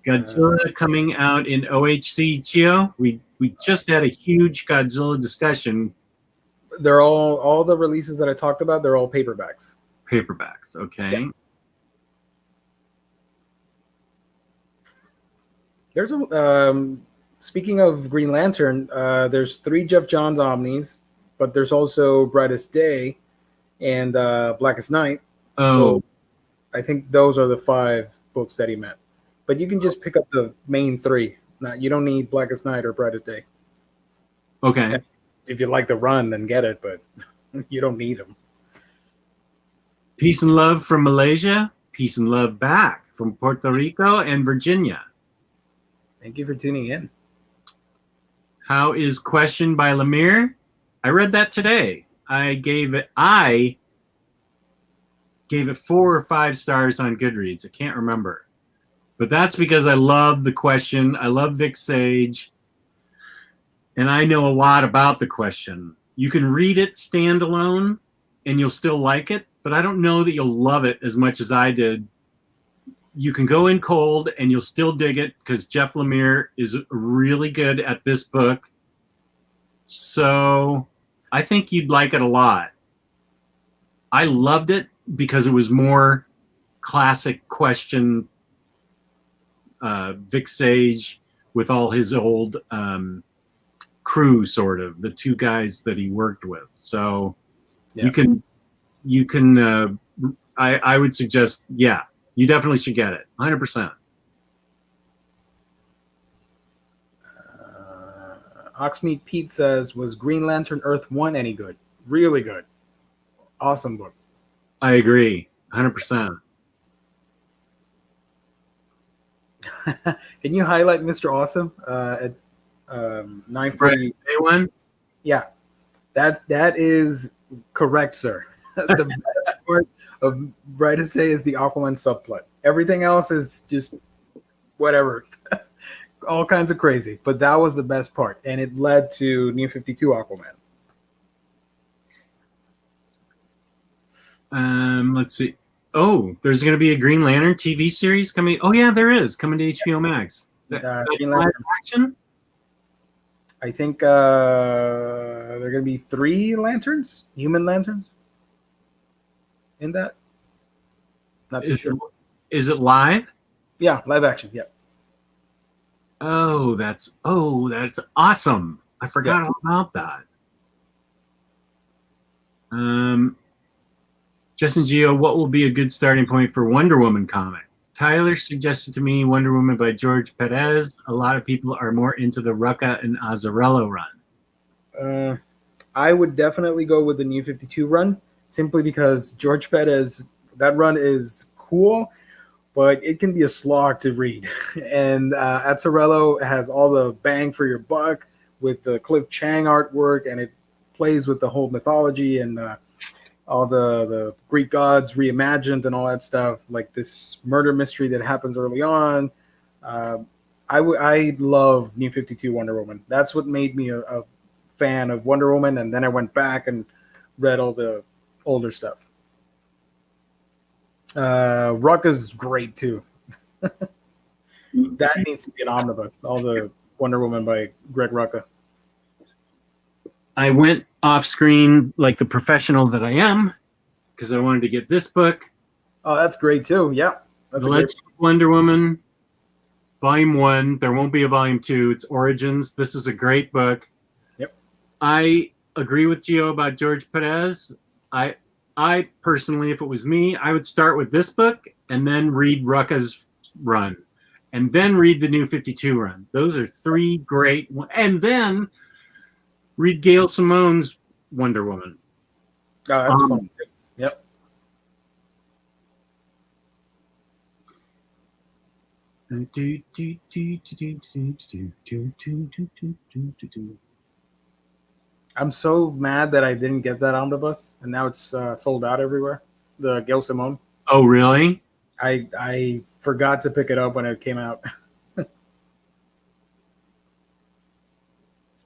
Godzilla coming out in OHC, Chio. We just had a huge Godzilla discussion. They're all the releases that I talked about. They're all paperbacks. Paperbacks, okay. Yeah. There's a speaking of Green Lantern, there's 3 Jeff Johns Omnis, but there's also Brightest Day and Blackest Night. Oh, So I think those are the 5 books that he meant. But you can just pick up the main 3. You don't need Blackest Night or Brightest Day. okay. If you like the run, then get it, but you don't need them. Peace and love from Malaysia. Peace and love back from Puerto Rico and Virginia. Thank you for tuning in. How is Question by Lemire? I read that today. I gave it 4 or 5 stars on Goodreads. I can't remember. But that's because I love the Question. I love Vic Sage. And I know a lot about the Question. You can read it standalone and you'll still like it, but I don't know that you'll love it as much as I did. You can go in cold and you'll still dig it because Jeff Lemire is really good at this book. So I think you'd like it a lot. I loved it because it was more classic Question, Vic Sage with all his old crew, sort of the 2 guys that he worked with. So Yeah. you can I would suggest, yeah, you definitely should get it 100%. Oxmeat Pete says, was Green Lantern Earth 1 any good? Really good. Awesome book. I agree 100%. Can you highlight Mr. Awesome at 9:40? A1. Yeah, that is correct, sir. The best part of Brightest Day is the Aquaman subplot. Everything else is just whatever, all kinds of crazy. But that was the best part, and it led to New 52 Aquaman. Let's see. Oh, there's going to be a Green Lantern TV series coming. Oh yeah, there is coming to HBO Max. That's Green live Lantern. action. I think there are going to be 3 lanterns, human lanterns, in that. Not too sure. Is it live? Yeah, live action. Yeah. Oh, that's awesome. I forgot all about that. Jess and Gio, what will be a good starting point for Wonder Woman comic? Tyler suggested to me Wonder Woman by George Perez. A lot of people are more into the Rucka and Azzarello run. I would definitely go with the New 52 run, simply because George Perez, that run is cool, but it can be a slog to read. And Azzarello has all the bang for your buck with the Cliff Chang artwork, and it plays with the whole mythology and all the Greek gods reimagined and all that stuff, like this murder mystery that happens early on. I love New 52 Wonder Woman. That's what made me a fan of Wonder Woman, and then I went back and read all the older stuff. Rucka's great too. That needs to be an omnibus. All the Wonder Woman by Greg Rucka. I went off screen like the professional that I am because I wanted to get this book. Oh, that's great too. Yeah, that's The Legend of Wonder Woman, Volume 1. There won't be a Volume 2. It's Origins. This is a great book. Yep. I agree with Gio about George Perez. I personally, if it was me, I would start with this book and then read Rucka's run and then read the New 52 run. Those are 3 great ones. And then read Gail Simone's Wonder Woman. Oh, that's fun. Yep. I'm so mad that I didn't get that omnibus, and now it's sold out everywhere. The Gail Simone. Oh, really? I forgot to pick it up when it came out.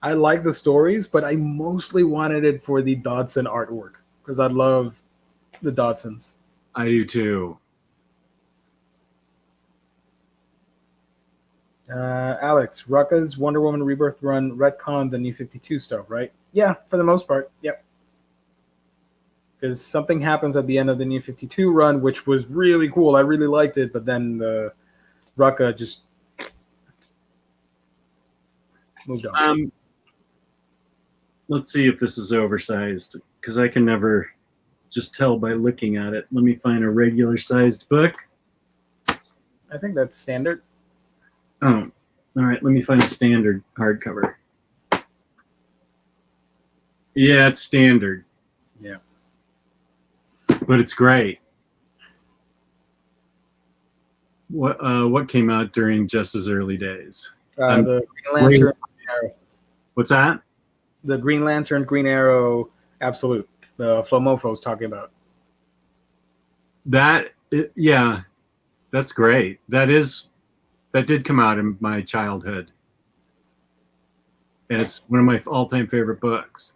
I like the stories, but I mostly wanted it for the Dodson artwork because I love the Dodsons. I do too. Alex, Rucka's Wonder Woman Rebirth run retcon the New 52 stuff, right? Yeah, for the most part. Yep. Because something happens at the end of the New 52 run, which was really cool. I really liked it, but then the Rucka just moved on. Let's see if this is oversized, because I can never just tell by looking at it. Let me find a regular sized book. I think that's standard. Oh, all right. Let me find a standard hardcover. Yeah, it's standard. Yeah. But it's great. What came out during Jess's early days? The Green Lantern, Green Arrow. What's that? The Green Lantern, Green Arrow, Absolute. The Flomofo's talking about. Yeah, that's great. That did come out in my childhood, and it's one of my all-time favorite books.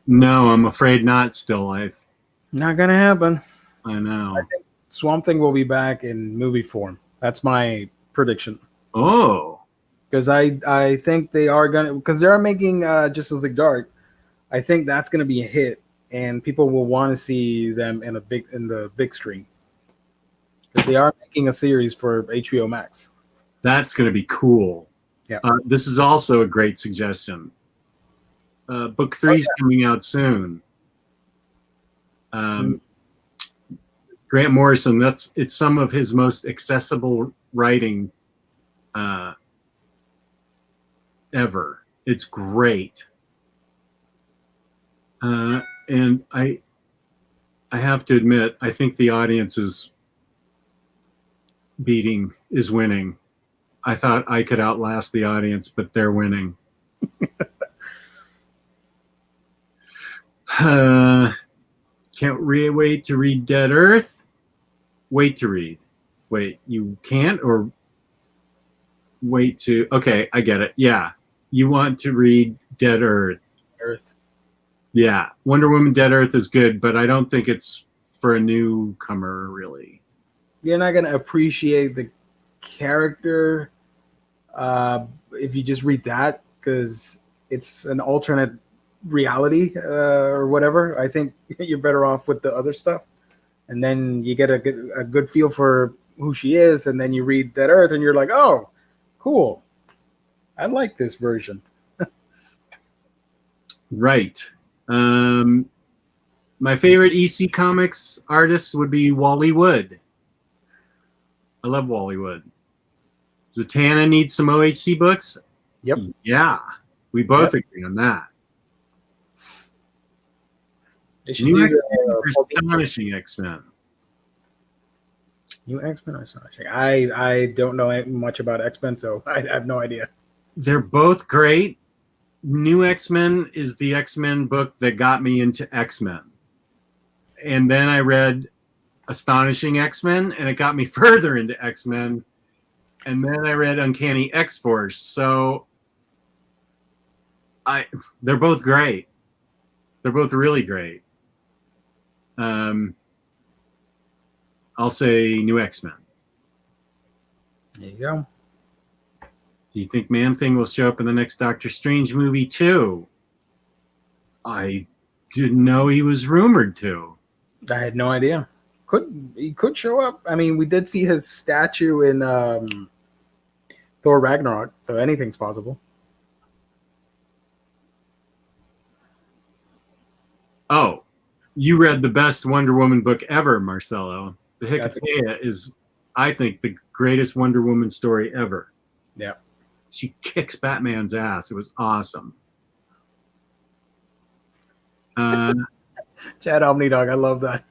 No, I'm afraid not. Still life. Not gonna happen. I know. I think Swamp Thing will be back in movie form. That's my prediction. Oh. Because I think they are gonna, because they are making Justice League Dark. I think that's gonna be a hit, and people will want to see them in the big screen. Because they are making a series for HBO Max. That's going to be cool. Yeah. This is also a great suggestion. Book 3 is coming out soon. Grant Morrison, it's some of his most accessible writing ever. It's great. And I have to admit, I think the audience is winning. I thought I could outlast the audience, but they're winning. Can't wait to read Dead Earth. Wait to read. Wait, you can't, or wait to? Okay, I get it. Yeah, you want to read Dead Earth. Yeah, Wonder Woman Dead Earth is good, but I don't think it's for a newcomer, really. You're not going to appreciate the character if you just read that, because it's an alternate reality or whatever. I think you're better off with the other stuff. And then you get a good feel for who she is, and then you read Dead Earth, and you're like, oh, cool. I like this version. Right. My favorite EC Comics artist would be Wally Wood. I love Wally Wood. Zatanna needs some OHC books? Yep. Yeah. We both agree on that. They should New do X-Men, Astonishing X-Men. New X-Men or Astonishing. I don't know much about X-Men, so I have no idea. They're both great. New X-Men is the X-Men book that got me into X-Men. And then I read Astonishing X-Men, and it got me further into X-Men. And then I read Uncanny X-Force. So they're both great. They're both really great. I'll say New X-Men. There you go. Do you think Man-Thing will show up in the next Doctor Strange movie too? I didn't know he was rumored to. I had no idea. He could show up. I mean, we did see his statue in Thor Ragnarok, so anything's possible. Oh, you read the best Wonder Woman book ever, Marcelo. The Hecate is, I think, the greatest Wonder Woman story ever. Yeah. She kicks Batman's ass. It was awesome. Chad Omnidog, I love that.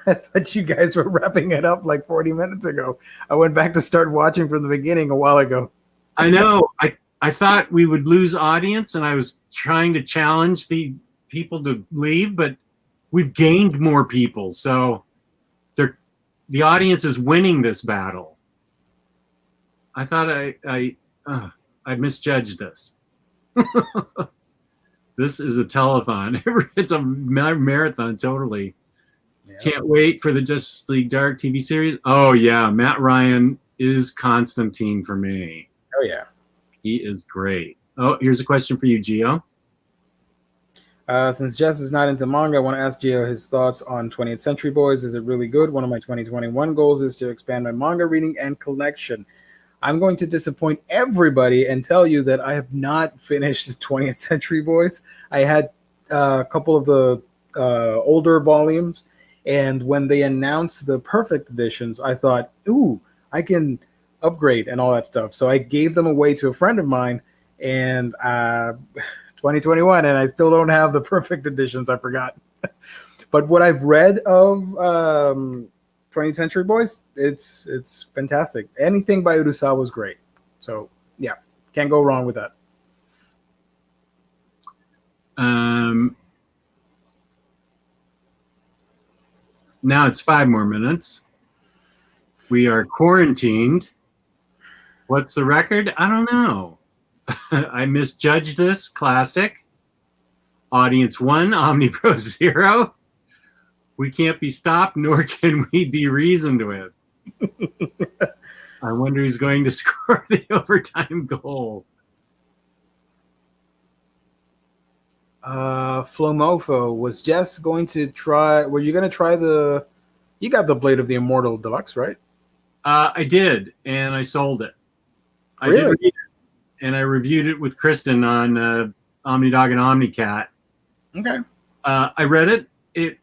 I thought you guys were wrapping it up like 40 minutes ago. I went back to start watching from the beginning a while ago. I know. I thought we would lose audience, and I was trying to challenge the people to leave, but we've gained more people, so the audience is winning this battle. I thought I misjudged this. This is a telethon. It's a marathon, totally. Yeah. Can't wait for the Justice League Dark TV series. Oh yeah, Matt Ryan is Constantine for me. Oh yeah, he is great. Oh, here's a question for you, Gio. Since Jess is not into manga, I want to ask Gio his thoughts on 20th Century Boys. Is it really good? One of my 2021 goals is to expand my manga reading and collection. I'm going to disappoint everybody and tell you that I have not finished 20th Century Boys. I had a couple of the older volumes, and when they announced the perfect editions, I thought, ooh, I can upgrade and all that stuff. So I gave them away to a friend of mine, and 2021, and I still don't have the perfect editions. I forgot. But what I've read of 20th Century Boys, it's fantastic. Anything by Urasawa was great. So yeah, can't go wrong with that. Now it's 5 more minutes. We are quarantined. What's the record? I don't know. I misjudged this. Classic. Audience 1, OmniBros 0. We can't be stopped, nor can we be reasoned with. I wonder who's going to score the overtime goal. Flomofo, was Jess going to try? Were you going to try you got the Blade of the Immortal Deluxe, right? I did, and I sold it. I Really? did read it, and I reviewed it with Kristan on Omnidog and Omnicat. Okay. I read it. It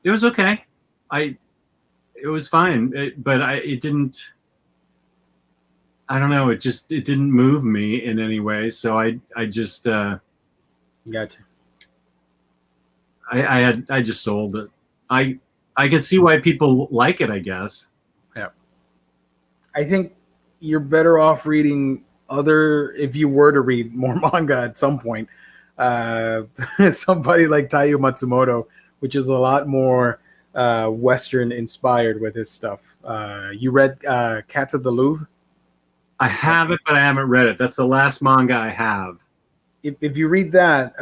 was okay. It was fine, but it didn't. I don't know. It didn't move me in any way. So I just Gotcha. I just sold it. I can see why people like it, I guess. Yeah. I think you're better off reading if you were to read more manga at some point. Somebody like Taiyo Matsumoto, which is a lot more Western inspired with his stuff. You read Cats of the Louvre? I have it, but I haven't read it. That's the last manga I have. if you read that,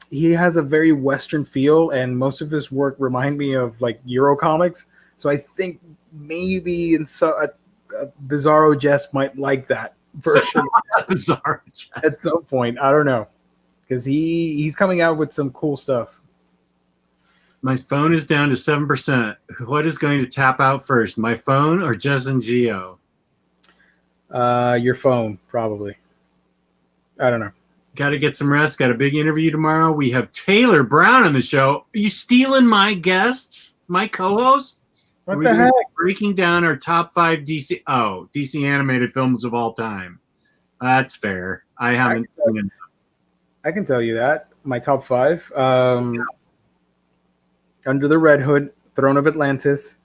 he has a very Western feel, and most of his work remind me of like Euro comics. So I think maybe Bizarro Jess might like that version Bizarre. at some point. I don't know, because he's coming out with some cool stuff. My phone is down to 7%. What is going to tap out first, my phone or Jess and Geo? Your phone, probably. I don't know. Got to get some rest. Got a big interview tomorrow. We have Taylor Brown on the show. Are you stealing my guests, my co-host? What the heck? Breaking down our top 5 DC animated films of all time. That's fair. I haven't seen it. I can tell you that. My top 5. Under the Red Hood, Throne of Atlantis,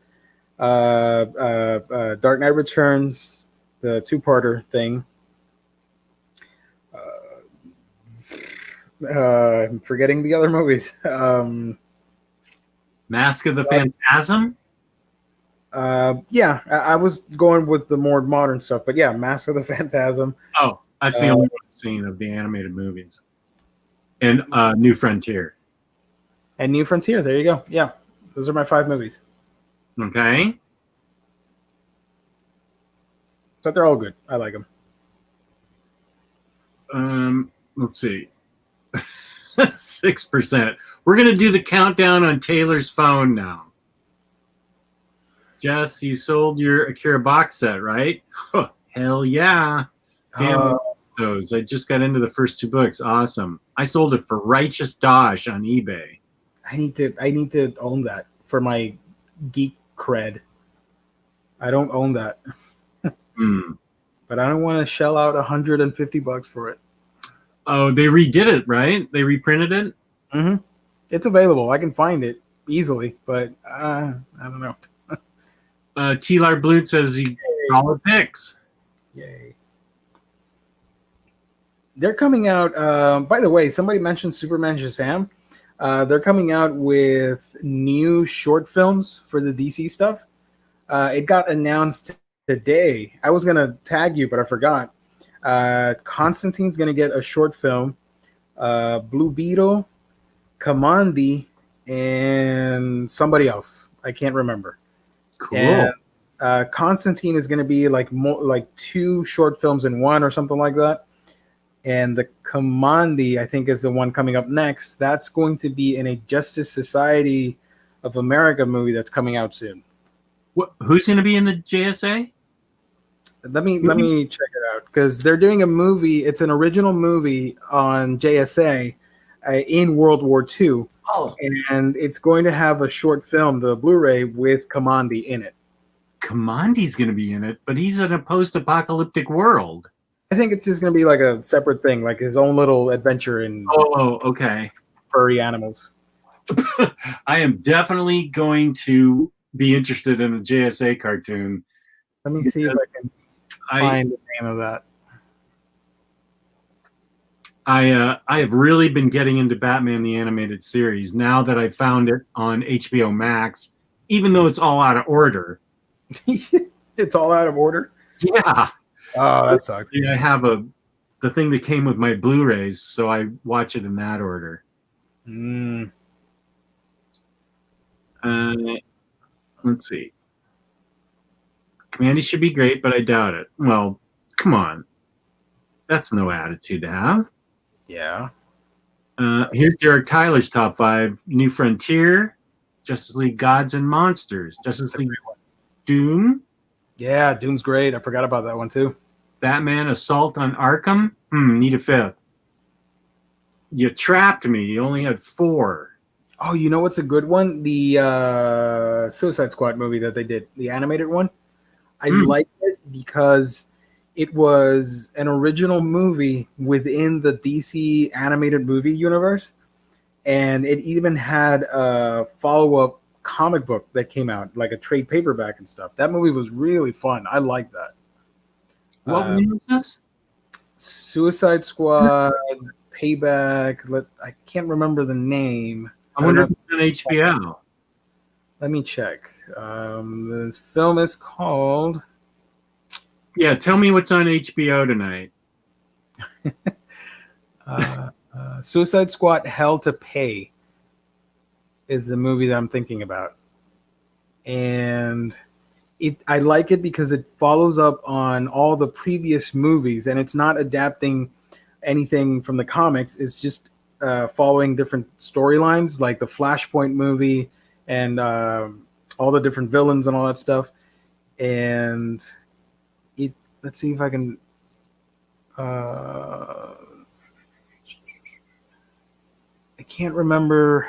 Dark Knight Returns, the 2-parter thing. I'm forgetting the other movies. Mask of the Phantasm? Yeah, I was going with the more modern stuff, but yeah, Mask of the Phantasm. Oh, that's the only one I've seen of the animated movies. And New Frontier. And New Frontier, there you go. Yeah, those are my 5 movies. Okay. But they're all good. I like them. Let's see. 6%. We're going to do the countdown on Taylor's phone now. Jess, you sold your Akira box set, right? Huh, hell yeah. Damn those. I just got into the first 2 books. Awesome. I sold it for Righteous Dosh on eBay. I need to own that for my geek cred. I don't own that. But I don't want to shell out $150 for it. Oh, they redid it, right? They reprinted it? Mm-hmm. It's available. I can find it easily, but I don't know. T-Lar Blut says he solid picks. Yay. They're coming out, by the way, somebody mentioned Superman Shazam. They're coming out with new short films for the DC stuff. It got announced today. I was going to tag you, but I forgot. Constantine's going to get a short film. Blue Beetle, Kamandi, and somebody else. I can't remember. Cool. And Constantine is going to be like 2 short films in one or something like that. And the Kamandi, I think, is the one coming up next. That's going to be in a Justice Society of America movie that's coming out soon. Who's going to be in the JSA? Let me check it out, because they're doing a movie. It's an original movie on JSA in World War II. Oh. And it's going to have a short film, the Blu-ray, with Kamandi in it. Kamandi's going to be in it, but he's in a post-apocalyptic world. I think it's just going to be like a separate thing, like his own little adventure in okay. furry animals. I am definitely going to be interested in a JSA cartoon. Let me see if I can find the name of that. I have really been getting into Batman the Animated Series now that I found it on HBO Max, even though it's all out of order. It's all out of order? Yeah. Oh, that sucks. I have the thing that came with my Blu-rays, so I watch it in that order. Let's see. Commandy should be great, but I doubt it. Well, come on. That's no attitude to have. Yeah. Here's Derek Tyler's top 5. New Frontier, Justice League Gods and Monsters, Justice League Doom. Yeah, Doom's great. I forgot about that one too. Batman Assault on Arkham. Need a 5th. You trapped me. You only had 4. Oh, you know what's a good one? The Suicide Squad movie that they did, the animated one. I liked it because it was an original movie within the DC animated movie universe. And it even had a follow-up comic book that came out, like a trade paperback and stuff. That movie was really fun. I liked that. What movie was this? Suicide Squad, Payback. I can't remember the name. I wonder if it's on HBO. Let me check. This film is called... Yeah, tell me what's on HBO tonight. Suicide Squad: Hell to Pay is the movie that I'm thinking about, and I like it because it follows up on all the previous movies, and it's not adapting anything from the comics. It's just following different storylines, like the Flashpoint movie and all the different villains and all that stuff. And let's see if I can. I can't remember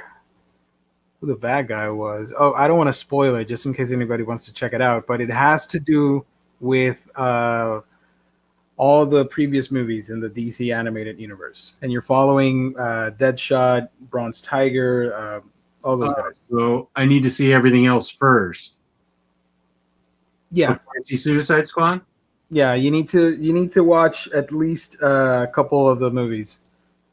who the bad guy was. Oh, I don't want to spoil it just in case anybody wants to check it out, but it has to do with all the previous movies in the DC animated universe. And you're following Deadshot, Bronze Tiger, all those guys. So I need to see everything else first. Yeah. Before I see Suicide Squad? Yeah, you need to watch at least a couple of the movies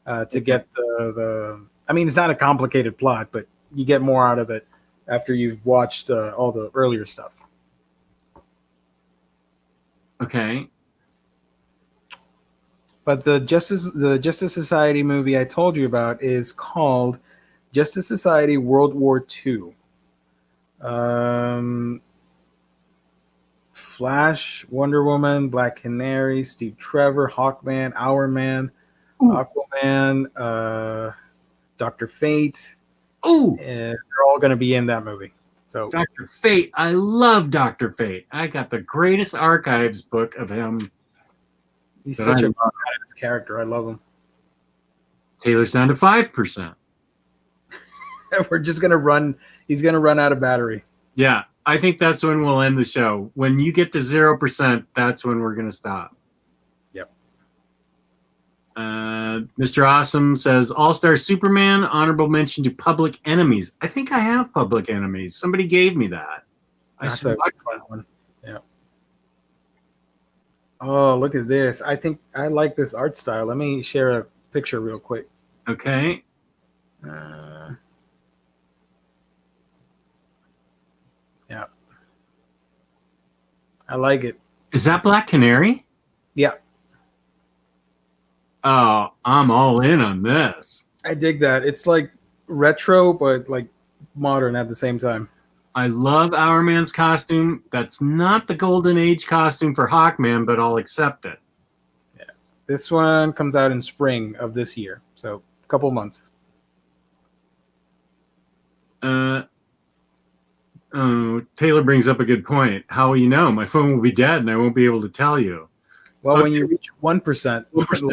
to get the I mean, it's not a complicated plot, but you get more out of it after you've watched all the earlier stuff. Okay. But the Justice Society movie I told you about is called Justice Society World War II. Flash, Wonder Woman, Black Canary, Steve Trevor, Hawkman, Hourman, Aquaman, Dr. Fate. Oh, And they're all going to be in that movie. So Dr. Fate. I love Dr. Fate. I got the greatest archives book of him. he's such a badass character. I love him. Taylor's down to 5%. We're just going to run. He's going to run out of battery. Yeah, I think that's when we'll end the show. When you get to 0%, that's when we're going to stop. Yep. Mr. Awesome says, All-Star Superman, honorable mention to Public Enemies. I think I have Public Enemies. Somebody gave me that. That's a fun one. Yeah. Oh, look at this. I think I like this art style. Let me share a picture real quick. Okay. Yeah. I like it. Is that Black Canary? Yeah. Oh, I'm all in on this. I dig that. It's like retro, but like modern at the same time. I love Hourman's costume. That's not the Golden Age costume for Hawkman, but I'll accept it. Yeah. This one comes out in spring of this year. So a couple months. Taylor brings up a good point. How will you know? My phone will be dead and I won't be able to tell you. Well, Okay. when you reach 1%, 1%.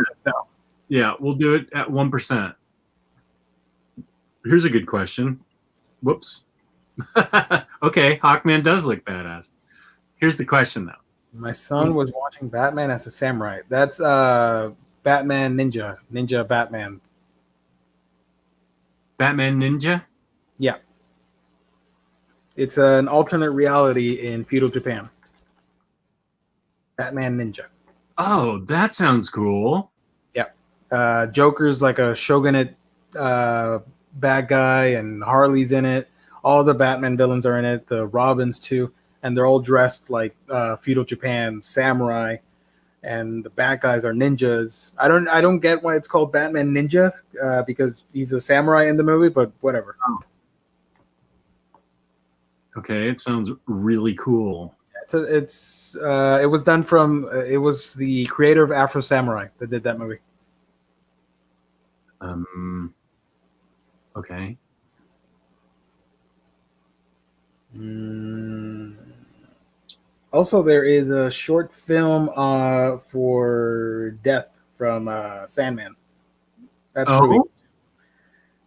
Yeah, we'll do it at 1%. Here's a good question. Whoops. Okay, Hawkman does look badass. Here's the question, though. My son was watching Batman as a samurai. That's Batman Ninja Batman. Batman Ninja? Yeah. It's an alternate reality in feudal Japan. Batman Ninja. Oh, that sounds cool. Yeah. Joker's like a shogunate bad guy, and Harley's in it. All the Batman villains are in it. The Robins too, and they're all dressed like feudal Japan samurai, and the bad guys are ninjas. I don't get why it's called Batman Ninja because he's a samurai in the movie, but whatever. Okay, it sounds really cool. It was done from it was the creator of Afro Samurai that did that movie. Okay. Also, there is a short film for Death from Sandman. That's really good.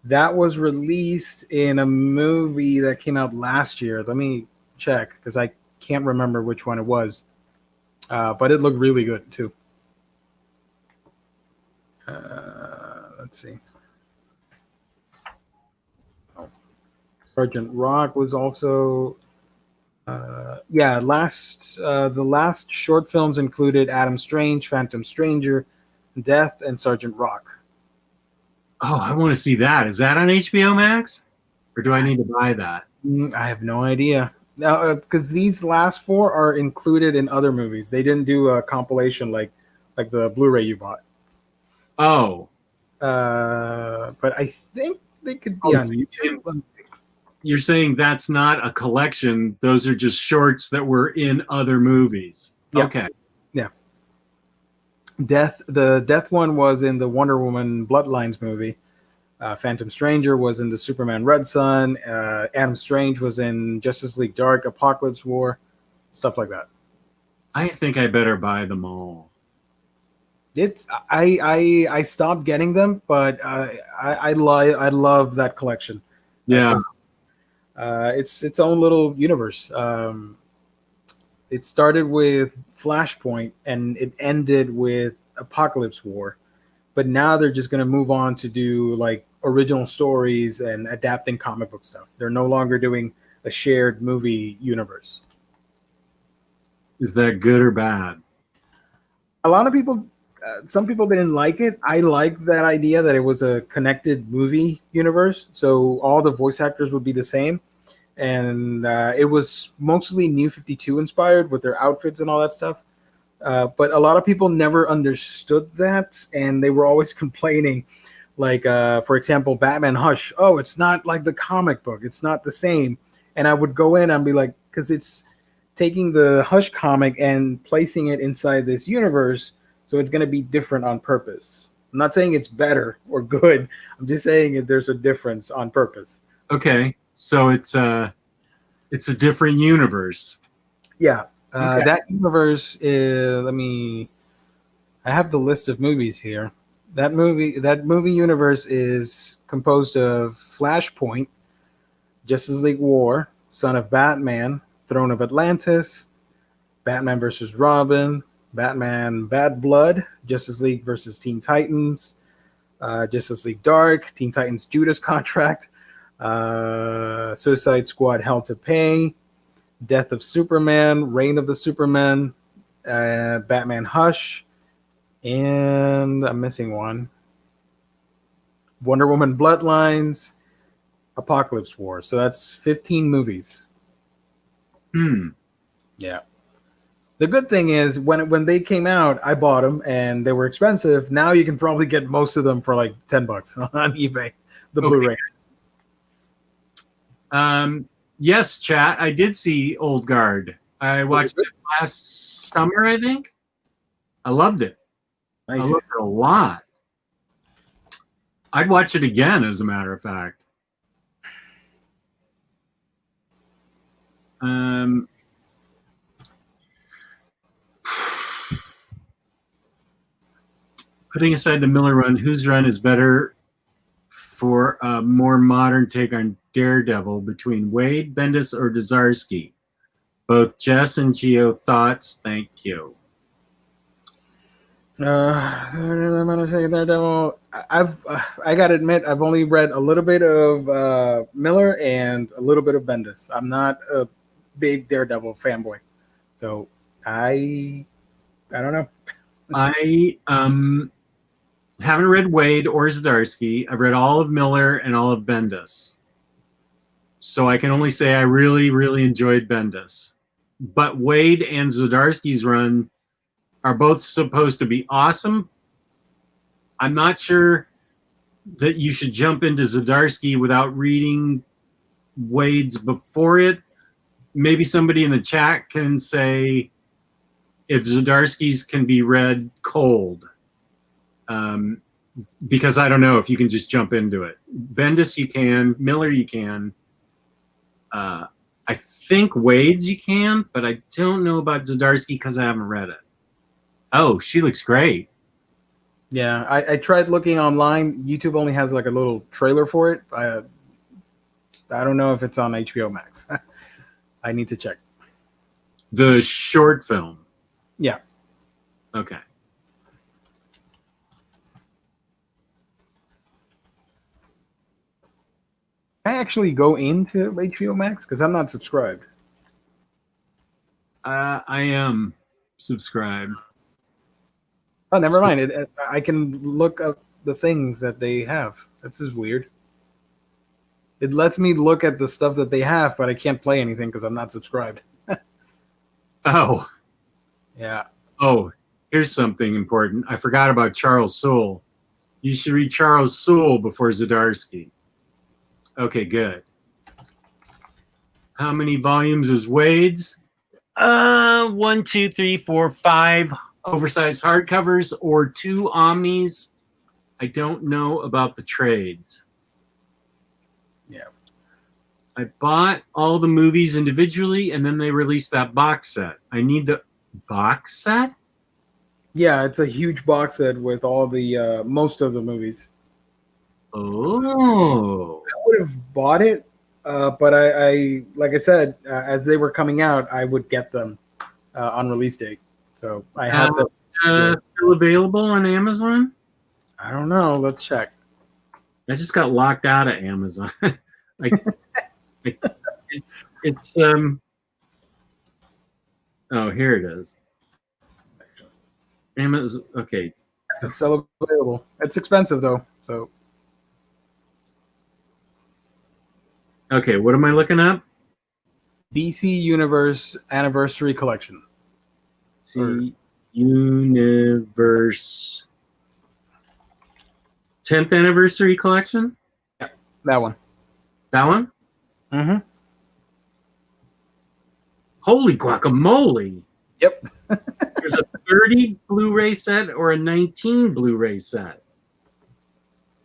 That was released in a movie that came out last year. Let me check because I can't remember which one it was, but it looked really good too. Let's see. Sergeant Rock was also, the last short films included Adam Strange, Phantom Stranger, Death, and Sergeant Rock. Oh, I want to see that. Is that on HBO Max? Or do I need to buy that? I have no idea. Now, because these last four are included in other movies. They didn't do a compilation like the Blu-ray you bought. Oh. but I think they could be Oh, on YouTube. You're saying that's not a collection; those are just shorts that were in other movies. Yeah. Okay. The Death one was in the Wonder Woman Bloodlines movie. Phantom Stranger was in the Superman Red Sun. Adam Strange was in Justice League Dark, Apocalypse War, stuff like that. I think I better buy them all. It's I stopped getting them, but I love that collection. Yeah. It's its own little universe. It started with Flashpoint and it ended with Apocalypse War, but now they're just going to move on to do like original stories and adapting comic book stuff. They're no longer doing a shared movie universe. Is that good or bad? A lot of people, some people didn't like it. I like that idea that it was a connected movie universe, so all the voice actors would be the same. And it was mostly New 52 inspired with their outfits and all that stuff. But a lot of people never understood that, and they were always complaining. Like, for example, Batman Hush. Oh, it's not like the comic book. It's not the same. And I would go in and be like, because it's taking the Hush comic and placing it inside this universe, so it's going to be different on purpose. I'm not saying it's better or good. I'm just saying there's a difference on purpose. Okay. So it's a different universe. Yeah, Okay. that universe is. I have the list of movies here. That movie universe is composed of Flashpoint, Justice League War, Son of Batman, Throne of Atlantis, Batman vs. Robin, Batman Bad Blood, Justice League versus Teen Titans, Justice League Dark, Teen Titans Judas Contract, Suicide Squad Hell to Pay, Death of Superman, Reign of the Superman, Batman Hush, and I'm missing one. Wonder Woman Bloodlines, Apocalypse War. So that's 15 movies. Yeah. The good thing is when they came out, I bought them and they were expensive. Now you can probably get most of them for like $10 on eBay. The Blu-ray. Yes, chat. I did see Old Guard. I watched it last summer, I think. I loved it. Nice. I loved it a lot. I'd watch it again, as a matter of fact. Putting aside the Miller run, whose run is better for a more modern take on Daredevil between Wade, Bendis, or Dzarsky? Both Jess and Geo thoughts. Thank you. I'm gonna say Daredevil. I gotta admit, I've only read a little bit of Miller and a little bit of Bendis. I'm not a big Daredevil fanboy, so I don't know. I haven't read Wade or Zdarsky. I've read all of Miller and all of Bendis. So I can only say I really, really enjoyed Bendis. But Wade and Zdarsky's run are both supposed to be awesome. I'm not sure that you should jump into Zdarsky without reading Wade's before it. Maybe somebody in the chat can say if Zdarsky's can be read cold. Because I don't know if you can just jump into it. Bendis you can, Miller you can. I think Wade's you can, but I don't know about Zdarsky because I haven't read it. Oh, she looks great. Yeah, I tried looking online. YouTube only has like a little trailer for it. I don't know if it's on HBO Max. I need to check. The short film. Yeah. Okay. Can I actually go into HBO Max? Because I'm not subscribed. I am subscribed. Oh, never mind. I can look up the things that they have. This is weird. It lets me look at the stuff that they have, but I can't play anything because I'm not subscribed. Oh. Yeah. Oh, here's something important. I forgot about Charles Soule. You should read Charles Soule before Zdarsky. Okay, good. How many volumes is Wade's? 1, 2, 3, 4, 5 oversized hardcovers or 2 Omnis. I don't know about the trades. Yeah. I bought all the movies individually, and then they released that box set. I need the box set? Yeah, it's a huge box set with all the most of the movies. Oh. I would have bought it, but I like I said, as they were coming out, I would get them on release date. So I have them. Still available on Amazon? I don't know. Let's check. I just got locked out of Amazon. It's oh, here it is. Amazon. Okay. It's still available. It's expensive though. So Okay, what am I looking up? DC Universe Anniversary Collection. See, Universe 10th Anniversary Collection? That one. That one? Mm-hmm. Holy guacamole! Yep. There's a 30 Blu-ray set or a 19 Blu-ray set.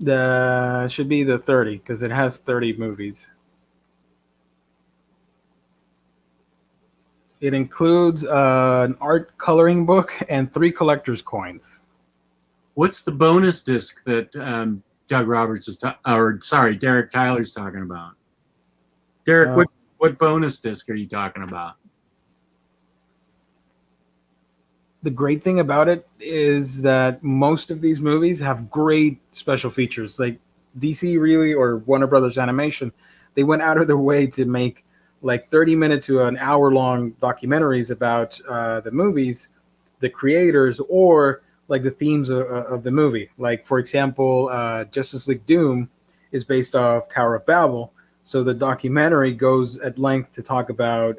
The should be the 30 because it has 30 movies. It includes an art coloring book and 3 collector's coins. What's the bonus disc that Doug Roberts is Derek Tyler's talking about? Derek, what bonus disc are you talking about? The great thing about it is that most of these movies have great special features. Like DC really or Warner Brothers Animation, they went out of their way to make like 30-minute to an hour-long documentaries about the movies, the creators, or like the themes of the movie. Like, for example, Justice League Doom is based off Tower of Babel. So the documentary goes at length to talk about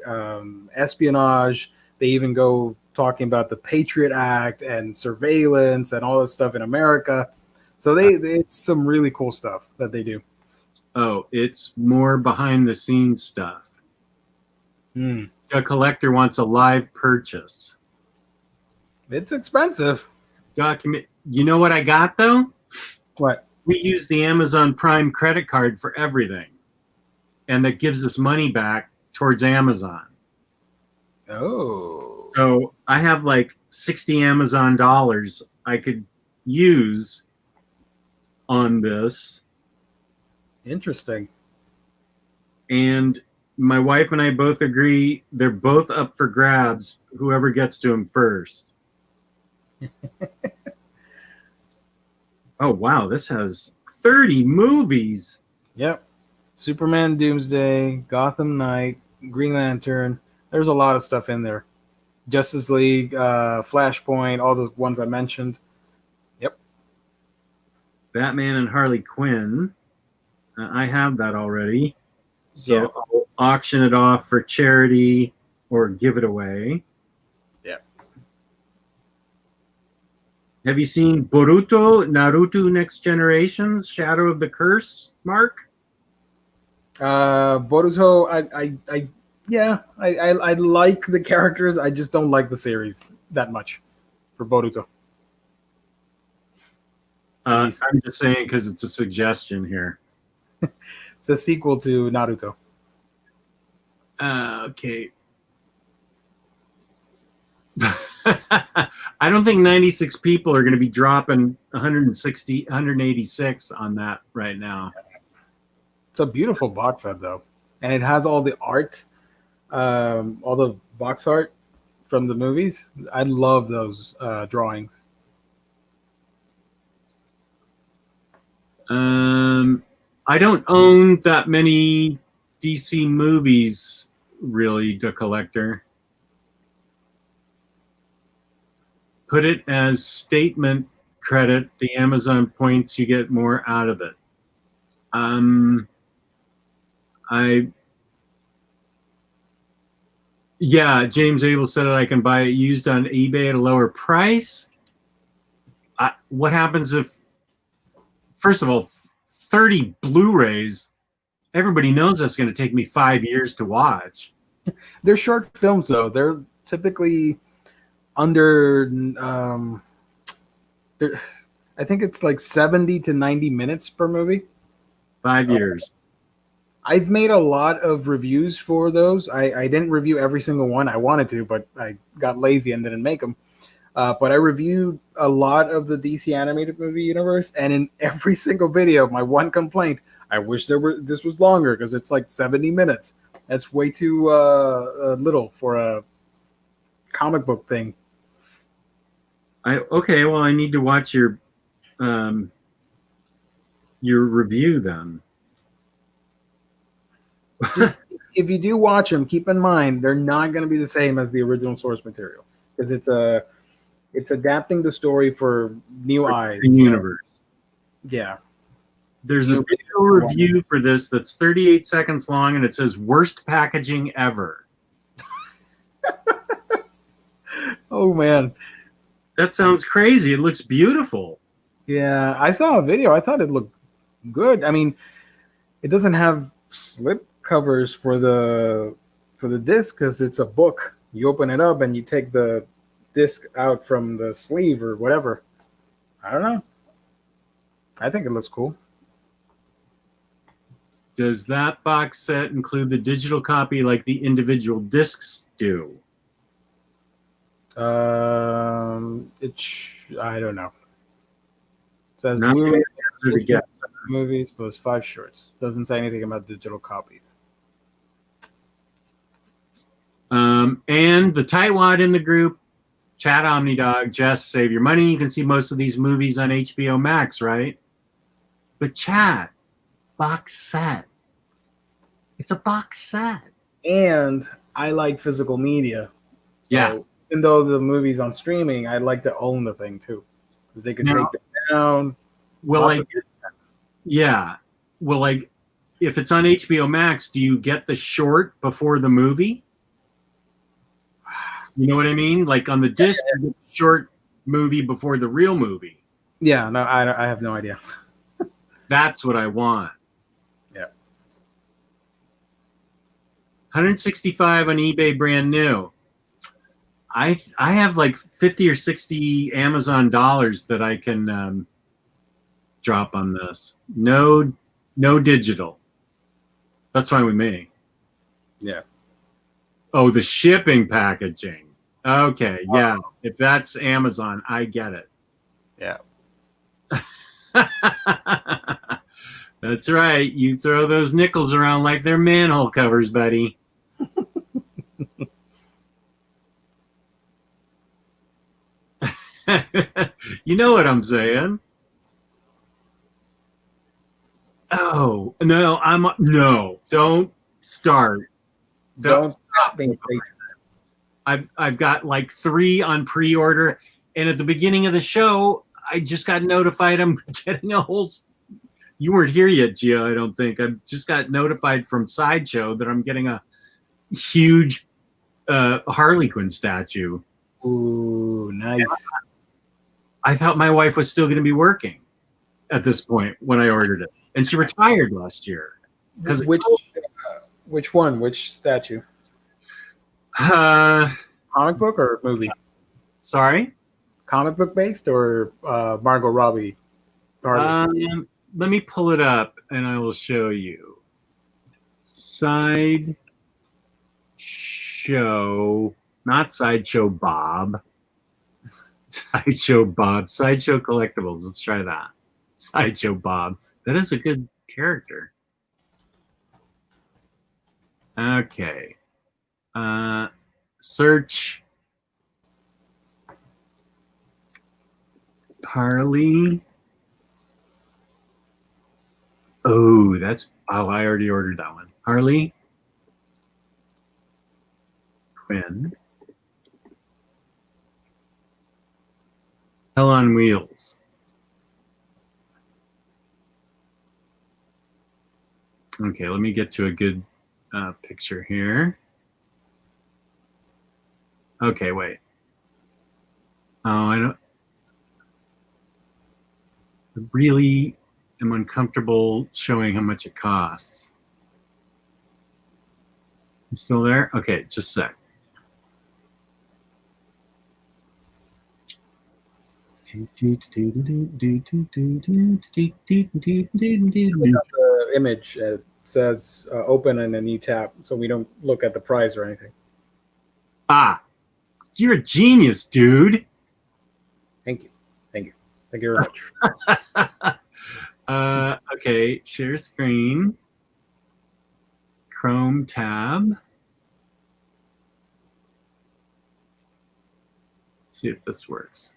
espionage. They even go talking about the Patriot Act and surveillance and all this stuff in America. So it's some really cool stuff that they do. Oh, it's more behind the scenes stuff. Mm. A collector wants a live purchase. It's expensive. Document. You know what I got though? What? We use the Amazon Prime credit card for everything, and that gives us money back towards Amazon. Oh. So I have like 60 Amazon dollars I could use on this. Interesting. And my wife and I both agree they're both up for grabs, whoever gets to them first. Oh, wow. This has 30 movies. Yep. Superman Doomsday, Gotham Knight, Green Lantern. There's a lot of stuff in there. Justice League, Flashpoint, all the ones I mentioned. Yep. Batman and Harley Quinn. I have that already. So Yeah. I'll auction it off for charity or give it away. Yeah. Have you seen Boruto, Naruto Next Generations, Shadow of the Curse, Mark? Boruto, I like the characters. I just don't like the series that much for Boruto. I'm just saying because it's a suggestion here. It's a sequel to Naruto. Okay. I don't think 96 people are going to be dropping 160, 186 on that right now. It's a beautiful box set, though. And it has all the art, all the box art from the movies. I love those drawings. I don't own that many DC movies, really, the collector. Put it as statement credit, the Amazon points, you get more out of it. Yeah, James Abel said it, I can buy it used on eBay at a lower price. What happens if first of all, 30 Blu-rays. Everybody knows that's going to take me 5 years to watch. They're short films, though. They're typically under. I think it's like 70 to 90 minutes per movie. 5 years. I've made a lot of reviews for those. I didn't review every single one. I wanted to, but I got lazy and didn't make them. But I reviewed a lot of the DC animated movie universe, and in every single video, my one complaint: I wish this was longer because it's like 70 minutes. That's way too little for a comic book thing. Okay, well, I need to watch your review then. If you do watch them, keep in mind they're not going to be the same as the original source material because it's adapting the story for new eyes. Universe. Yeah. There's a video review for this that's 38 seconds long, and it says worst packaging ever. Oh man, that sounds crazy. It looks beautiful. Yeah, I saw a video. I thought it looked good. I mean, it doesn't have slip covers for the disc because it's a book. You open it up and you take the disc out from the sleeve or whatever. I don't know. I think it looks cool. Does that box set include the digital copy like the individual discs do? I don't know. It says Not Blu-ray to get. movies plus 5 shorts. Doesn't say anything about digital copies. And the tightwad in the group, chat Omnidog, Jess, save your money. You can see most of these movies on HBO Max, right? But chat, box set. It's a box set. And I like physical media. So Yeah. Even though the movie's on streaming, I'd like to own the thing too. Because they can take it down. Well, yeah. Well, like, if it's on HBO Max, do you get the short before the movie? You know what I mean? Like on the disc, you get the short movie before the real movie. Yeah, no, I have no idea. That's what I want. Yeah. 165 on eBay, brand new. I have like 50 or 60 Amazon dollars that I can drop on this. No digital. That's fine with me. Yeah. Oh, the shipping packaging. Okay, yeah. If that's Amazon, I get it. Yeah. That's right. You throw those nickels around like they're manhole covers, buddy. You know what I'm saying? Oh, no, don't start. Don't stop being fake. I've got like 3 on pre-order, and at the beginning of the show, I just got notified I'm getting a whole. You weren't here yet, Gia. I don't think. I just got notified from Sideshow that I'm getting a huge Harley Quinn statue. Ooh, nice. I thought my wife was still going to be working at this point when I ordered it, and she retired last year. Which one? Which statue? Comic book or movie? Sorry? Comic book based or Margot Robbie? Let me pull it up and I will show you. Sideshow, not Sideshow Bob. Sideshow Bob. Sideshow Collectibles. Let's try that. Sideshow Bob. That is a good character. Okay. Search Harley. Oh, I already ordered that one. Harley Quinn. Hell on Wheels. Okay, let me get to a good picture here. Okay, wait. Oh, I don't really. am uncomfortable showing how much it costs. You still there? Okay, just a sec. The image says open and then you tap, so we don't look at the price or anything. Ah, you're a genius, dude. Thank you. Thank you. Thank you very much. Okay, share screen. Chrome tab. Let's see if this works.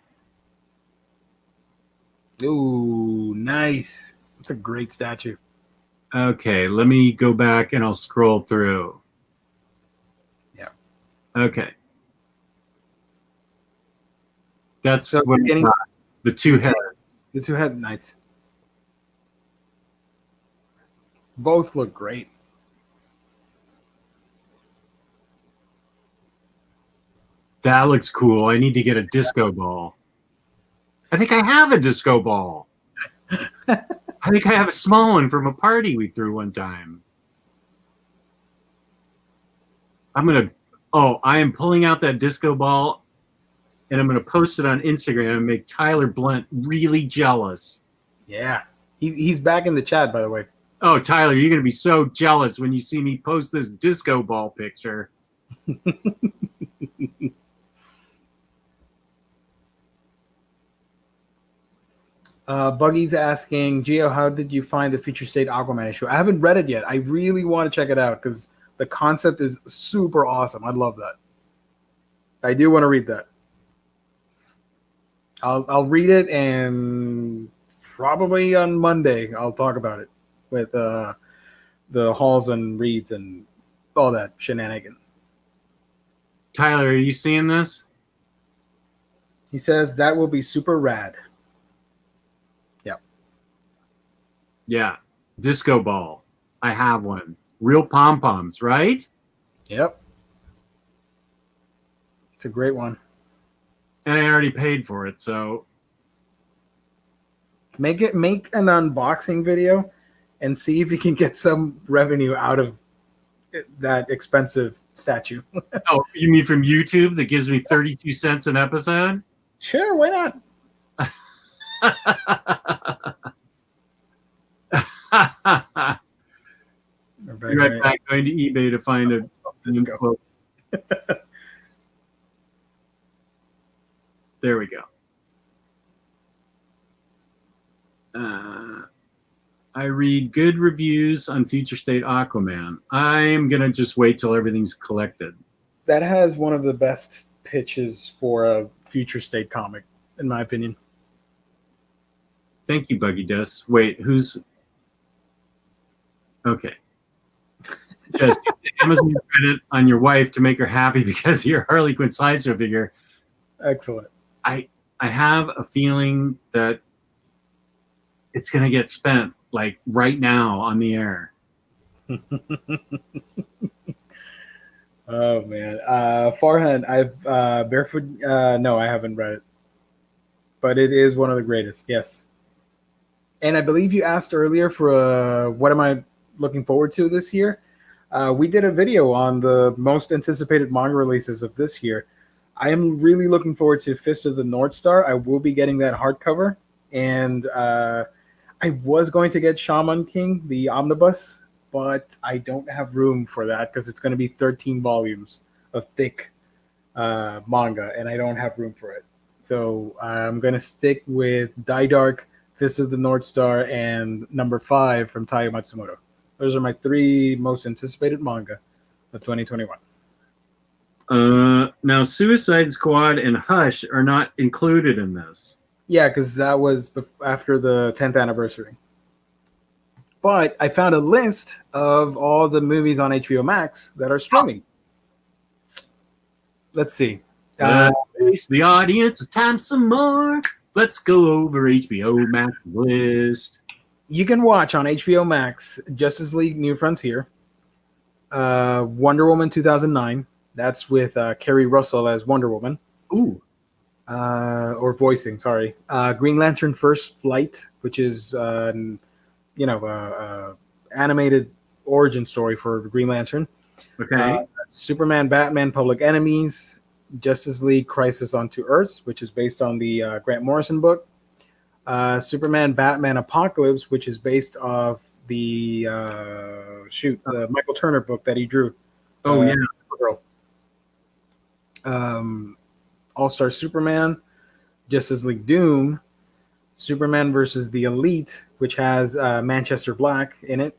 Ooh, nice. It's a great statue. Okay, let me go back and I'll scroll through. Yeah. Okay. That's So what getting the two heads. the two head, nice. Both look great. That looks cool. I need to get a disco ball. I think I have a disco ball. I think I have a small one from a party we threw one time. I am pulling out that disco ball and I'm going to post it on Instagram and make Tyler Blunt really jealous. Yeah. He's back in the chat, by the way. Oh, Tyler, you're going to be so jealous when you see me post this disco ball picture. Buggy's asking, Gio, how did you find the Future State Aquaman issue? I haven't read it yet. I really want to check it out because the concept is super awesome. I love that. I do want to read that. I'll read it, and probably on Monday I'll talk about it with the hauls and reads and all that shenanigan. Tyler, are you seeing this? He says that will be super rad. Yeah. Disco ball. I have one. Real pom-poms, right? Yep. It's a great one. And I already paid for it, so Make an unboxing video and see if you can get some revenue out of that expensive statue. oh, you mean from YouTube that gives me 32 cents an episode? Sure, why not? Be right back going to eBay to find a Disco. quote. There we go. I read good reviews on Future State Aquaman. I'm going to just wait till everything's collected. That has one of the best pitches for a Future State comic, in my opinion. Thank you, Buggy Dust. Wait, who's... Okay. Just use the Amazon credit on your wife to make her happy because of your Harley Quinn sideshow figure. Excellent. I have a feeling that it's going to get spent like right now on the air. Oh man, Farhan, I've Barefoot. No, I haven't read it, but it is one of the greatest. Yes, and I believe you asked earlier for what am I looking forward to this year. We did a video on the most anticipated manga releases of this year. I am really looking forward to Fist of the North Star. I will be getting that hardcover, and I was going to get Shaman King, the omnibus, but I don't have room for that because it's going to be 13 volumes of thick manga, and I don't have room for it. So I'm going to stick with Die Dark, Fist of the North Star, and number 5 from Taiyo Matsumoto. Those are my 3 most anticipated manga of 2021. Now, Suicide Squad and Hush are not included in this. Yeah, because that was after the 10th anniversary. But I found a list of all the movies on HBO Max that are streaming. Let's see. Face the audience. It's time some more. Let's go over HBO Max list. You can watch on HBO Max Justice League New Frontier, Wonder Woman 2009. That's with Kerry Russell as Wonder Woman. Ooh. Or voicing, sorry. Green Lantern First Flight, which is animated origin story for Green Lantern. Okay. Superman, Batman, Public Enemies, Justice League Crisis on Two Earths, which is based on the Grant Morrison book. Superman, Batman, Apocalypse, which is based off the Michael Turner book that he drew. Oh yeah. Supergirl. All-Star Superman, Justice League Doom, Superman versus the Elite, which has Manchester Black in it.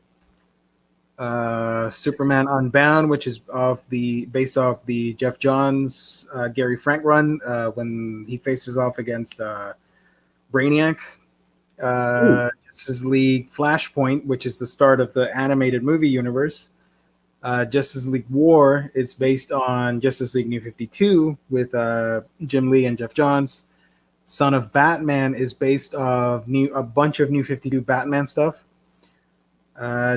Superman Unbound, which is based off the Jeff Johns Gary Frank run when he faces off against Brainiac. Justice League Flashpoint, which is the start of the animated movie universe. Justice League War is based on Justice League New 52 with Jim Lee and Jeff Johns. Son of Batman is based off a bunch of New 52 Batman stuff.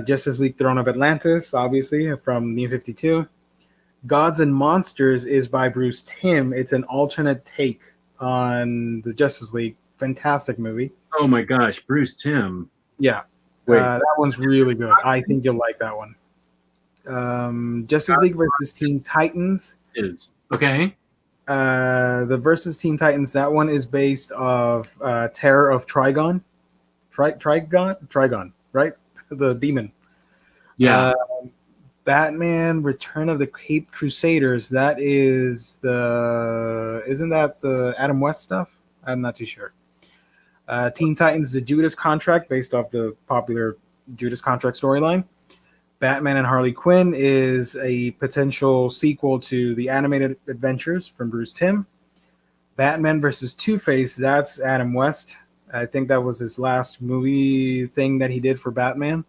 Justice League Throne of Atlantis, obviously, from New 52. Gods and Monsters is by Bruce Timm. It's an alternate take on the Justice League. Fantastic movie. Oh my gosh, Bruce Timm. Yeah. That one's really good. I think you'll like that one. Justice League versus Teen Titans Is okay. The versus Teen Titans, that one is based off Terror of Trigon. Trigon, right? The demon. Yeah. Batman Return of the Caped Crusaders, isn't that the Adam West stuff? I'm not too sure. Teen Titans The Judas Contract, based off the popular Judas Contract storyline. Batman and Harley Quinn is a potential sequel to the animated adventures from Bruce Timm. Batman versus Two-Face, that's Adam West. I think that was his last movie thing that he did for Batman.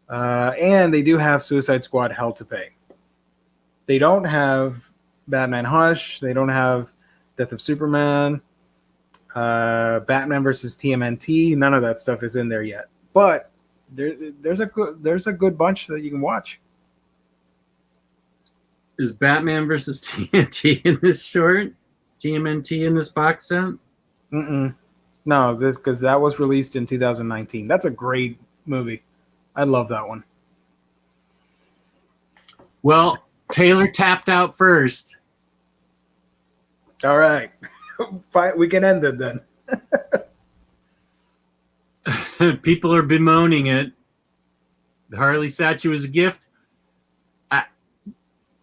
And they do have Suicide Squad Hell to Pay. They don't have Batman Hush. They don't have Death of Superman. Batman versus TMNT. None of that stuff is in there yet. But there's a good bunch that you can watch. Is Batman versus TNT in this short? TMNT in this box set? No, because that was released in 2019. That's a great movie. I love that one. Well, Taylor tapped out first. All right. Fine, we can end it then. People are bemoaning it. The Harley statue is a gift.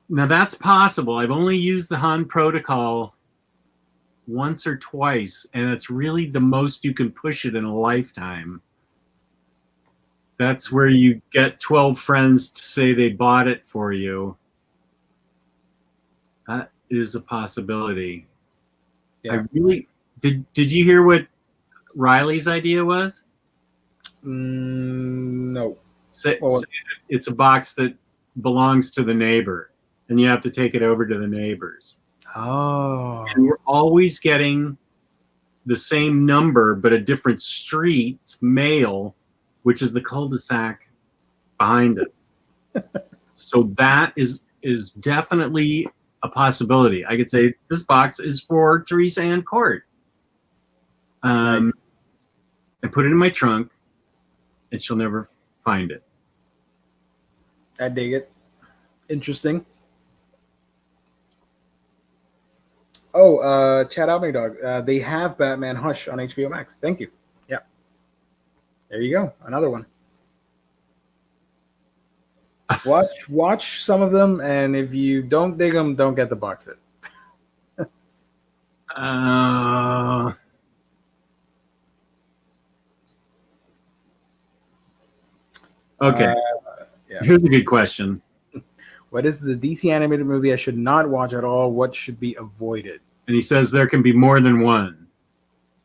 Now that's possible. I've only used the Han protocol once or twice, and it's really the most you can push it in a lifetime. That's where you get 12 friends to say they bought it for you. That is a possibility. Yeah. I really did you hear what Ryley's idea was? No. Say it's a box that belongs to the neighbor, and you have to take it over to the neighbors. Oh. And we're always getting the same number, but a different street, mail, which is the cul-de-sac behind us. So that is definitely a possibility. I could say this box is for Teresa Ann Court. Nice. I put it in my trunk, and she'll never find it. I dig it. Interesting. Oh, Chad Omnidog. They have Batman Hush on HBO Max. Thank you. Yeah. There you go. Another one. Watch some of them, and if you don't dig them, don't get the box set. Okay. Yeah. Here's a good question. What is the DC animated movie I should not watch at all? What should be avoided? And he says there can be more than one.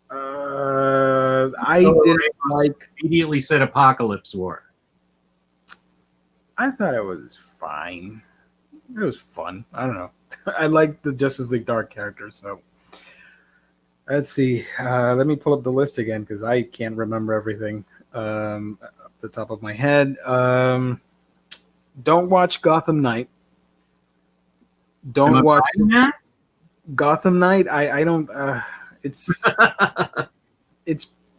I didn't like. Immediately said Apocalypse War. I thought it was fine. It was fun. I don't know. I like the Justice League Dark characters. So let's see. Let me pull up the list again because I can't remember everything off the top of my head. Don't watch Gotham Knight. Don't watch Gotham Knight. I don't. It's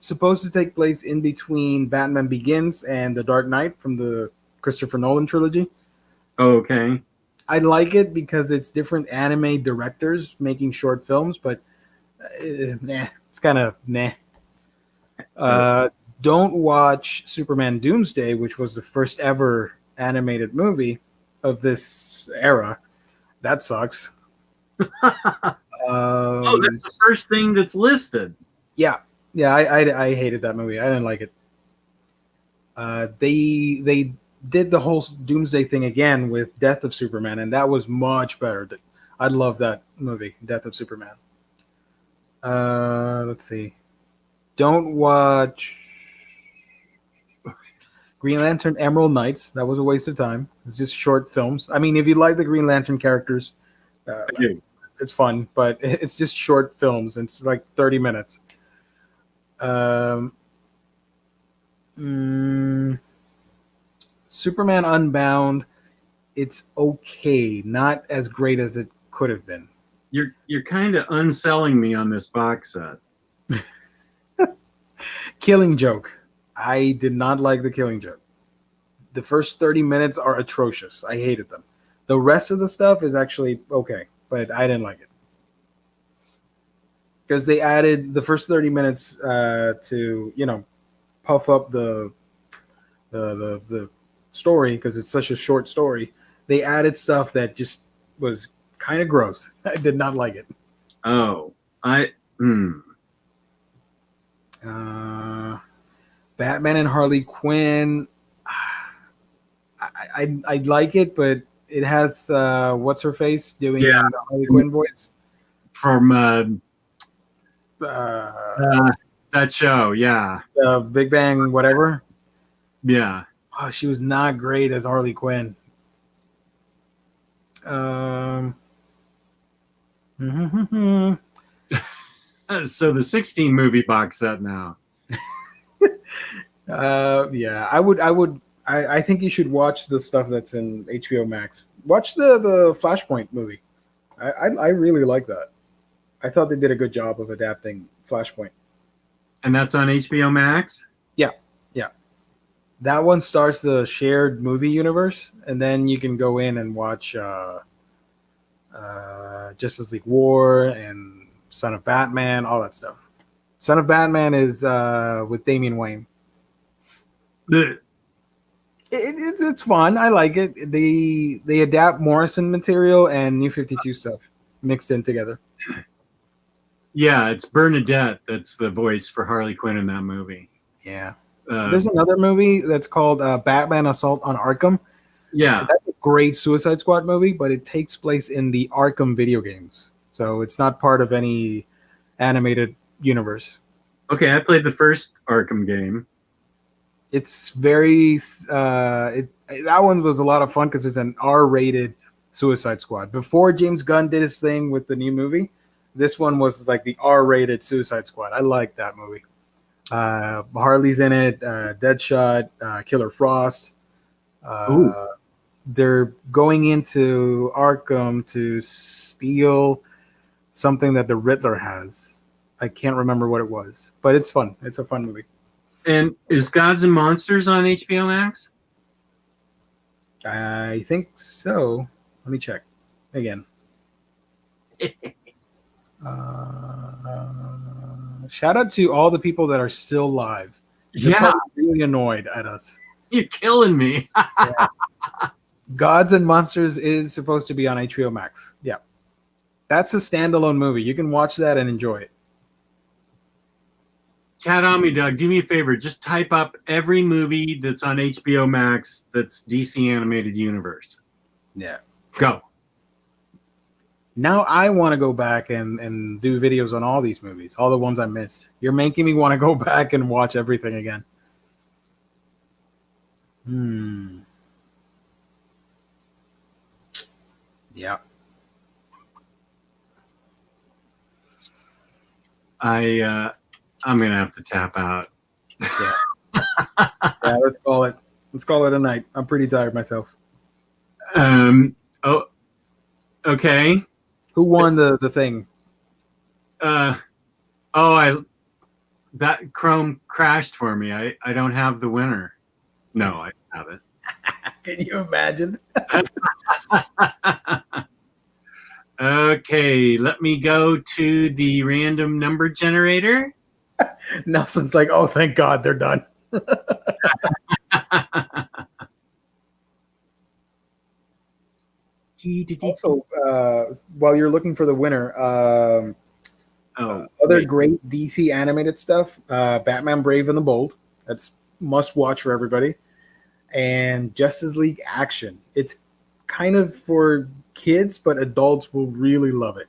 supposed to take place in between Batman Begins and The Dark Knight from the Christopher Nolan trilogy. Okay. I like it because it's different anime directors making short films, but it's kind of nah. Don't watch Superman Doomsday, which was the first ever animated movie of this era. That sucks. Oh, that's the first thing that's listed. Yeah, I hated that movie. I didn't like it. They did the whole Doomsday thing again with Death of Superman, and that was much better. I love that movie, Death of Superman. Let's see. Don't watch Green Lantern Emerald Knights. That was a waste of time. It's just short films. I mean, if you like the Green Lantern characters, it's fun, but it's just short films. It's like 30 minutes. Superman Unbound, it's okay, not as great as it could have been. You're kind of unselling me on this box set. Killing Joke. I did not like the Killing Joke. The first 30 minutes are atrocious. I hated them. The rest of the stuff is actually okay, but I didn't like it. Because they added the first 30 minutes to, puff up the story, because it's such a short story. They added stuff that just was kind of gross. I did not like it. Oh, Batman and Harley Quinn. I like it, but it has what's her face doing the Harley Quinn voice from that show. Yeah, Big Bang, whatever. Yeah. Oh, she was not great as Harley Quinn. So the 16 movie box set now. Yeah, I think you should watch the stuff that's in HBO Max. Watch the Flashpoint movie. I really like that. I thought they did a good job of adapting Flashpoint. And that's on HBO Max? Yeah. That one starts the shared movie universe, and then you can go in and watch Justice League War and Son of Batman, all that stuff. Son of Batman is with Damian Wayne. It's fun. I like it. They adapt Morrison material and New 52 stuff mixed in together. Yeah, it's Bernadette that's the voice for Harley Quinn in that movie. Yeah. There's another movie that's called Batman Assault on Arkham. Yeah. And that's a great Suicide Squad movie, but it takes place in the Arkham video games. So it's not part of any animated universe. Okay, I played the first Arkham game. It's very that one was a lot of fun because it's an R-rated Suicide Squad. Before James Gunn did his thing with the new movie, this one was like the R-rated Suicide Squad. I like that movie. Harley's in it, Deadshot, Killer Frost. They're going into Arkham to steal something that the Riddler has. I can't remember what it was, but it's fun. It's a fun movie. And is Gods and Monsters on HBO Max? I think so. Let me check again. Shout out to all the people that are still live. They're probably really annoyed at us. You're killing me. Yeah. Gods and Monsters is supposed to be on HBO Max. Yeah. That's a standalone movie. You can watch that and enjoy it. Chat Omnidog, do me a favor. Just type up every movie that's on HBO Max that's DC Animated Universe. Yeah. Go. Now I want to go back and do videos on all these movies, all the ones I missed. You're making me want to go back and watch everything again. Yeah. I'm gonna have to tap out. Yeah. Yeah, let's call it a night. I'm pretty tired myself. Oh, okay. Who won the thing? That Chrome crashed for me. I don't have the winner. No, I haven't. Can you imagine? Okay, let me go to the random number generator. Nelson's like, oh, thank God they're done. Also, while you're looking for the winner, other great DC animated stuff, Batman Brave and the Bold. That's must watch for everybody. And Justice League Action. It's kind of for kids, but adults will really love it.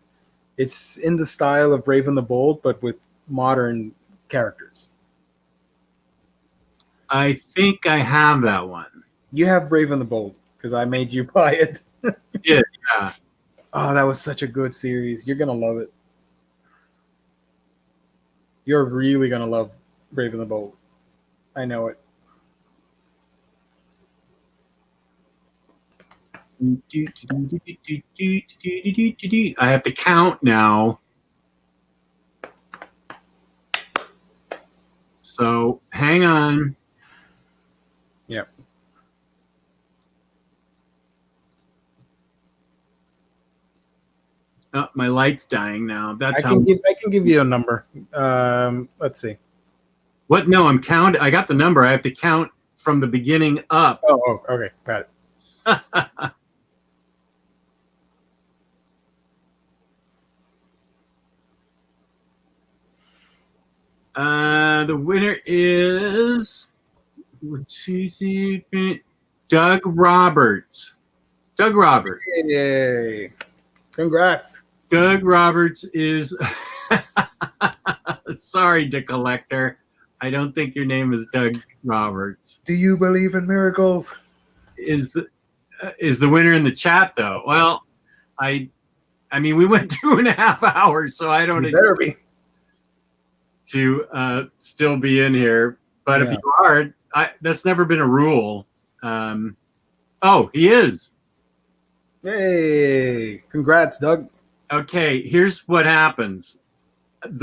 It's in the style of Brave and the Bold, but with modern characters. I think I have that one. You have Brave and the Bold because I made you buy it. Yeah. Oh, that was such a good series. You're going to love it. You're really going to love Brave and the Bold. I know it. I have to count now. So hang on. Yep. Oh, my light's dying now. That's I can give you a number. Let's see. What? No, I'm counting. I got the number. I have to count from the beginning up. Oh, okay. Got it. The winner is Doug Roberts. Doug Roberts. Yay. Congrats. Doug Roberts is sorry, Dick Collector. I don't think your name is Doug Roberts. Do you believe in miracles? Is the winner in the chat though? Well, I mean we went 2.5 hours, so I don't better be to still be in here. But if you are, that's never been a rule. Oh, he is. Hey, congrats, Doug. Okay, here's what happens. At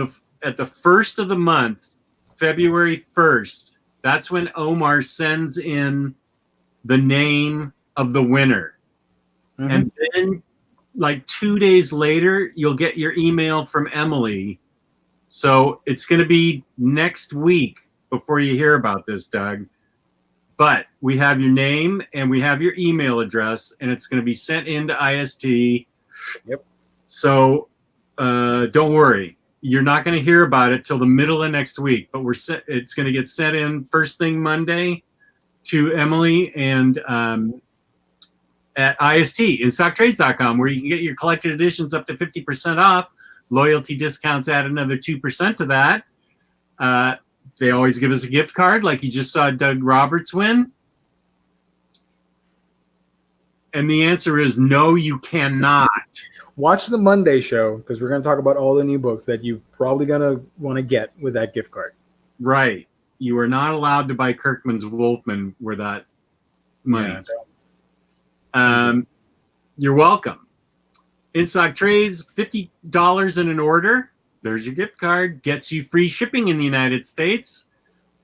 the first of the month, February 1st, that's when Omar sends in the name of the winner. Mm-hmm. And then like 2 days later, you'll get your email from Emily. So it's going to be next week before you hear about this, Doug. But we have your name and we have your email address, and it's going to be sent into IST. Yep. So don't worry. You're not going to hear about it till the middle of next week. But it's going to get sent in first thing Monday to Emily and at IST, InStockTrades.com, where you can get your collected editions up to 50% off. Loyalty discounts add another 2% to that. They always give us a gift card, like you just saw Doug Roberts win. And the answer is no, you cannot. Watch the Monday show, because we're going to talk about all the new books that you're probably going to want to get with that gift card. Right. You are not allowed to buy Kirkman's Wolfman with that money. Yeah, you're welcome. In Stock Trades, $50 in an order. There's your gift card. Gets you free shipping in the United States.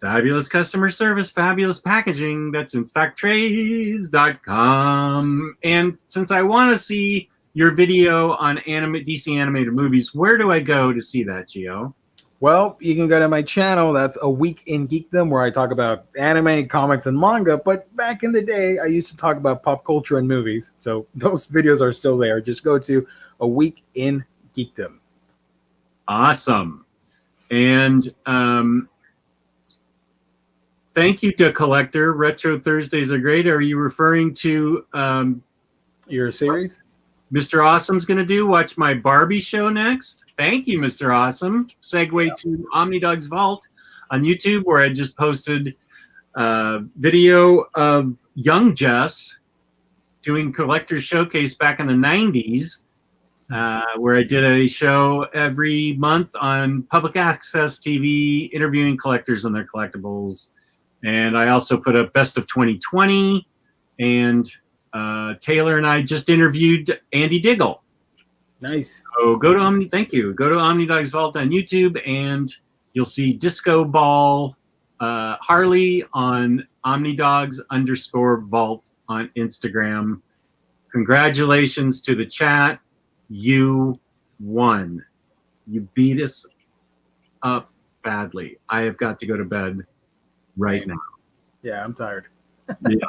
Fabulous customer service, fabulous packaging. That's InStockTrades.com. And since I want to see your video on DC animated movies, where do I go to see that, Gio? Well, you can go to my channel. That's A Week in Geekdom, where I talk about anime, comics, and manga. But back in the day, I used to talk about pop culture and movies. So those videos are still there. Just go to A Week in Geekdom. Awesome. And thank you to Collector. Retro Thursdays are great. Are you referring to your series? Mr. Awesome's going to do? Watch my Barbie show next. Thank you, Mr. Awesome. Segue to Omnidog's Vault on YouTube, where I just posted a video of young Jess doing Collector's Showcase back in the 90s, where I did a show every month on public access TV, interviewing collectors and their collectibles. And I also put up Best of 2020, and Taylor and I just interviewed Andy Diggle. Nice. So go to Thank you. Go to Omnidog's Vault on YouTube and You'll see Disco Ball Harley on Omnidogs_vault on Instagram. Congratulations to the chat. You won. You beat us up badly. I have got to go to bed right now. Yeah, I'm tired. Yeah.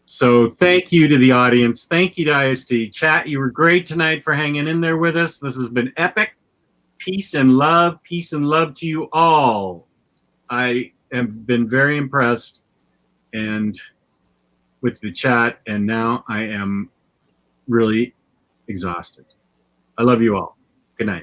So thank you to the audience. Thank you to IST. Chat, you were great tonight for hanging in there with us. This has been epic. Peace and love to you all. I have been very impressed and with the chat, and now I am really exhausted. I love you all. Good night.